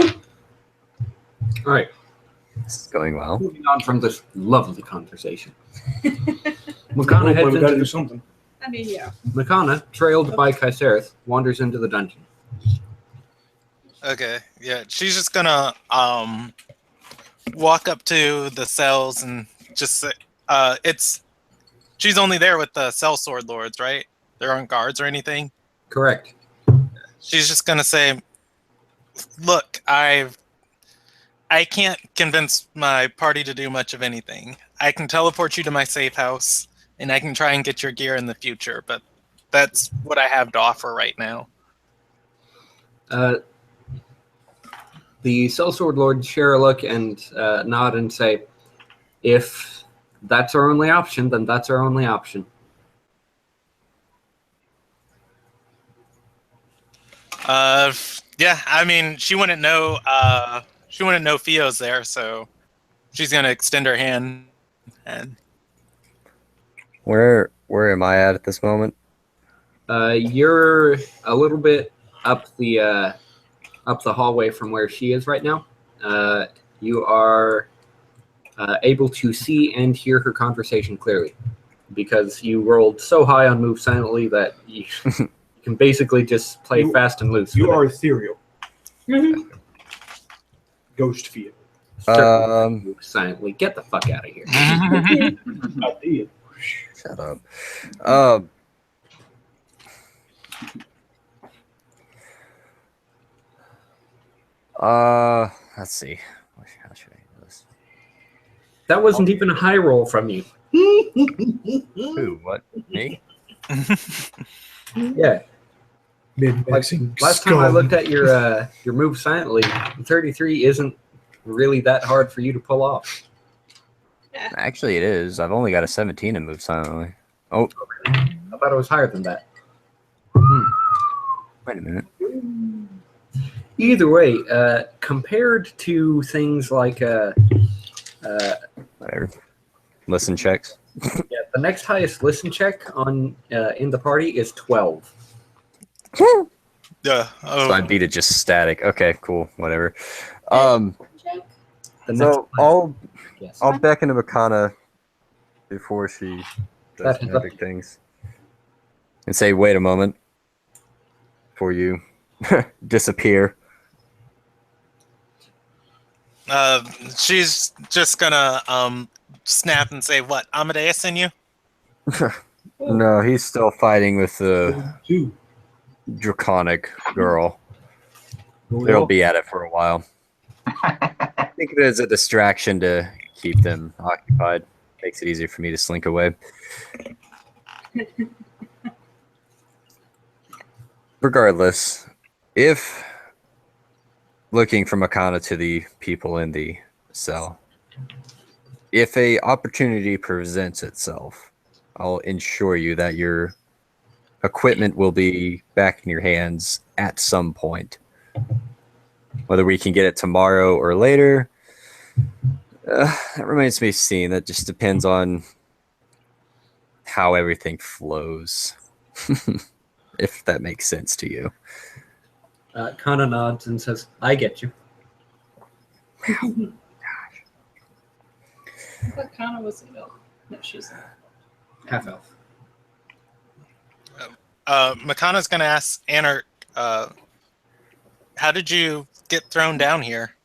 right. This is going well. Moving on from this lovely conversation. Makana We've got to heads do into something. I mean, yeah. Makana, trailed by Kaiserith, wanders into the dungeon. Okay, yeah, she's just gonna walk up to the cells and just say, she's only there with the cell sword lords, right? There aren't guards or anything. Correct. She's just gonna say, "Look, I can't convince my party to do much of anything. I can teleport you to my safe house, and I can try and get your gear in the future, but that's what I have to offer right now." The sellsword lords share a look and nod and say, if that's our only option, then that's our only option. Yeah, I mean, she wouldn't know. She wouldn't know Theo's there, so she's gonna extend her hand. And Where am I at this moment? You're a little bit up the hallway from where she is right now. You are able to see and hear her conversation clearly because you rolled so high on move silently that you can basically just play fast and loose. You with are it. ethereal. Mhm. Ghost feel. Certainly move silently. Get the fuck out of here. I did. Shut up. Let's see. How should I do this? That wasn't even a high roll from you. Who? What? Me? Yeah. Mid-maxing Last time I looked at your move silently, 33 isn't really that hard for you to pull off. Actually, it is. I've only got a 17 and move silently. Oh, I thought it was higher than that. wait a minute. Either way, compared to things like Whatever. Listen checks. yeah, the next highest listen check on in the party is 12. yeah. So I Oh, beat it just static. Okay, cool. Whatever. Check. The next So yes. I'll beckon to Makana before she does That is epic things and say, "Wait a moment," before you disappear. she's just gonna snap and say, "What? Amadeus in you?" No, he's still fighting with the Two. draconic girl. They'll be at it for a while. Think of it as a distraction to keep them occupied. Makes it easier for me to slink away. Regardless, if looking from Makana to the people in the cell, if a opportunity presents itself, I'll ensure you that your equipment will be back in your hands at some point. Whether we can get it tomorrow or later, that remains to be seen. That just depends on how everything flows. If that makes sense to you. Kana nods and says, I get you. I thought Kana was an elf. No, she's not. Half elf. Makana's gonna ask Anarch, how did you get thrown down here?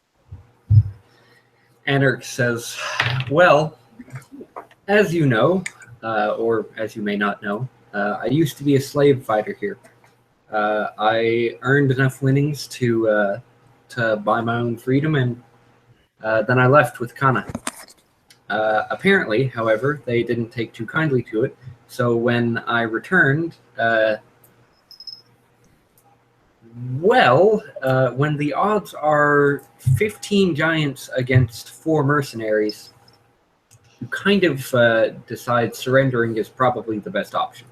Anarch says, well, as you know, or as you may not know, I used to be a slave fighter here. I earned enough winnings to buy my own freedom, and then I left with Kana. Apparently, however, they didn't take too kindly to it, so when I returned, when the odds are 15 giants against 4 mercenaries, you kind of decide surrendering is probably the best option.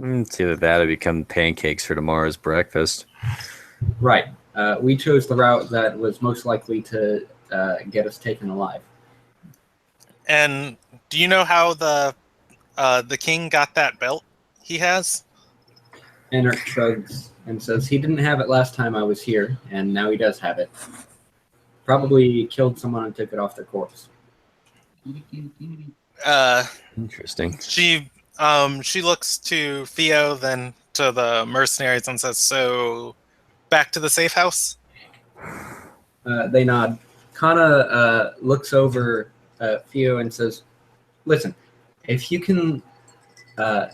It's either that or become pancakes for tomorrow's breakfast. Right. We chose the route that was most likely to get us taken alive. And do you know how the king got that belt he has? Anarch shrugs and says he didn't have it last time I was here, and now he does have it. Probably killed someone and took it off their corpse. Interesting. She looks to Theo, then to the mercenaries, and says, "So, back to the safe house." They nod. Kana looks over Theo and says, listen, if you can, at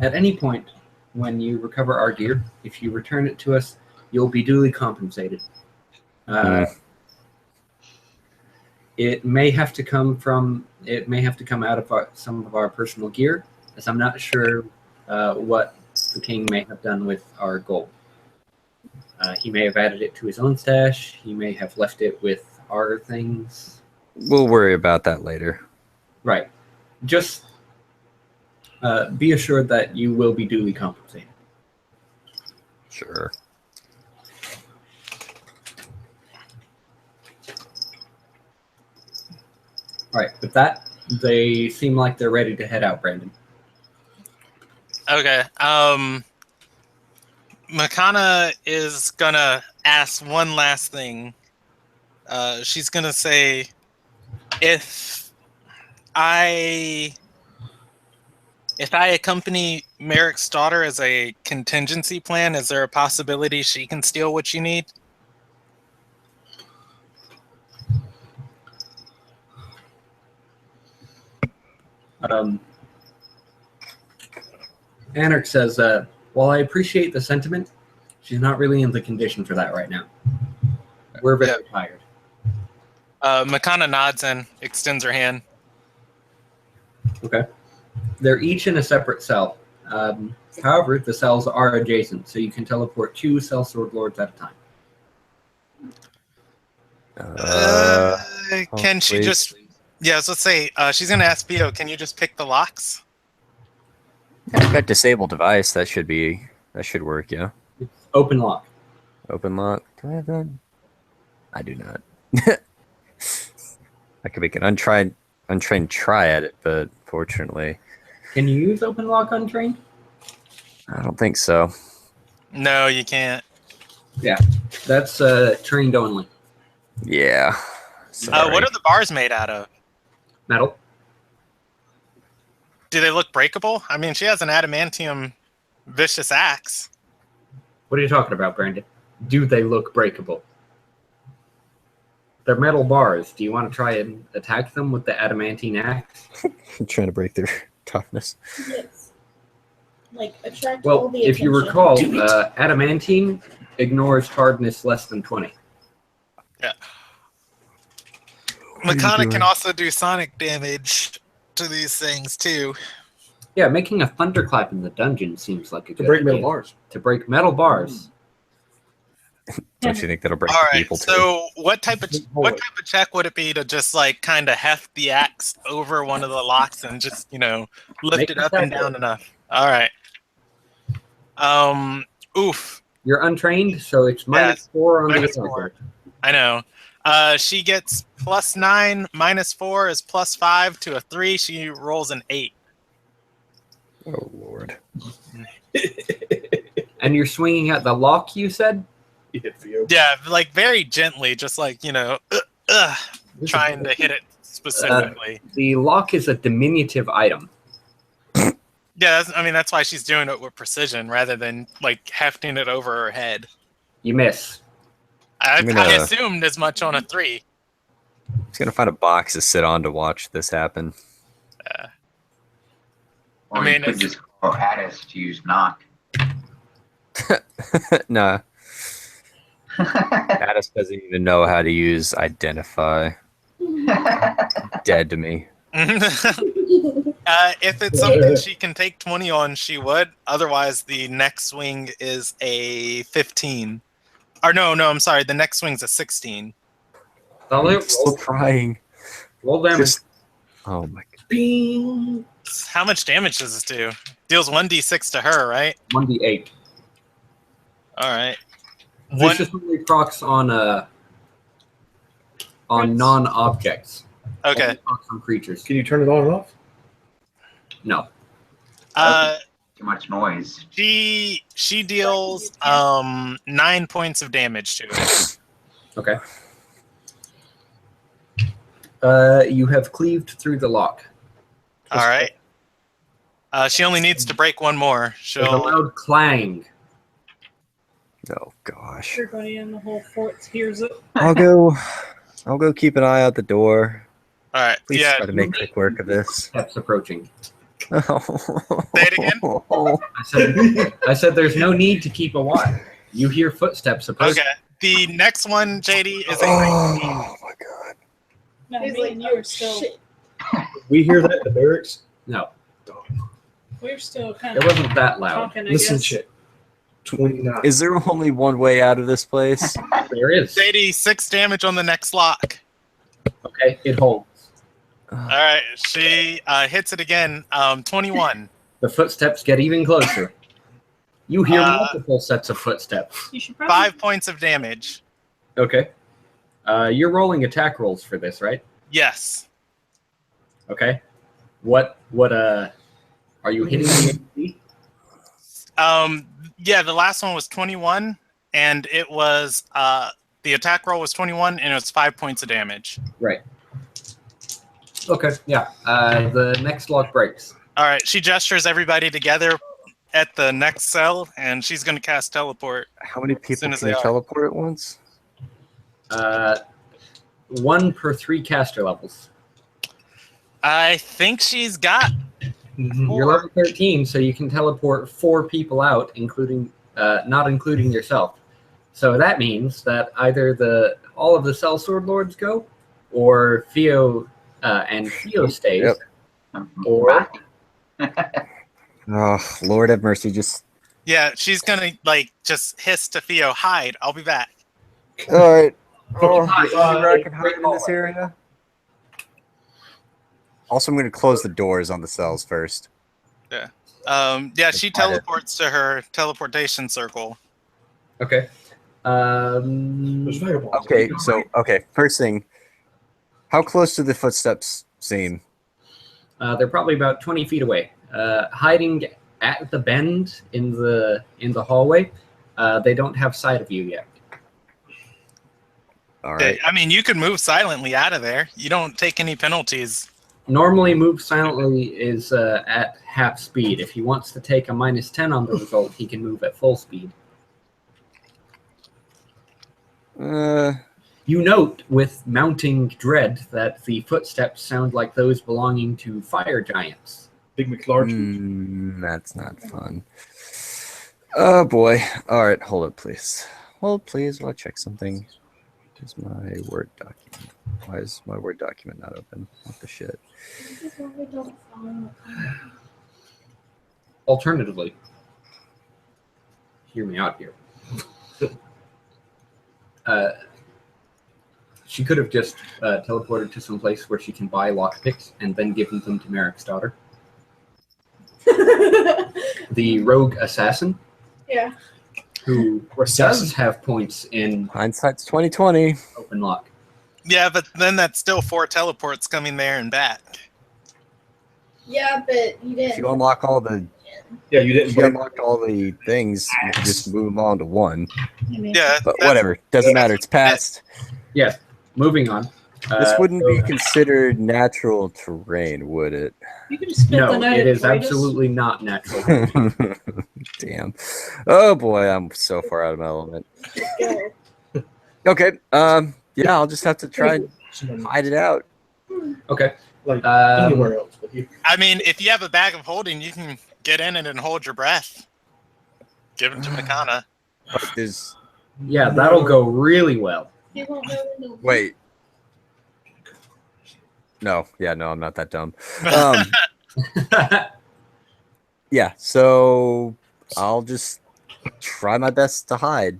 any point when you recover our gear, if you return it to us, you'll be duly compensated. It may have to come out of some of our personal gear, as I'm not sure what the king may have done with our gold. He may have added it to his own stash. He may have left it with our things. We'll worry about that later. Right. Just be assured that you will be duly compensated. Sure. All right. With that, they seem like they're ready to head out, Brandon. Okay. Makana is gonna ask one last thing. She's gonna say, if I accompany Merrick's daughter as a contingency plan, is there a possibility she can steal what you need? Anarch says, while I appreciate the sentiment, she's not really in the condition for that right now. We're very tired. Makana nods and extends her hand. Okay. They're each in a separate cell. However, the cells are adjacent, so you can teleport 2 Cell Sword Lords at a time. Can she please. just... Yeah, so let's say, she's going to ask Theo, can you just pick the locks? I've got disable device. That should work. Yeah. It's open lock. Open lock. Do I have that? I do not. I could make an untrained try at it, but fortunately, Can you use open lock untrained? I don't think so. No, you can't. That's trained only. Yeah. Sorry. What are the bars made out of? Metal. Do they look breakable? I mean, she has an adamantium vicious axe. What are you talking about, Brandon? Do they look breakable? They're metal bars. Do you want to try and attack them with the adamantine axe? I'm trying to break their toughness. Yes. Like, attract all Well, the if you attention. recall, adamantine ignores hardness less than 20. Yeah. What are you Makana doing? can also do sonic damage to these things too. Yeah, making a thunderclap in the dungeon seems like a To good break idea. metal bars. To break metal bars. Don't you think that'll break All right. people too? So what type of check would it be to just like kind of heft the axe over one of the locks and just lift Make it an up and attack down enough? All right. Oof. You're untrained, so it's Yes, -4 on the minus attack. 4. I know. She gets +9, -4 is +5 to a 3. She rolls an 8. Oh Lord. And you're swinging at the lock, you said? You hit Theo. Yeah, like very gently, just like trying to hit it specifically. The lock is a diminutive item. Yeah, that's why she's doing it with precision rather than like hefting it over her head. You miss. I I'm gonna- assumed as much on a 3. He's gonna find a box to sit on to watch this happen. Or I mean, you could it's- just call Addis to use knock. Nah, Addis doesn't even know how to use identify. Dead to me. If it's something she can take 20 on, she would. Otherwise, the next swing is a 15. Or no, I'm sorry. The next swing's a 16. I'm still trying. Roll damage. Just- Oh my god. Bing. How much damage does this do? Deals 1d6 to her, right? 1d8. All right. One. Vicious only procs on non-objects. Okay. Only procs on creatures. Can you turn it on and off? No. Too much noise. She deals 9 points of damage to it. Okay. You have cleaved through the lock. All right. She only needs to break one more. There's a She'll. loud clang. Oh gosh. Everybody in the whole fort hears it. I'll go keep an eye out the door. All right. Please Yeah. try to make quick work of this. Steps approaching. Say it again? I said there's no need to keep a watch. You hear footsteps approaching. Okay. The next one, JD, is a 19. Oh my god. No, He's me like, and you oh, are still, shit. We hear that in the barracks. No, we're still kind it of wasn't that loud. talking. I Listen, guess. shit. 29. Is there only one way out of this place? There is. JD, 6 damage on the next lock. Okay, it holds. All right, she hits it again. 21. The footsteps get even closer. You hear Uh, multiple sets of footsteps. You should probably 5 points of damage. Okay. You're rolling attack rolls for this, right? Yes. Okay. What are you hitting the AC? Yeah, the last one was 21, and it was the attack roll was 21, and it was 5 points of damage. Right. Okay, yeah. The next lock breaks. All right, she gestures everybody together at the next cell, and she's going to cast teleport. How many people soon as can you they are. teleport at once? 1 per 3 caster levels. I think she's got You're level 13, so you can teleport 4 people out, including not including yourself. So that means that either all of the Cell Sword Lords go, or Theo and Theo stays, Yep. or Oh, Lord have mercy. Just Yeah, she's gonna just hiss to Theo, hide. I'll be back. all right. Oh, Hi. is there anywhere I can hide in this area? Also, I'm going to close the doors on the cells first. Yeah, she Got it. teleports to her teleportation circle. okay. There's vagabonds. Okay. First thing, how close do the footsteps seem? They're probably about 20 feet away, hiding at the bend in the hallway. They don't have sight of you yet. All right. I mean, you could move silently out of there. You don't take any penalties. Normally, move silently is at half speed. If he wants to take a -10 on the result, he can move at full speed. You note with mounting dread that the footsteps sound like those belonging to fire giants. Big McLarge. That's not fun. Oh boy. All right, hold it, please. Hold, please, while I check something. Here's my Word document. Why is my Word document not open? What the shit? This is why we don't follow. Alternatively, hear me out here. She could have just teleported to some place where she can buy lockpicks and then given them to Merrick's daughter, the rogue assassin, Yeah. who does have points in Hindsight's 2020. open lock. Yeah, but then that's still 4 teleports coming there and back. Yeah, but you If didn't. you unlock all the, Yeah, you didn't if you break. unlocked all the things, you can just move them on to one. Yeah, But that's- whatever, doesn't matter. It's past. Yes. Moving on. This wouldn't so- be considered natural terrain, would it? You could just spend the No, night it at is Toitus. absolutely not natural. Damn. Oh boy, I'm so far out of my element. Go. Okay. Yeah, I'll just have to try and hide it out. Okay. Like Um, anywhere else but here. I mean, if you have a bag of holding, you can get in it and hold your breath. Give it to Makana. But there's Yeah, that'll go really well. He won't know when to wait. No, I'm not that dumb. Yeah, so I'll just try my best to hide.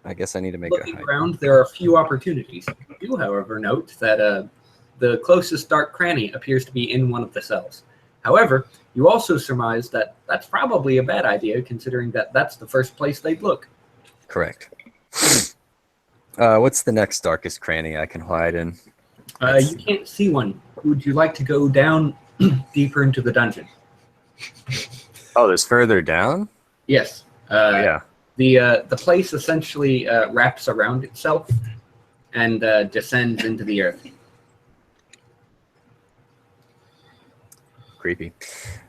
I guess I need to make a Looking hide. around, there are a few opportunities. You do, however, note that the closest dark cranny appears to be in one of the cells. However, you also surmise that that's probably a bad idea, considering that that's the first place they'd look. Correct. What's the next darkest cranny I can hide in? You can't see one. Would you like to go down deeper into the dungeon? Oh, there's further down? Yes. Yeah. The place essentially wraps around itself and descends into the earth. Creepy.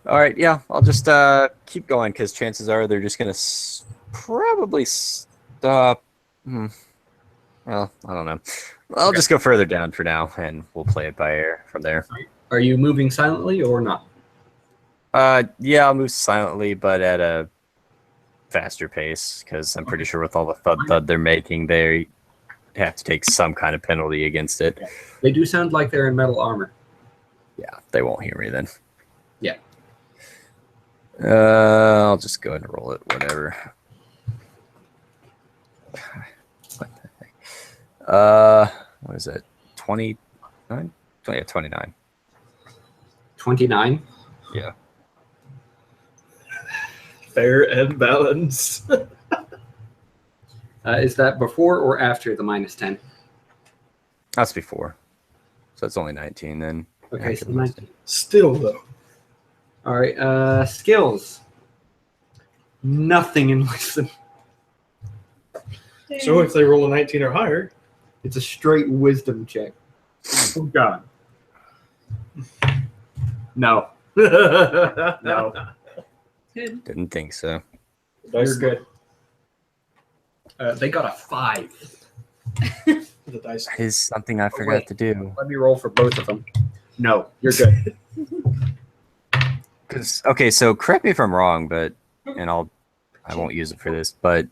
All right, yeah, I'll just keep going because chances are they're just going to probably stop. Well, I don't know. I'll just go further down for now, and we'll play it by ear from there. Are you moving silently or not? Yeah, I'll move silently, but at a faster pace because I'm pretty sure with all the thud they're making, they have to take some kind of penalty against it. They do sound like they're in metal armor. Yeah, they won't hear me then. Yeah. I'll just go ahead and roll it, whatever. What the heck? what is it? 29? 29. 29. Yeah. Fair and balanced. Is that before or after the -10? That's before. So it's only 19 then. Okay, After so the 19. Still, though. All right. Skills. Nothing in wisdom. So if they roll a 19 or higher, It's a straight wisdom check. Oh God. No. No. Good. Didn't think so. You're good. They got a 5. The dice. That is something I forgot wait. to do. Let me roll for both of them. No, you're good. Because okay, so correct me if I'm wrong, but I won't use it for this, but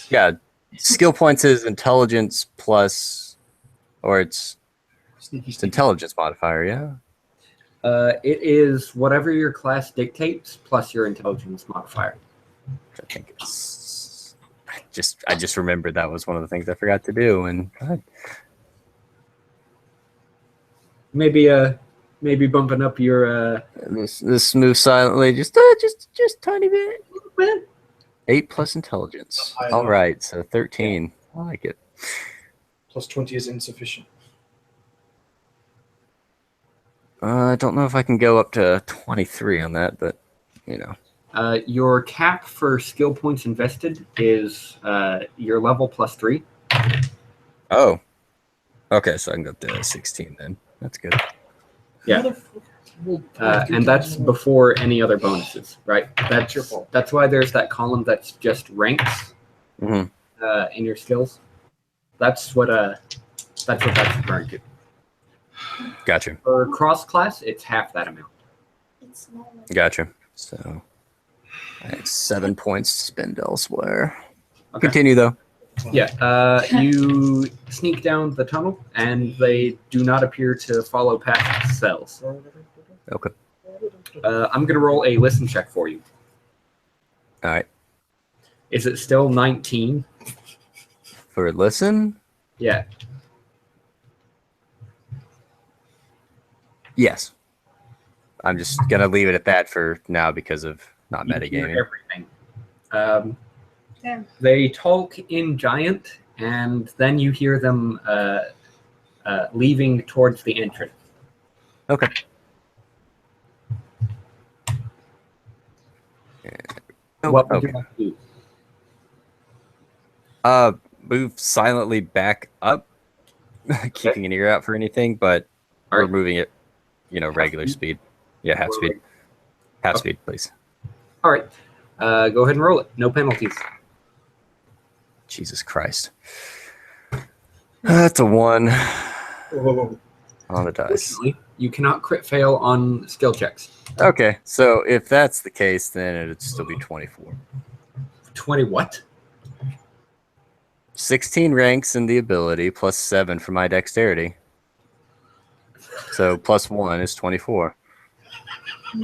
yeah, skill points is intelligence plus, or it's intelligence modifier, yeah. It is whatever your class dictates plus your intelligence modifier. I think it's I just remembered that was one of the things I forgot to do, and Maybe bumping up your this moves silently, just tiny bit. 8 plus intelligence. I know. All right, so 13. I like it. Plus 20 is insufficient. I don't know if I can go up to 23 on that, but you know. your cap for skill points invested is your level +3. Oh. Okay, so I can go up to 16 then. That's good. Yeah. And that's before any other bonuses, right? That's your fault. That's why there's that column that's just ranks Mhm. in your skills. That's what that's referring to. Gotcha. For cross class, it's half that amount. It's not like Gotcha. So I have 7 points to spend elsewhere. Okay. Continue though. Yeah, you sneak down the tunnel, and they do not appear to follow past cells. Okay. I'm going to roll a listen check for you. All right. Is it still 19? For listen? Yeah. Yes. I'm just gonna leave it at that for now because of not You hear metagaming. everything. Damn. They talk in giant, and then you hear them leaving towards the entrance. Okay. What would okay. you like to do? Move silently back up, keeping an ear out for anything, but All we're right. moving it, regular speed. Yeah, half speed. Half Okay. speed, please. All right. Go ahead and roll it. No penalties. Jesus Christ. That's a 1 Whoa. on the dice. Fortunately, you cannot crit fail on skill checks. Okay, so if that's the case, then it'd still be 24. 20 what? 16 ranks in the ability, plus 7 for my dexterity. So plus 1 is 24.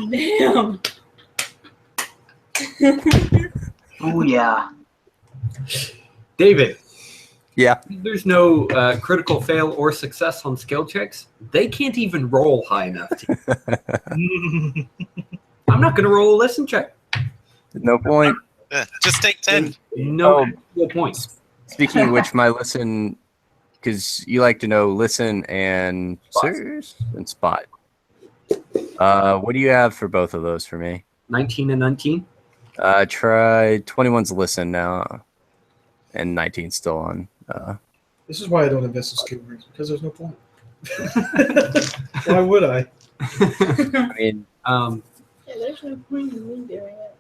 Damn. Oh yeah. David, Yeah. there's no critical fail or success on skill checks. They can't even roll high enough. I'm not going to roll a listen check. No point. Just take 10. No Oh. actual points. Speaking of which, my listen, because you like to know listen and Spot. sirs and spot. What do you have for both of those for me? 19 and 19. Try 21's listen now, and 19's still on. This is why I don't invest in skill rings, because there's no point. Why would I? I mean, yeah, there's no point in me doing it.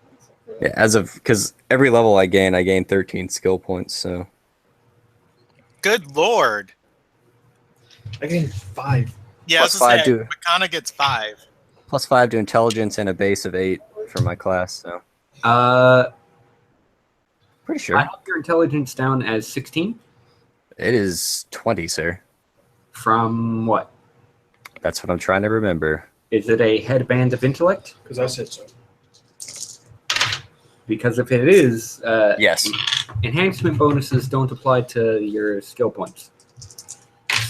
yeah, because every level I gain 13 skill points. So Good lord. I gained 5. Yeah, Plus I was gonna 5 say, to Makana gets 5. plus 5 to intelligence and a base of 8 for my class. So pretty sure I have your intelligence down as 16 it is 20, sir. from what? That's what I'm trying to remember. Is it a headband of intellect? Because I said so. Because if it is, Yes. enhancement bonuses don't apply to your skill points.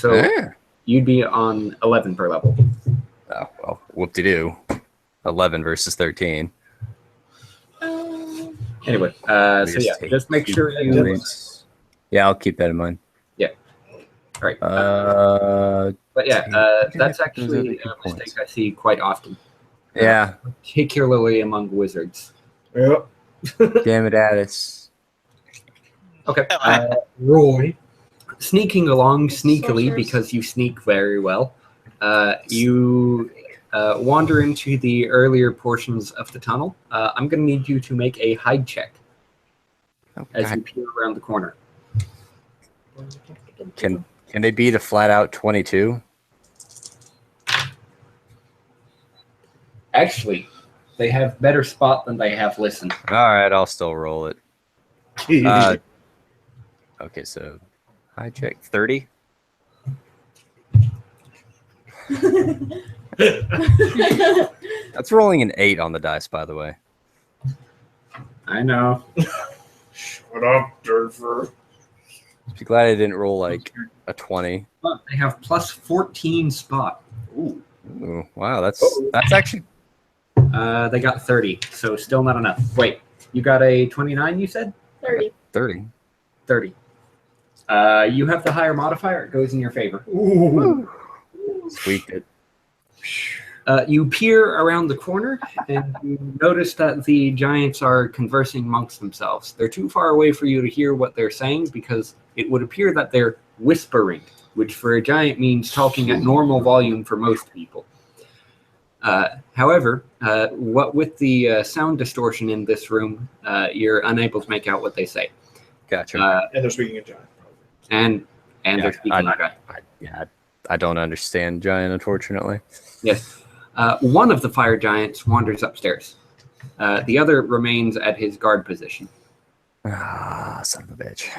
So you'd be on 11 per level. Oh, well, whoop-de-doo. 11 versus 13. Anyway, We so yeah, take just make two sure you. points. Yeah, I'll keep that in mind. All right. But yeah, that's actually a mistake I see quite often, Yeah. particularly among wizards. Yep. Damn it, Addis. Okay. Roy. Sneaking along sneakily Sorceress. because you sneak very well. You wander into the earlier portions of the tunnel. I'm going to need you to make a hide check Oh, as you God. peer around the corner. Can they beat a flat out 22? Actually, they have better spot than they have listen. All right, I'll still roll it. Okay, so hide check 30. That's rolling an 8 on the dice, by the way. I know. Shut up, Durfer. Be glad I didn't roll like a 20. But they have plus 14 spot. Ooh, wow, that's actually They got 30, so still not enough. Wait, you got a 29, you said? 30. 30. 30. You have the higher modifier. It goes in your favor. Ooh. Squeaked it. You peer around the corner, and you notice that the giants are conversing amongst themselves. They're too far away for you to hear what they're saying because it would appear that they're whispering, which for a giant means talking at normal volume for most people. However, what with the sound distortion in this room, you're unable to make out what they say. Gotcha. And they're speaking in giant. And Yeah, they're speaking in giant. I don't understand giant, unfortunately. Yes. One of the fire giants wanders upstairs. The other remains at his guard position. Ah, son of a bitch.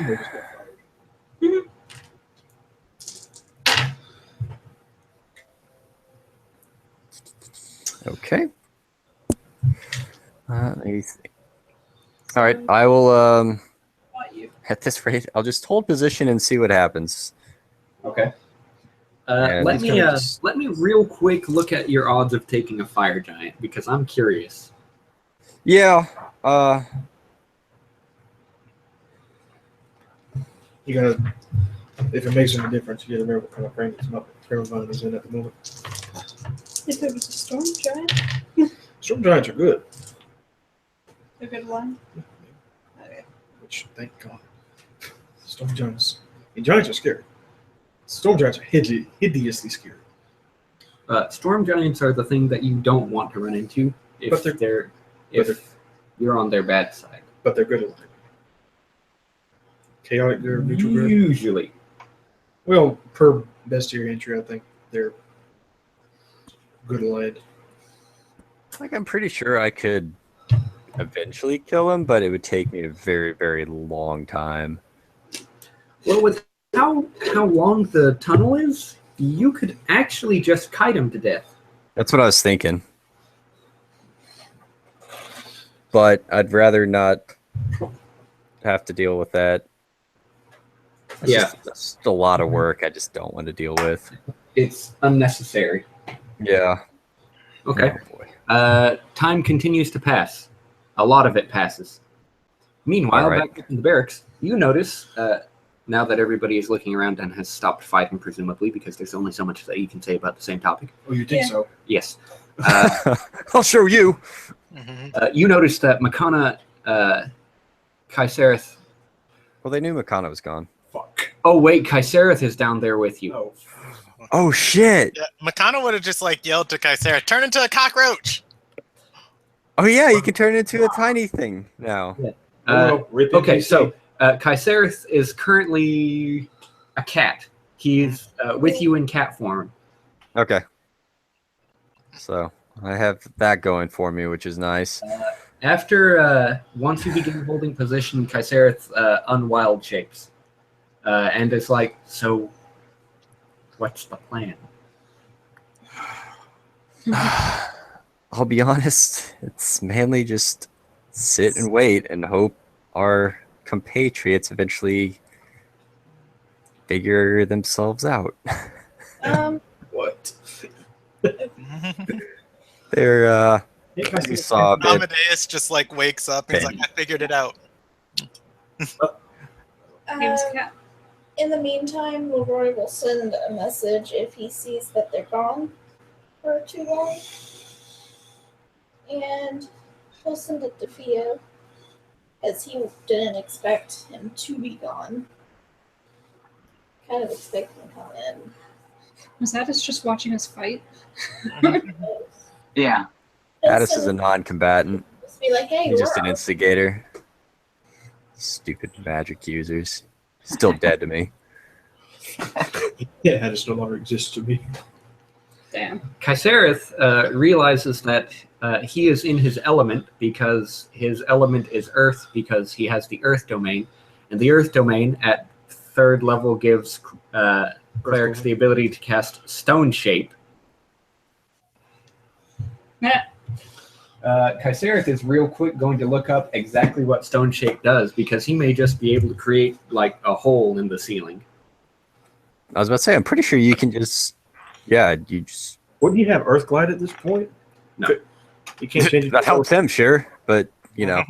Okay. Let me think. All right, I will. At this rate, I'll just hold position and see what happens. Okay. And Let it's me gonna just- let me real quick look at your odds of taking a fire giant because I'm curious. Yeah. You gotta, if it makes any difference, you gotta remember what kind of frame is in at the moment. If it was a storm giant, Storm giants are good, a good one. Okay. which thank God. Storm giants. Giants are scary. Storm giants are hideously scary. Storm giants are the thing that you don't want to run into if But they're- you're on their bad side. But they're good at it. Chaotic, they're neutral good. Usually. Well, per bestiary entry, I think they're good at land. Like, I'm pretty sure I could eventually kill him, but it would take me a very, very long time. Well, with how long the tunnel is, you could actually just kite him to death. That's what I was thinking. But I'd rather not have to deal with that. It's just a lot of work I just don't want to deal with. It's unnecessary. Yeah. Okay. Oh, boy. Time continues to pass. A lot of it passes. Meanwhile, All right. back in the barracks, you notice, now that everybody is looking around and has stopped fighting, presumably, because there's only so much that you can say about the same topic. Oh, you think Yeah. so? Yes. I'll show you. You notice that Makana Kaiserith... Well, they knew Makana was gone. Fuck. Oh, wait, Kaiserith is down there with you. Oh. Oh, shit. Yeah, Makana would have just like yelled to Kaisera, "Turn into a cockroach!" Oh, yeah, you can turn it into a tiny thing now. Okay, so Kaiserith is currently a cat. He's with you in cat form. Okay. So I have that going for me, which is nice. After once you begin holding position, Kaiserith unwild shapes, and is like, "So, what's the plan?" I'll be honest, it's mainly just sit and wait and hope our compatriots eventually figure themselves out. What? They're Yeah, as you saw a bit. Amadeus just like wakes up and he's like, I figured it out. Game's cat. In the meantime, Leroy will send a message if he sees that they're gone for too long. And he'll send it to Theo, as he didn't expect him to be gone. Kind of expecting him to come in. Was that us just watching us fight? Yeah. Addis is a non-combatant. Just be like, hey, He's just we're an all- instigator. Stupid magic users. Still dead to me. Yeah, that just no longer exists to me. Damn. Kaiserith realizes that he is in his element because his element is Earth because he has the Earth domain, and the Earth domain at 3rd level gives clerics the ability to cast Stone Shape. Yeah. Kaiserith is real quick going to look up exactly what Stone Shape does because he may just be able to create like a hole in the ceiling. I was about to say, I'm pretty sure you can just, yeah, you just. Wouldn't you have Earth Glide at this point? No. You can't change it. That helps him, sure, but you know,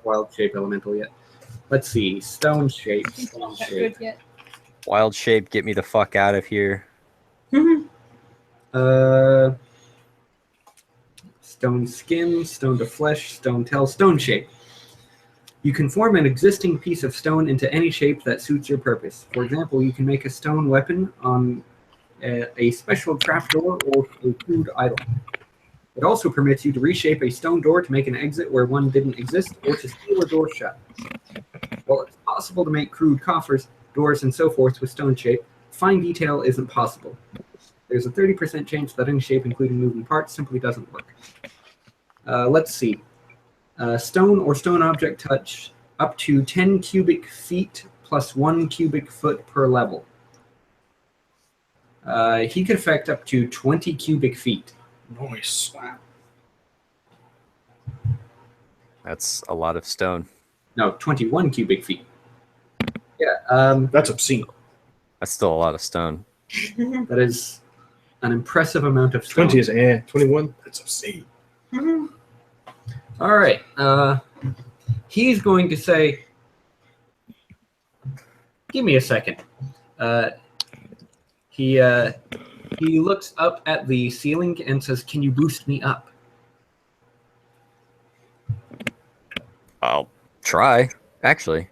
Wild Shape Elemental yet. Let's see. Stone Shape. It's Stone not that Shape. good yet. wild shape, get me the fuck out of here. Stone Skin, Stone to Flesh, Stone Tail, Stone Shape. You can form an existing piece of stone into any shape that suits your purpose. For example, you can make a stone weapon on a special trapdoor or a food idol. It also permits you to reshape a stone door to make an exit where one didn't exist or to seal a door shut. While it's possible to make crude coffers, doors, and so forth with stone shape, fine detail isn't possible. There's a 30% chance that any shape, including moving parts, simply doesn't work. Let's see. Stone or stone object touch up to 10 cubic feet plus 1 cubic foot per level. He could affect up to 20 cubic feet. Nice. Wow. That's a lot of stone. No, 21 cubic feet. Yeah, That's obscene. That's still a lot of stone. that is an impressive amount of stone. 20 is 21. That's obscene. All right. He's going to say, "Give me a second." He looks up at the ceiling and says, "Can you boost me up?" I'll try. Actually,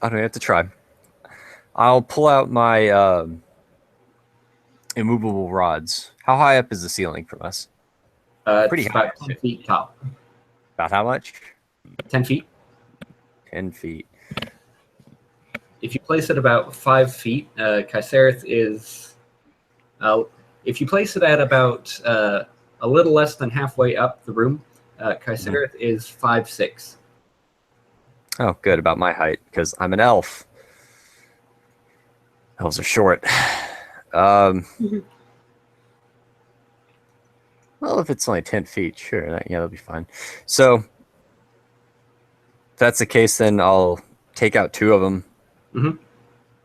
I don't have to try. I'll pull out my immovable rods. How high up is the ceiling from us? Pretty It's high. about 10 feet tall. About how much? 10 feet. 10 feet. If you place it about 5 feet, Kaiserith is. If you place it at about a little less than halfway up the room, Kaiserith is 5'6". Oh, good, about my height, because I'm an elf. Elves are short. Well, if it's only 10 feet, sure. That'll be fine. So, if that's the case, then I'll take out 2 of them,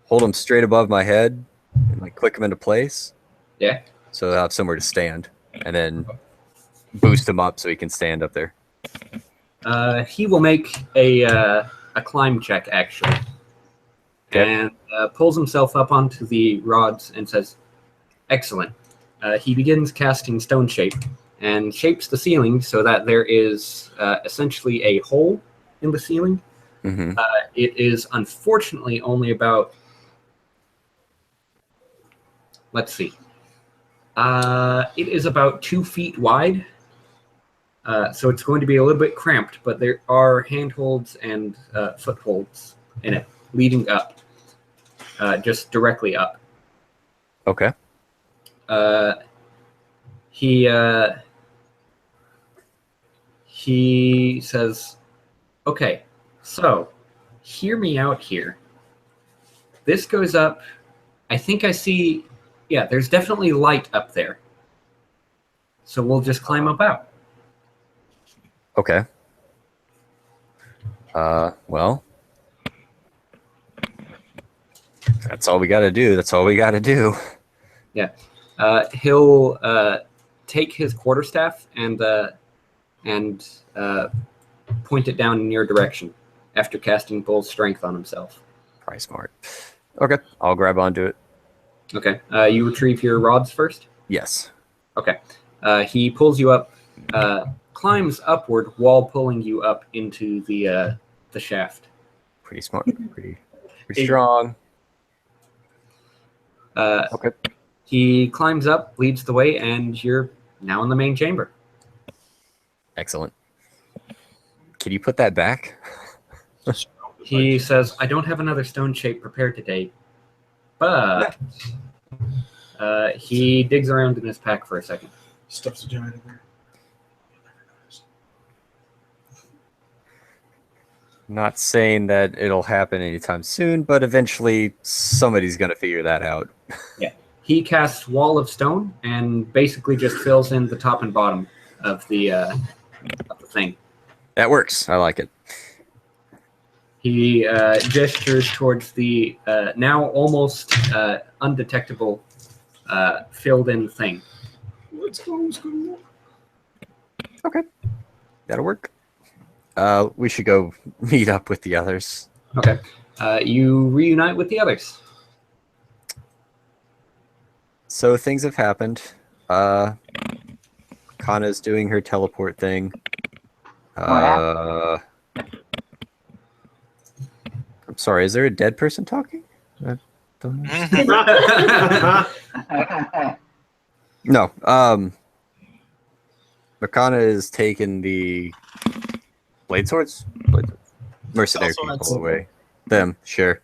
hold them straight above my head, and like click them into place. Yeah. So they'll have somewhere to stand, and then boost him up so he can stand up there. He will make a climb check, actually. Okay. And pulls himself up onto the rods and says, "Excellent." He begins casting Stone Shape and shapes the ceiling so that there is essentially a hole in the ceiling. Mm-hmm. It is unfortunately only about, let's see, it is about 2 feet wide. So it's going to be a little bit cramped, but there are handholds and footholds in it leading up, just directly up. Okay. He says, "Okay, so hear me out here. This goes up. I think I see. Yeah, there's definitely light up there. So we'll just climb up out." Okay. Well, That's all we got to do. That's all we got to do. He'll take his quarterstaff and point it down in your direction after casting Bull Strength on himself. Probably smart. Okay, I'll grab onto it. Okay. You retrieve your rods first? Yes. Okay. He pulls you up, climbs upward while pulling you up into the shaft. Pretty smart. Pretty strong. Okay. He climbs up, leads the way, and you're now in the main chamber. Excellent. Can you put that back? He says, I don't have another stone shape prepared today, but he digs around in his pack for a second. Stuffs a giant in there. Not saying that it'll happen anytime soon, but eventually somebody's going to figure that out. He casts Wall of Stone and basically just fills in the top and bottom of the thing. That works. I like it. He gestures towards the now almost undetectable filled-in thing. Let's go. Okay. That'll work. We should go meet up with the others. Okay. You reunite with the others. So things have happened. Kana's doing her teleport thing. I'm sorry, is there a dead person talking? I don't know. No. Makana is taking the blade swords? Mercenary Also people on- away. Them, sure.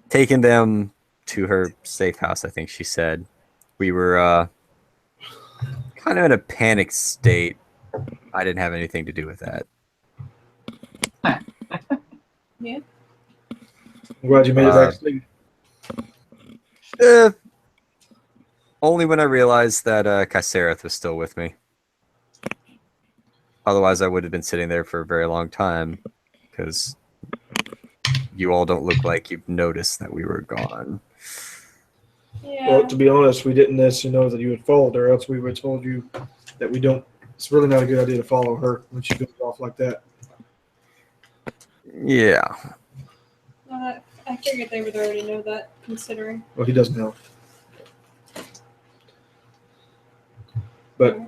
Taking them to her safe house, I think she said. We were kind of in a panic state. I didn't have anything to do with that. Yeah. I'm glad you made it back to sleep. Only when I realized that Kaiserath was still with me. Otherwise, I would have been sitting there for a very long time, because you all don't look like you've noticed that we were gone. Yeah. Well, to be honest, we didn't necessarily know that you had followed her, else we would have told you that we don't. It's really not a good idea to follow her when she goes off like that. Yeah. I figured they would already know that, considering. Well, he doesn't know. But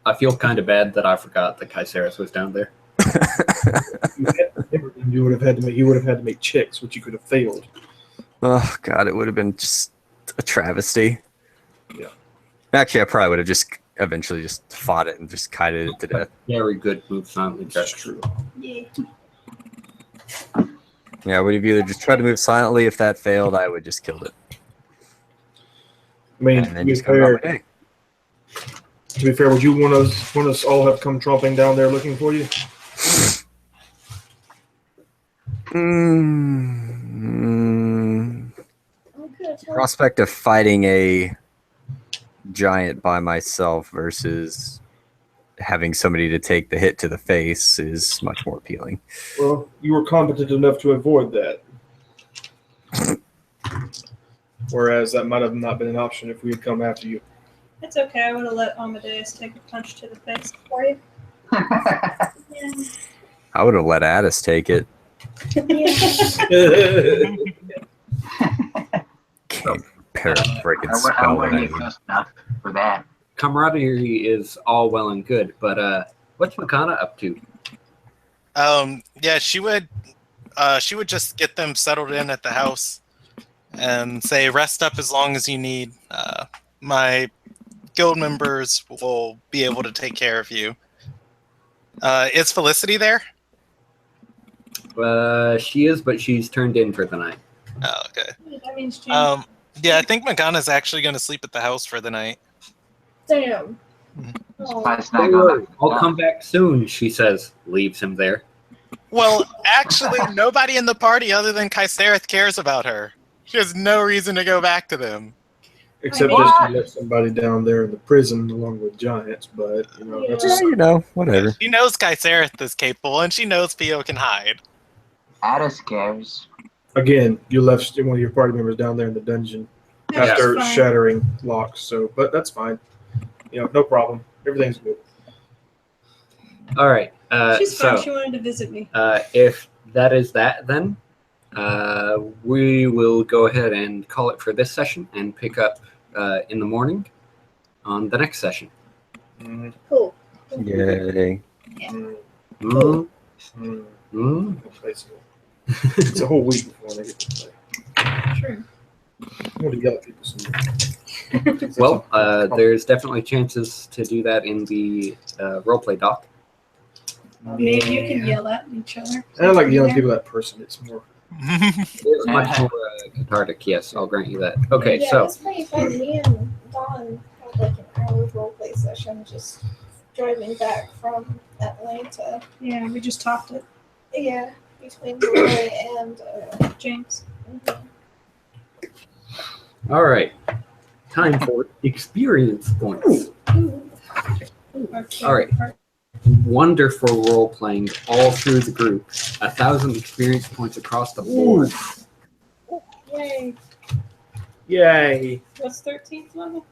I feel kind of bad that I forgot that Kaiseris was down there. you would have had to make. You would have had to make checks, which you could have failed. Oh, God, it would have been just a travesty. Yeah. Actually, I probably would have just eventually just fought it and just kited it to death. Very good move, silently. That's true. Yeah. Yeah, I would have either just tried to move silently. If that failed, I would just killed it. I mean, And then to be just go about fair, my day. would you want us all have come tromping down there looking for you? Prospect of fighting a giant by myself versus having somebody to take the hit to the face is much more appealing. Well, you were competent enough to avoid that. Whereas that might have not been an option if we had come after you. It's okay. I would have let Amadeus take a punch to the face for you. Yeah. I would have let Addis take it. Can't pair a freaking I spell with wouldn't anyone. get close enough for that. Camaraderie is all well and good, but what's Makana up to? Yeah, she would just get them settled in at the house and say, rest up as long as you need. My guild members will be able to take care of you. Is Felicity there? She is, but she's turned in for the night. Oh, okay. That means change. Yeah, I think Magana's actually going to sleep at the house for the night. Damn. Oh. Surprised Don't not going worry, back. I'll come back soon, she says, leaves him there. Well, actually, nobody in the party other than Kaiserith cares about her. She has no reason to go back to them. Except What? that you left somebody down there in the prison along with giants, but you know that's Yeah, you know, whatever. She knows Kaiserith is capable, and she knows Pio can hide. Addis cares. Again, you left one of your party members down there in the dungeon That's after fine. shattering locks. So, but that's fine. No problem. Everything's good. All right. She's fine. So She wanted to visit me. if that is that, then we will go ahead and call it for this session and pick up in the morning on the next session. Cool. Yay. Mm, Mm. mm. It's a whole week before they get to play. True. I want to yell at people some Well, there's definitely chances to do that in the roleplay doc. Maybe you can yell at each other. I don't like yelling at people that person. It's more. It's much more cathartic, yes, I'll grant you that. Okay, Yeah, so that's pretty fun. Me and Dawn had like an hour roleplay session just driving back from Atlanta. Yeah, we just talked it, Yeah, between Roy and James. all right, time for experience points. Okay. All right. Wonderful role playing all through the group. 1,000 experience points across the board. Yay. Yay! What's 13th level?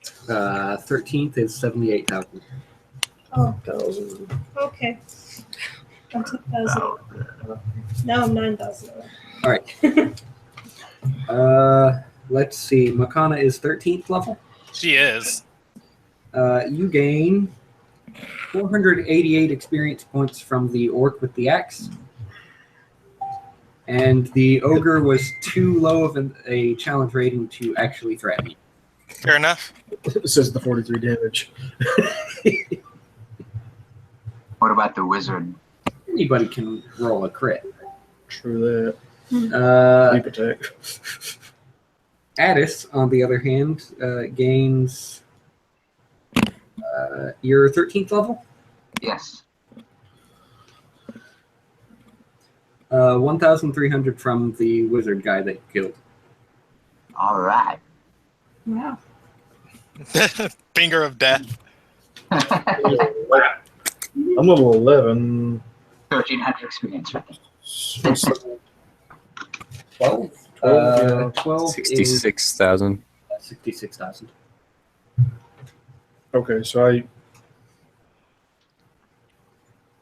13th is 78,000. Oh, okay. I'm 2,000. Now I'm 9,000. All right. Let's see. Makana is 13th level. She is. You gain 488 experience points from the orc with the axe. And the ogre was too low of a challenge rating to actually threaten you. Fair enough. It says the 43 damage. What about the wizard? Anybody can roll a crit. True that. Deep attack. Addis, on the other hand, gains your 13th level. Yes. 1,300 from the wizard guy that you killed. All right. Wow. Finger of death. I'm level 11. 1,300 experience. Right? 12? 12 66,000. is 66,000. Okay, so I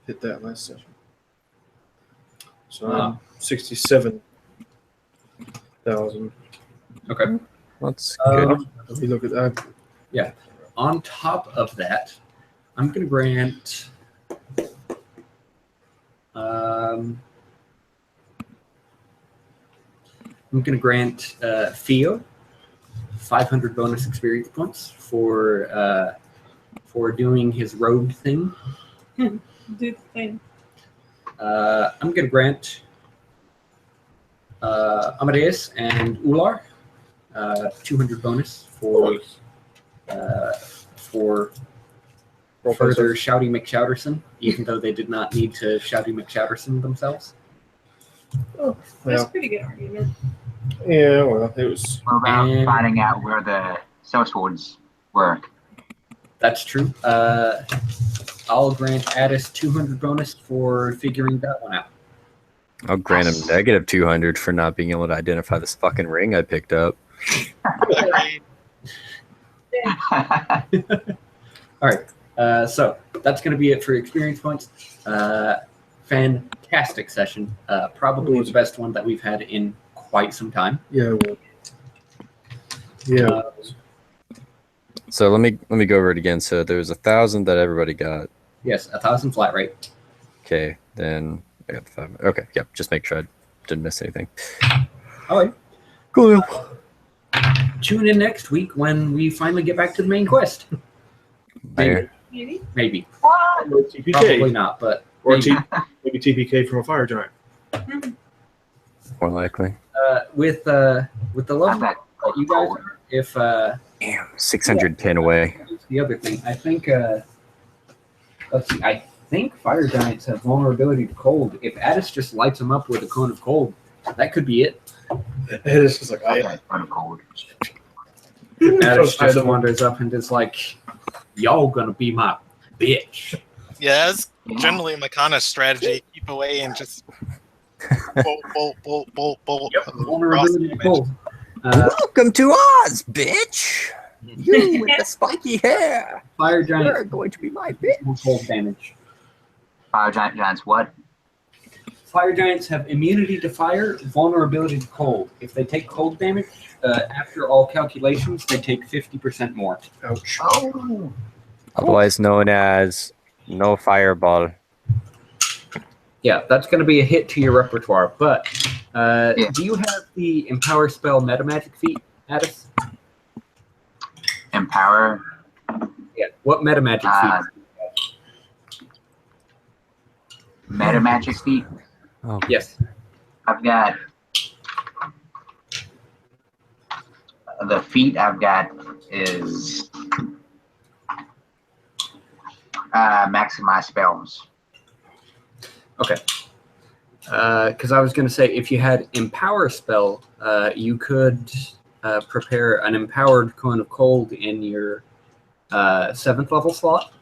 hit that last session. So I'm 67,000. Okay. That's good. Let me look at that. On top of that, I'm going to grant Theo 500 bonus experience points for doing his rogue thing. Do the thing. I'm going to grant Amadeus and Ular 200 bonus for further Shouty McShouterson, even though they did not need to Shouty McShouterson themselves. Oh, that's Yeah. a pretty good argument. Yeah, well, it was. What about And- finding out where the sellswords were? That's true. I'll grant Addis 200 bonus for figuring that one out. I'll grant him negative 200 for not being able to identify this fucking ring I picked up. All right. So that's going to be it for experience points. Fantastic session. Probably the best one that we've had in quite some time. Yeah, well. Yeah. So let me go over it again. So there was 1,000 that everybody got. Yes, 1,000 flat rate. Okay, then I got the 5. Okay, yep. Just make sure I didn't miss anything. All right. Cool. Tune in next week when we finally get back to the main quest. Later. Maybe. Maybe. Or Probably TPK. not, but Or maybe. maybe TPK from a fire giant. More likely. With the Not level that that you guys cold. are, if Damn, 610 away. That's the other thing. I think let's see, I think fire giants have vulnerability to cold. If Addis just lights them up with a cone of cold, that could be it. It's just like, Okay, kind of cold. Addis just wanders up and is like, y'all gonna be my bitch. Yeah, that's generally Makana's strategy. Keep away and just Bolt. Yep, vulnerability to cold. Welcome to Oz, bitch. You with the spiky hair. Fire You're giants going to be my bitch. cold damage. Fire giants, what? Fire giants have immunity to fire, vulnerability to cold. If they take cold damage, after all calculations, they take 50% more. Ouch. Oh, Otherwise known as no fireball. Yeah, that's going to be a hit to your repertoire. But Yeah. do you have the Empower spell Metamagic feat, Addis? empower. Yeah. What Metamagic feat? Meta magic feat. Oh, Yes. I've got the feat I've got is maximize spells. Okay. Because I was going to say, if you had Empower spell, you could prepare an Empowered Cone of Cold in your 7th level slot,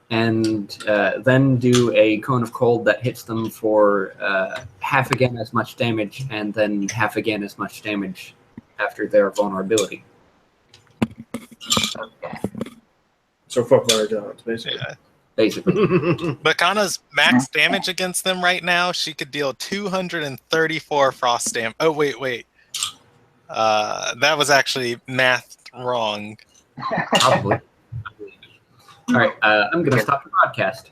and then do a Cone of Cold that hits them for half again as much damage, and then half again as much damage after their vulnerability. Okay. So fuck fire giants, basically. Yeah. Basically. Makana's max damage against them right now, she could deal 234 frost damage. Oh, wait. That was actually math wrong. Probably. All right, I'm going to stop the broadcast.